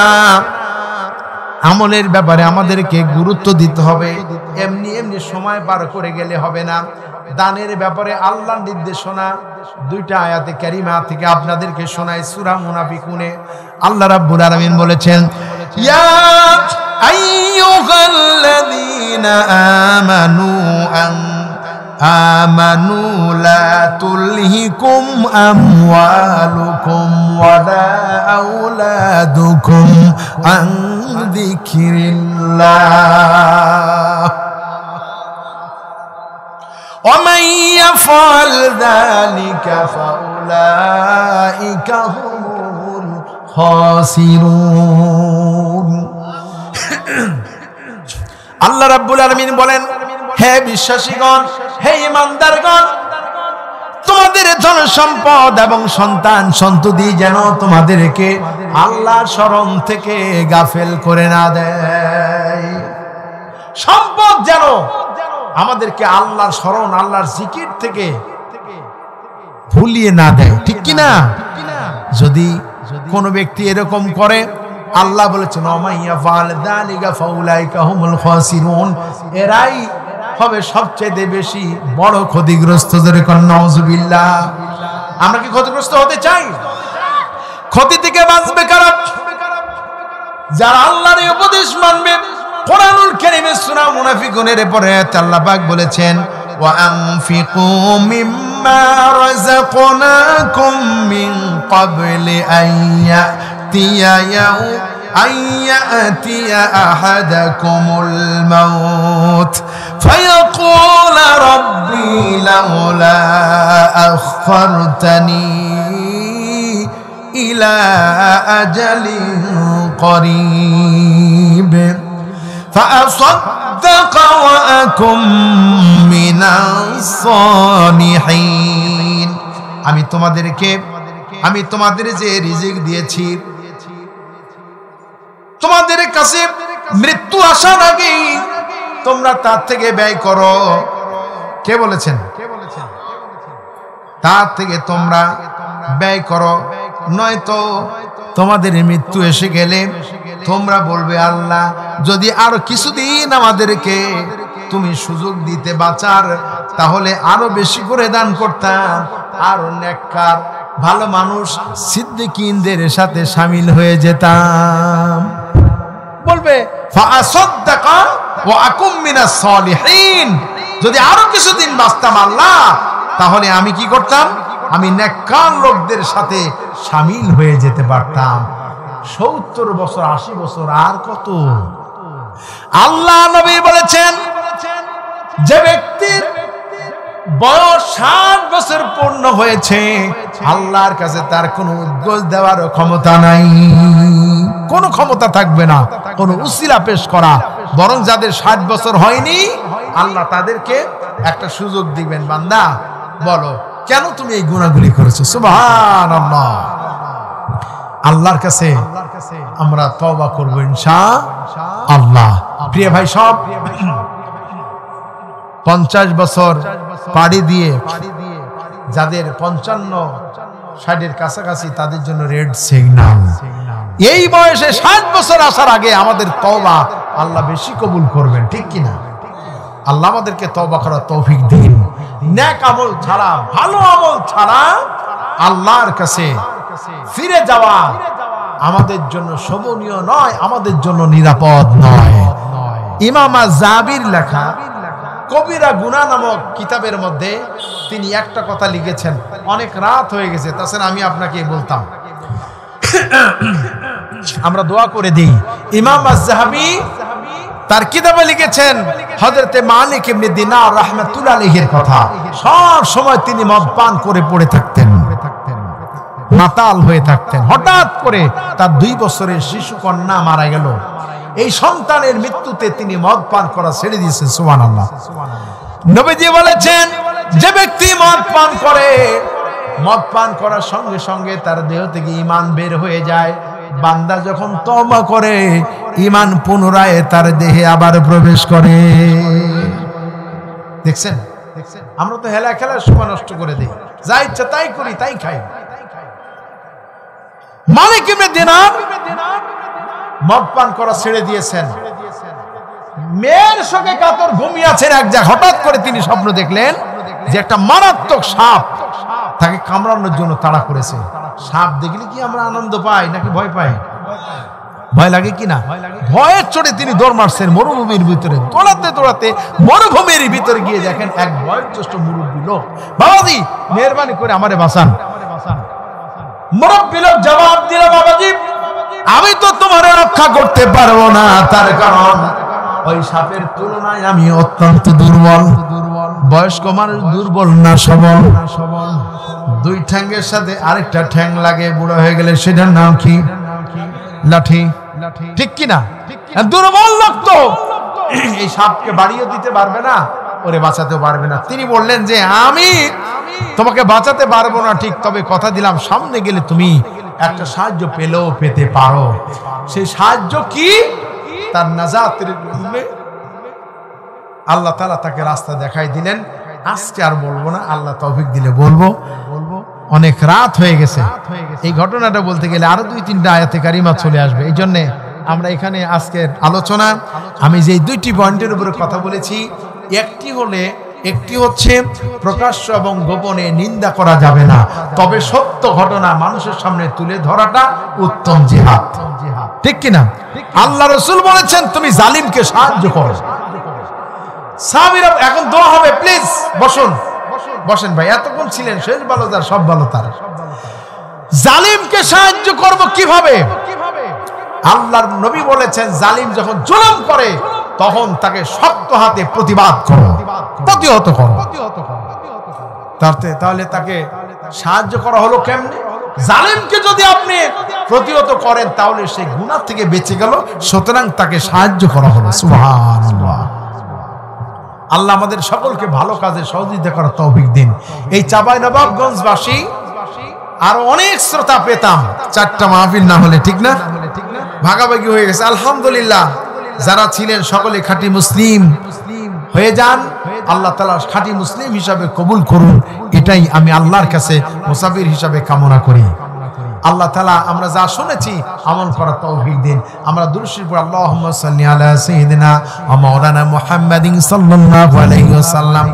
আমলের ব্যাপারে আমাদেরকে গুরুত্ব দিতে হবে। এমনি এমনি সময় পার করে গেলে হবে না। দানের ব্যাপারে আল্লাহর নির্দেশনা 2টা আয়াতে কারিমা থেকে আপনাদেরকে শোনাই। সূরা মুনাফিকুনে আল্লাহ রাব্বুল আলামিন বলেছেন, ইয়া আইয়ুহাল্লাযীনা আমানু লা তুলহিকুম আমওয়ালুকুম ওয়ালা আওলাদুকুম আন যিকরিল্লাহ ومن يفعل ذلك فأولئك هم الخاسرون। আল্লাহ রাব্বুল আলামিন বলেন, হে বিশ্বাসীগণ, হে ঈমানদারগণ, তোমাদের ধন সম্পদ এবং সন্তান সন্ততি যেন তোমাদেরকে আল্লাহর শরণ থেকে গাফেল করে না দেয়। সম্পদ যেন আমাদেরকে আল্লাহর শরণ, আল্লাহর জিকির থেকে ভুলিয়ে না দেয়, ঠিক কি না? যদি কোন ব্যক্তি এরকম করে, আল্লাহ বলেছেন, ওমাইয়া ফাআল যালিকা ফাউলাইকা হুমুল খাসিরুন, এরাই হবে সবচেয়ে বেশি বড় ক্ষতিগ্রস্ত। যারা কোন নাউজুবিল্লাহ। আমরা কি ক্ষতিগ্রস্ত হতে চাই? ক্ষতি থেকে বাঁচবে কারা? যারা আল্লাহর উপদেশ মানবে। কোরআনুল কারীমে সূরা মুনাফিকুনের পরে আল্লাহ পাক বলেছেন, ওয়া আনফিকু মিম্মা রাযাকনাকুম মিন ক্বাবলি আইয়াতিয়া আহাদাকুমুল মাউত ফায়াকুল রাব্বি লাউলা আখখারতানি ইলা আজালিন করিব فأصدق وأكن من الصالحين। আমি তোমাদের যে রিজিক দিয়েছি, তোমাদের কাছে মৃত্যু আসার আগে তোমরা তার থেকে ব্যয় করো। কে বলেছেন? তার থেকে তোমরা ব্যয় করো, নয়তো তোমাদের মৃত্যু এসে গেলে তোমরা বলবে, আল্লাহ যদি আরো কিছুদিন আমাদেরকে তুমি সুযোগ দিতে বাঁচার, তাহলে আরো বেশি করে দান করতাম, আরো নেককার ভালো মানুষ সিদ্দিকীনদের সাথে শামিল হয়ে যেতাম। বলবে ফাআসাদদাকা ওয়া আকুম মিনাস সালিহিন, যদি আরো কিছুদিন বাঁচতাম আল্লাহ, তাহলে আমি কি করতাম? আমি নেককার লোকদের সাথে শামিল হয়ে যেতে পারতাম। 70 বছর 80 বছর আর কত? আল্লাহ নবী বলেছেন, যে ব্যক্তির বয়স 60 বছর পূর্ণ হয়েছে, আল্লাহর কাছে তার কোনো উদ্গোষ দেওয়ার ক্ষমতা নাই, কোনো ক্ষমতা থাকবে না কোনো উসিলা পেশ করা। বরং যাদের 60 বছর হয়নি, আল্লাহ তাদেরকে একটা সুযোগ দিবেন, বান্দা বলো কেন তুমি এই গুনাহগুলি করেছো। সুবহানাল্লাহ। আল্লাহর কাছে আমরা তওবা করব ইনশাআল্লাহ। প্রিয় ভাই, সব 50 বছর পাড়ি দিয়ে যাদের 55-60 কাছাকাছি, তাদের জন্য রেড সিগন্যাল। এই বয়সে 60 বছর আসার আগে আমাদের তওবা আল্লাহ বেশি কবুল করবেন, ঠিক কিনা? আল্লাহ আমাদেরকে তওবা করার তৌফিক দিন। নেক আমল ছাড়া, ভালো আমল ছাড়া আল্লাহর কাছে ফিরে যাওয়া আমাদের জন্য শোভনীয় নয়, আমাদের জন্য নিরাপদ নয়। ইমাম আয-যাহাবীর লেখা কবিরা গুনাহ নামক কিতাবের মধ্যে তিনি একটা কথা লিখেছেন। অনেক রাত হয়ে গেছে, তাছাড়া আমি আপনাকে বলতাম, আমরা দোয়া করে দিই। ইমাম আয-যাহাবী তার কিতাবে লিখেছেন হযরতে মালিক ইবনে দিনার রাহমাতুল্লাহ আলাইহির কথা। সব সময় তিনি মদ পান করে পড়ে থাকতেন, মাতাল হয়ে থাকতেন। হঠাৎ করে তার 2 বছরের শিশু কন্যা মারা গেল। এই সন্তানের মৃত্যুতে তিনি মদ পান করা ছেড়ে দিয়েছেন। সুবহানাল্লাহ। নবীজি বলেছেন, যে ব্যক্তি মদ পান করে, মদ পান করার সঙ্গে সঙ্গে তার দেহ থেকে ঈমান বের হয়ে যায়। বান্দা যখন তওবা করে, ঈমান পুনরায় তার দেহে আবার প্রবেশ করে। দেখছেন, আমরা তো হেলা খেলার সময় নষ্ট করে দিই, যা ইচ্ছা তাই করি, তাই খাই। মালিক ইবনে দিনার মদ পান করা ছেড়ে দিয়েছেন। মেয়ের সঙ্গে কাতর ঘুমিয়ে আছেন, এক জায়গায় হঠাৎ করে তিনি স্বপ্ন দেখলেন যে একটা মারাত্মক সাপ তাকে কামড়ানোর জন্য তাড়া করেছে। সাপ দেখলে কি আমরা আনন্দ পাই নাকি ভয় পাই? ভয় লাগে কিনা? ভয়ের চোটে তিনি দৌড় মারছেন মরুভূমির ভিতরে। দৌড়াতে দৌড়াতে মরুভূমির ভিতরে গিয়ে দেখেন এক বয়োজ্যেষ্ঠ মুরব্বী লোক, বাবাজি মেহেরবানি করে আমারে বাঁচান। মুরব্বী লোক জবাব দিল, বাবাজি আমি তো তোমারে রক্ষা করতে পারবো না, তার কারণ ওই সাপের তুলনায় আমি অত্যন্ত দুর্বল। বয়স্ক মানুষ দুর্বল না সবল? 2 ঠ্যাঙ্গের সাথে আরেকটা ঠ্যাং লাগে, বুড়ো হয়ে গেলে সেটার নাম কি? লাঠি, ঠিক কিনা? দুর্বল লোক তো এই সাপকে বাড়িয়ে দিতে পারবে না, ওরে বাঁচাতেও পারবে না। তিনি বললেন যে আমি তোমাকে বাঁচাতে পারবো না ঠিক, তবে কথা দিলাম সামনে গেলে তুমি একটা সাহায্য পেলেও পেতে পারো। সেই সাহায্য কি? তার নাজাতের জন্য আল্লাহ তাআলা তাকে রাস্তা দেখাই দিলেন। আজকে আর বলবো না, আল্লাহ তৌফিক দিলে বলবো। অনেক রাত হয়ে গেছে, এই ঘটনাটা বলতে গেলে আরো 2-3টা আয়াতে কারিমা চলে আসবে। এই জন্যে আমরা এখানে আজকের আলোচনা, আমি যে 2টি পয়েন্টের উপরে কথা বলেছি, একটি হচ্ছে প্রকাশ্য এবং গোপনে নিন্দা করা যাবে না, তবে সত্য ঘটনা মানুষের সামনে তুলে ধরাটা উত্তম জিহাদ, ঠিক কিনা? আল্লাহ রাসূল বলেছেন তুমি জালিমকে সাহায্য করো। সাহাবীরা, এখন দোয়া হবে, প্লিজ বসুন, বসেন ভাই, এতক্ষণ ছিলেন, শেষ ভালো তার সব ভালো তার। জালিমকে সাহায্য করব কিভাবে? আল্লাহর নবী বলেছেন জালিম যখন জুলুম করে তখন তাকে শক্ত হাতে প্রতিবাদ করো, প্রতিহত করো। তাহলে তাকে সাহায্য করা হলো কেমনে? জালিমকে যদি আপনি প্রতিহত করেন তাহলে সে গুনাহ থেকে বেঁচে গেল, সুতরাং তাকে সাহায্য করা হলো। সুবহানাল্লাহ। আল্লাহ আমাদের সকলকে ভালো কাজে সহযোগিতা করার তৌফিক দিন। এই চাঁপাইনবাবগঞ্জবাসী আরো অনেক শ্রোতা পেতাম, 4টা মাহফিল না হলে, ঠিক না? ভাগাভাগি হয়ে গেছে আলহামদুলিল্লাহ। যারা ছিলেন সকলে খাঁটি মুসলিম হয়ে যান, আল্লাহ তাআলা খাঁটি মুসলিম হিসাবে কবুল করুন, এটাই আমি আল্লাহর কাছে মুসাফির হিসাবে কামনা করি। আল্লাহ তাআলা আমরা যা শুনেছি আমল করার তৌফিক দিন। আমরা দুরূদ শরীফ পড়ি, আল্লাহুম্মা সাল্লি আলা সাইয়্যিদিনা ওয়া মাওলানা মুহাম্মাদিন সাল্লাল্লাহু আলাইহি ওয়াসাল্লাম।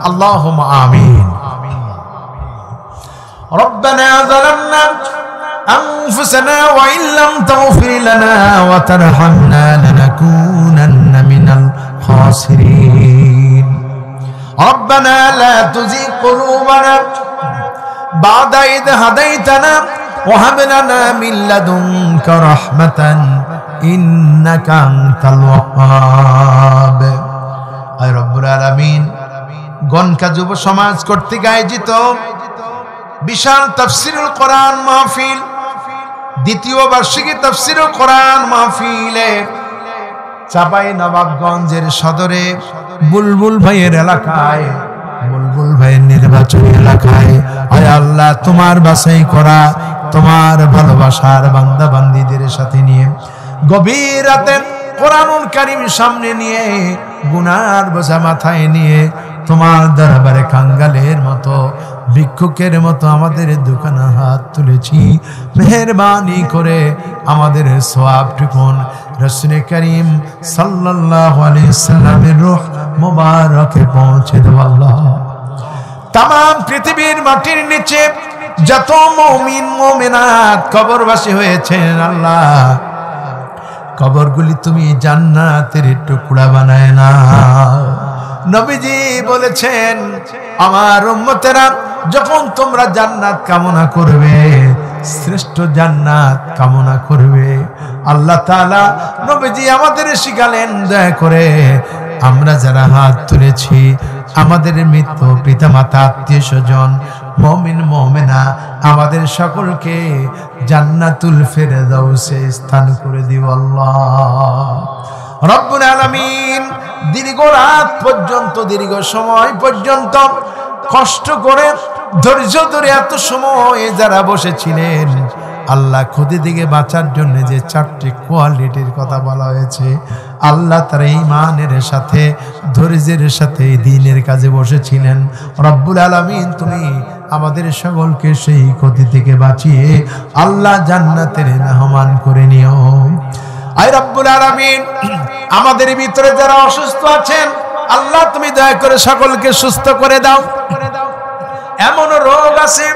আল্লাহুম্মা আমিন। রব্বানা যালামনা أنفسنا وإن لم تغفر لنا وترحمنا لنكونن من الخاسرين ربنا لا تزغ قلوبنا بعد إذ هديتنا وهب لنا من لدنك رحمة إنك أنت الوهاب أي رب العالمين গণকা যুব সমাজ কর্তৃক আয়োজিত বিশাল তাফসীরুল কোরআন মাহফিল, দ্বিতীয় বার্ষিকী তাফসীরুল কোরআন মাহফিলে চাঁপাইনবাবগঞ্জের সদরে বুলবুল ভাইয়ের এলাকায়, বুলবুল ভাইয়ের নির্বাচনী এলাকায় আয় আল্লাহ তোমার বাছাই করা তোমার ভালোবাসার বান্দা বান্দীদের সাথে নিয়ে গভীর রাতে কোরআনুল কারীম সামনে নিয়ে গুনার বোঝা মাথায় নিয়ে তোমার দরবারে কাঙ্গালের মতো ভিক্ষুকের মতো আমাদের দোকানে হাত তুলেছি। মেহেরবানি করে আমাদের সওয়াবটুকুন রাসূল করিম সাল্লাল্লাহু আলাইহি সাল্লামের রূহ মুবারকে পৌঁছে দাও আল্লাহ। तमाम পৃথিবীর মাটির নিচে যত মুমিন মুমিনাত কবরবাসী হয়েছেন আল্লাহ, কবরগুলি তুমি জান্নাতের টুকরা বানায় নাও। নবীজি বলেছেন আমার উম্মতেরা যখন তোমরা জান্নাত কামনা করবে, শ্রেষ্ঠ জান্নাত কামনা করবে, আল্লাহ তাআলা নবীজি আমাদের শিখালেন দয়া করে আমরা যারা হাত তুলেছি আমাদের মৃত্যু পিতামাতা আত্মীয় স্বজন মুমিন মুমিনা আমাদের সকলকে জান্নাতুল ফেরদাউসে স্থান করে দিও আল্লাহ রব্বুল আলামিন। দীর্ঘ রাত পর্যন্ত দীর্ঘ সময় পর্যন্ত কষ্ট করে ধৈর্য ধরে এত সময় যারা বসেছিলেন আল্লাহ ক্ষতি থেকে বাঁচার জন্য যে চারটি কোয়ালিটির কথা বলা হয়েছে আল্লাহ তার ঈমানের সাথে ধৈর্যের সাথে দ্বীনের কাজে বসেছিলেন। রব্বুল আলামিন তুমি আমাদের সকলকে সেই ক্ষতি থেকে বাঁচিয়ে আল্লাহ জান্নাতের মেহমান করে নিও। আয় রব্বুল আলামিন আমাদের ভিতরে যারা অসুস্থ আছেন আল্লাহ তুমি দয়া করে সকলকে সুস্থ করে দাও। এমন রোগ আছে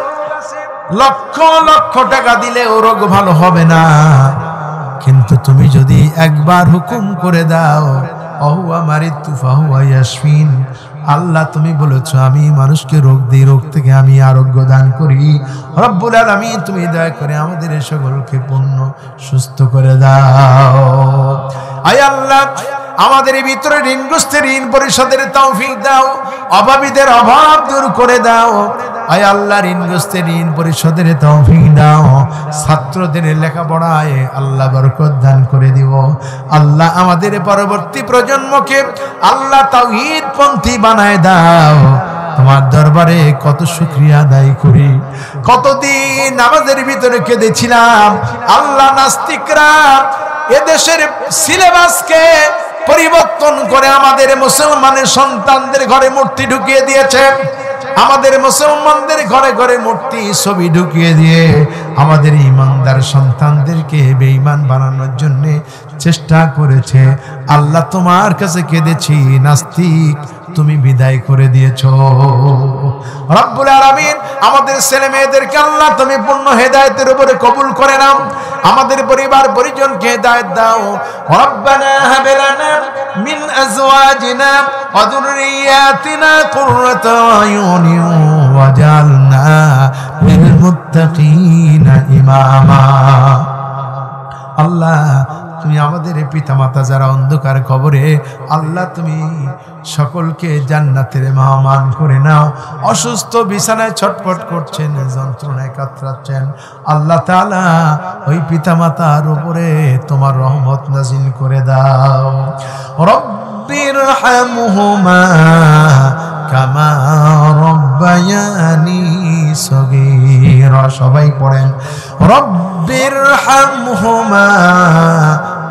লক্ষ লক্ষ টাকা দিলে ও রোগ ভালো হবে না, কিন্তু তুমি যদি একবার হুকুম করে দাও অহুয়া মারিতু ফাহুয়া ইয়াশফিন, আল্লাহ তুমি বলেছো আমি মানুষকে রোগ দিই, রোগ থেকে আমি আরোগ্য দান করি। রব্বুল আলামিন তুমি দয়া করে আমাদের সকলকে পূর্ণ সুস্থ করে দাও। আয় আল্লাহ আমাদের ভিতরে ঋণগ্রস্তের ঋণ পরিশোধের তৌফিক দাও, অভাবীদের অভাব দূর করে দাও। আয় আল্লাহ ঋণগ্রস্তের ঋণ পরিশোধের তৌফিক দাও, ছাত্রদের লেখাপড়ায় আল্লাহ বরকত দান করে দিও। আল্লাহ আমাদের পরবর্তী প্রজন্মকে আল্লাহ তাওহীদ পন্থী বানায় দাও। তোমার দরবারে কত শুকরিয়া আদায় করি, কতদিন আমাদের ভিতরে কেঁদেছিলাম আল্লাহ নাস্তিকরা এদেশের সিলেবাসকে পরিবর্তন করে আমাদের মুসলমানের সন্তানদের ঘরে মূর্তি ঢুকিয়ে দিয়েছে, আমাদের মুসলমানদের ঘরে ঘরে মূর্তি ছবি ঢুকিয়ে দিয়ে আমাদের ঈমানদার সন্তানদেরকে বেঈমান বানানোর জন্য চেষ্টা করেছে। আল্লাহ তোমার কাছে কেঁদেছি, নাস্তিক তুমি বিদায় করে দিয়েছো। রব্বুল আলামিন আমাদের ছেলে মেয়েদেরকে আল্লাহ তুমি পূর্ণ হেদায়েতের উপরে কবুল করে নাও, আমাদের পরিবার পরিজনকে হেদায়েত দাও। রব্বানা হাব লানা মিন আজওয়াজিনা ওয়া যুররিয়াতিনা কুররাতা আয়ুনি ওয়াজআলনা লিল মুত্তাকিনা ইমামা। আল্লাহ তুমি আমাদের পিতামাতা যারা অন্ধকার কবরে আল্লাহ তুমি সকলকে জান্নাতের মেহমান করে নাও। অসুস্থ বিছানায় ছটফট করছেন, যন্ত্রণায় কাতরাচ্ছেন, আল্লাহ তাআলা ওই পিতামাতার উপরে তোমার রহমত নাজিল করে দাও। রব্বিরহামহুমা কামা রব্বায়ানি সগীরা। সবাই পড়েন রব্বিরহামহুমা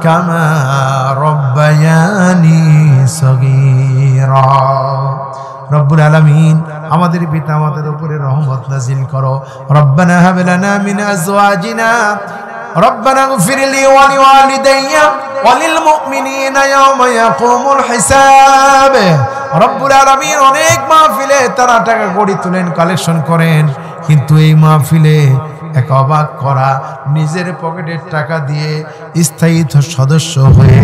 কামা রব্বায়ানি সগীরা। রব্বুল আলামিন আমাদের পিতা আমাদের উপরে রহমত নাজিল করো। রব্বানা হাব লানা মিন আজওয়াজিনা রব্বানা ইগফির লি ওয়া লিওয়ালিদাইয়া ওয়া লিল মুমিনিনা ইয়াওমা ইয়াকুমুল হিসাব। রব্বুল আলামিন অনেক মাহফিলে তারা টাকা কড়ি তুলেন, কালেকশন করেন, কিন্তু এই মাহফিলে এক অবাক করা, নিজের পকেটের টাকা দিয়ে স্থায়ী সদস্য হয়ে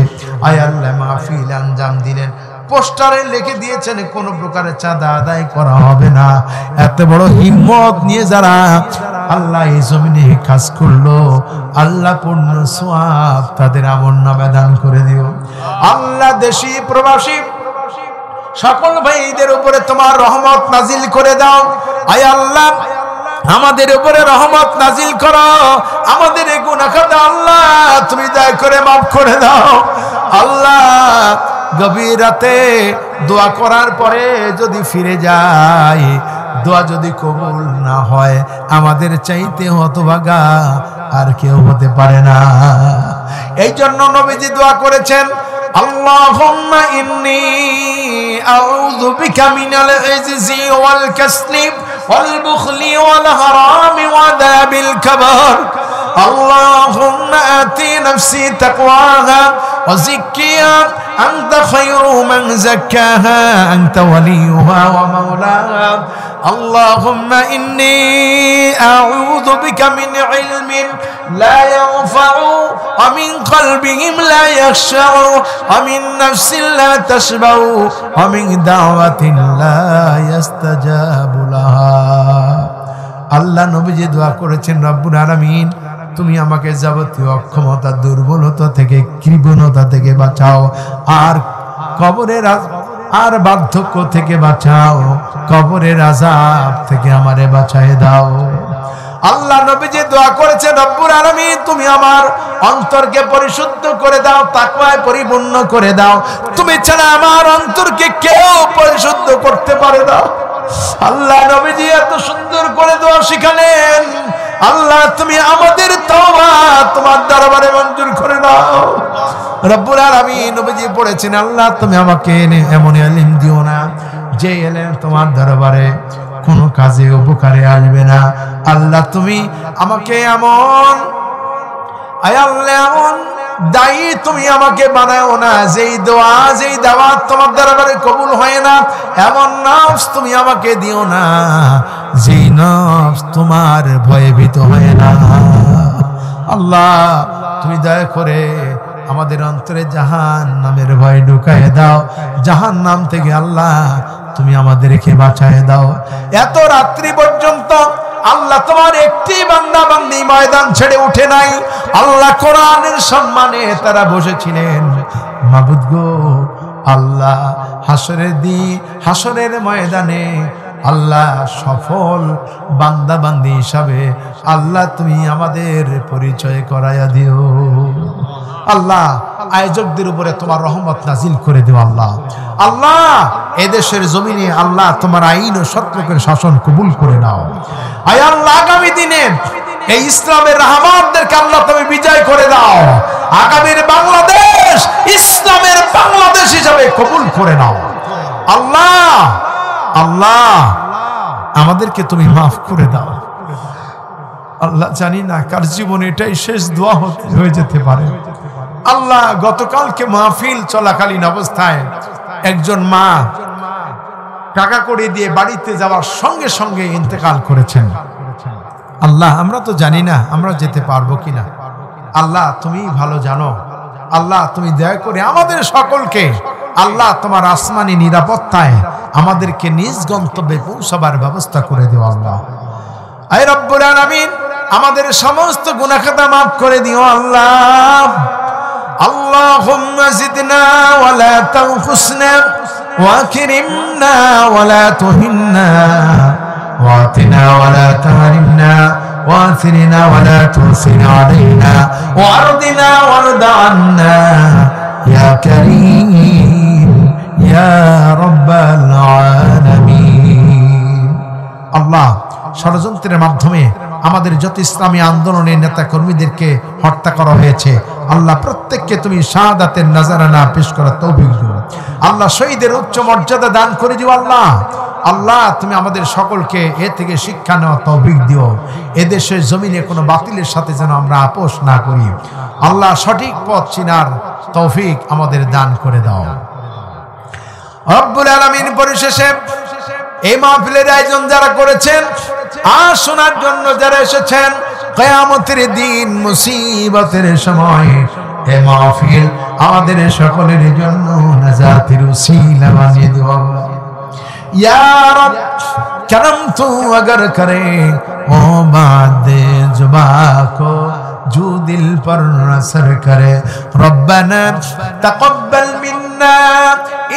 আয় আল্লাহ মাহফিল আঞ্জাম দিলেন। পোস্টারে লিখে দিয়েছেন কোন প্রকারের চাঁদা আদায় করা হবে না। এত বড় হিম্মত নিয়ে যারা আল্লাহ এই জমিনে কাজ করলো, আল্লাহ পূর্ণ সওয়াব তাদের আমলনামায় দান করে দিও। আল্লাহ দেশি প্রবাসী সকল ভাইদের উপরে তোমার রহমত নাজিল করে দাও। আয় আল্লাহ আমাদের উপরে রহমত নাজিল করো, আমাদের এই গুনাহ খাতা আল্লাহ তুমি দয়া করে মাফ করে দাও। আল্লাহ গভীর রাতে দোয়া করার পরে যদি ফিরে যাই, দোয়া যদি কবুল না হয়, আমাদের চাইতে হতভাগা আর কেউ হতে পারে না। এই জন্য নবীজি দোয়া করেছেন, আল্লাহুম্মা ইন্নী আউযু বিকা মিনাল ইজজি ওয়াল কাসলি ওয়াল বুখলি ওয়াল হারামি ওয়া দাবিল কাবার। আল্লাহুম্মা আতি নাফসি তাকওয়াহা ওয়া যাক্কিহা আনতা খায়রু মান যাক্কাহা আনতা ওয়ালিয়ুহা ওয়া মাওলাহা। اللهم إني أعوذ بك من علم لا ينفع ومن قلب لا يخشع ومن نفس لا تشبع ومن دعوة لا يستجاب لها। আল্লাহ নবীজি দোয়া করেছেন, রব্বুল আলামিন তুমি আমাকে যাবতীয় অক্ষমতা, দুর্বলতা থেকে, কৃপণতা থেকে বাঁচাও, আর কবরের আর বার্ধক্য থেকে বাঁচাও, কবরের আযাব থেকে আমারে বাঁচায় দাও। আল্লাহ নবীজি দোয়া করেছেন, রব্বুল আলামিন তুমি আমার অন্তরকে পরিশুদ্ধ করে দাও, তাকওয়ায় পরিপূর্ণ করে দাও। তুমি ছাড়া আমার অন্তরকে কেউ পরিশুদ্ধ করতে পারে না। আল্লাহ নবীজি এত সুন্দর করে দোয়া শিখালেন। আল্লাহ তুমি আমাদের তওবা তোমার দরবারে মঞ্জুর করে দাও। রব্বুল আলামিন নবীজি পড়েছেন, আল্লাহ তুমি আমাকে এমন ইলম দিও না যে ইলম তোমার দরবারে কোনো কাজে উপকারে আসবে না। আল্লাহ তুমি আমাকে এমন এমন দায়ী তুমি আমাকে বানাও না যেই দোয়া যেই দাওয়াত তোমার দরবারে কবুল হয় না। এমন নফস তুমি আমাকে দিও না যেই নফস তোমার ভয়ে ভীত হয় না। আল্লাহ তুমি দয়া করে আমাদের অন্তরে জাহান্নামের ভয় ঢুকায় দাও। জাহান্নাম থেকে আল্লাহ তুমি আমাদেরকে বাঁচায় দাও। এত রাত্রি পর্যন্ত আল্লাহ তোমার একটি বান্দা বান্দি ময়দান ছেড়ে উঠে নাই। আল্লাহ কোরআনের সম্মানে তারা বসেছিলেন। মাবুদ গো আল্লাহ, হাসরের দিন, হাসরের ময়দানে আল্লাহ সফল বান্দা বান্দি হিসাবে আল্লাহ তুমি আমাদের পরিচয় করাইয়া দিও। আল্লাহ আয়োজকদের উপরে তোমার রহমত নাজিল করে দিও। আল্লাহ আল্লাহ এদেশের জমিনে আল্লাহ তোমার আইন ও সত্যের শাসন কবুল করে নাও। আয় আল্লাহ আগামী দিনে এই ইসলামের রহমতদেরকে আল্লাহ তুমি বিজয় করে দাও। আগামীর বাংলাদেশ ইসলামের বাংলাদেশ হিসাবে কবুল করে নাও। আল্লাহ আল্লাহ আমাদেরকে তুমি মাফ করে দাও। আল্লাহ জানি না কার জীবনে এটাই শেষ দোয়া হয়ে যেতে পারে। আল্লাহ গতকালকে মাহফিল চলাকালীন অবস্থায় একজন মা টাকা করে দিয়ে বাড়িতে যাওয়ার সঙ্গে সঙ্গে ইন্তেকাল করেছেন। আল্লাহ আমরা তো জানি না আমরা যেতে পারবো কিনা। আল্লাহ তুমি ভালো জানো। আল্লাহ তুমি দয়া করে আমাদের সকলকে আল্লাহ তোমার আসমানি নিরাপত্তায় আমাদেরকে নিজ গন্তব্যে পৌঁছাবার ব্যবস্থা করে দিও। আল্লাহ আয় রব্বুল আলামিন আমাদের সমস্ত গুনাহ খাতা মাফ করে দিও। আল্লাহ আল্লাহুম্মা জিদনা ওয়া লা তানকুসনা ওয়া আকরিমনা ওয়া লা তুহিন্না ওয়া আতিনা ওয়া লা তাহরিমনা ওয়া আথিরনা ওয়া লা তুসির আলাইনা ওয়া আরদিনা ওয়ারদা আন্না ইয়া কারীম ইয়া রাব্বাল আলামিন। আল্লাহ ষড়যন্ত্রের মাধ্যমে আমাদের যত ইসলামী আন্দোলনের নেতা কর্মীদেরকে হত্যা করা হয়েছে, আল্লাহ প্রত্যেককে তুমি শাহাদাতের নাজারানা পেশ করার তৌফিক দিও। আল্লাহ শহীদের উচ্চ মর্যাদা দান করে দিও। আল্লাহ তুমি আমাদের সকলকে এ থেকে শিক্ষা নেওয়া তৌফিক দিও। এদেশের জমিনে কোনো বাতিলের সাথে যেন আমরা আপোষ না করি। আল্লাহ সঠিক পথ চিনার তৌফিক আমাদের দান করে দাও রব্বুল আলামিন। পরিশেষে এই মাহফিলের আয়োজন যারা করেছেন আর শোনার জন্য যারা এসেছেন, কিয়ামতের দিন মুসিবতের সময় এই মাহফিল আমাদের সকলের জন্য নাজাতের উসিলা বানিয়ে দিও। या रब करम तू अगर करे ओ बात जुबा को जो दिल पर असर करे। रब्बना तक़ब्बल मिन्ना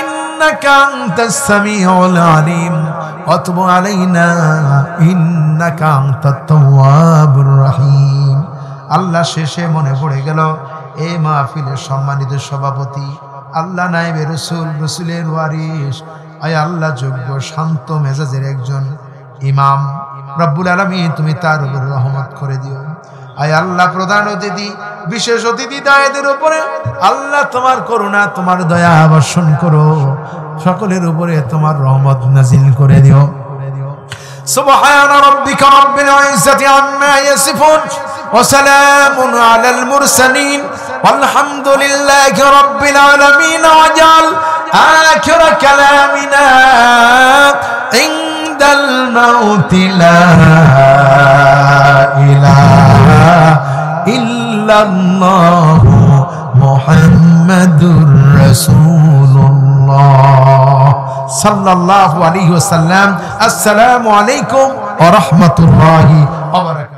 इन्नका अंतस समीउल अलीम व तुब अलैना इन्नका अंतत तव्वाबुर रहीम। আল্লাহ শেষে মনে পড়ে গেল এই মাহফিলের সম্মানিত সভাপতি আল্লাহ নায়েবে রাসূল, রাসূলের ওয়ারিস, আয় আল্লাহ যোগ্য শান্ত মেজাজের একজন ইমাম, রব্বুল আলামিন তুমি তার উপর রহমত করে দিও। আয় আল্লাহ প্রধান অতিথি, বিশেষ অতিথি দায়েদের উপরে আল্লাহ তোমার করুণা, তোমার দয়া বর্ষণ করো, সকলের উপরে তোমার রহমত নাজিল করে দিও। সুবহানা রাব্বিকা রাব্বিল ইজ্জাতি আম্মা ইয়াসিফুন ওয়া সালামুন আলাল মুরসালিন ওয়ালহামদুলিল্লাহি রাব্বিল আলামিন। ওয়াজাল آخر كلامنا عند الموت لا إله إلا الله محمد رسول الله صلى الله عليه وسلم। السلام عليكم ورحمة الله وبركاته।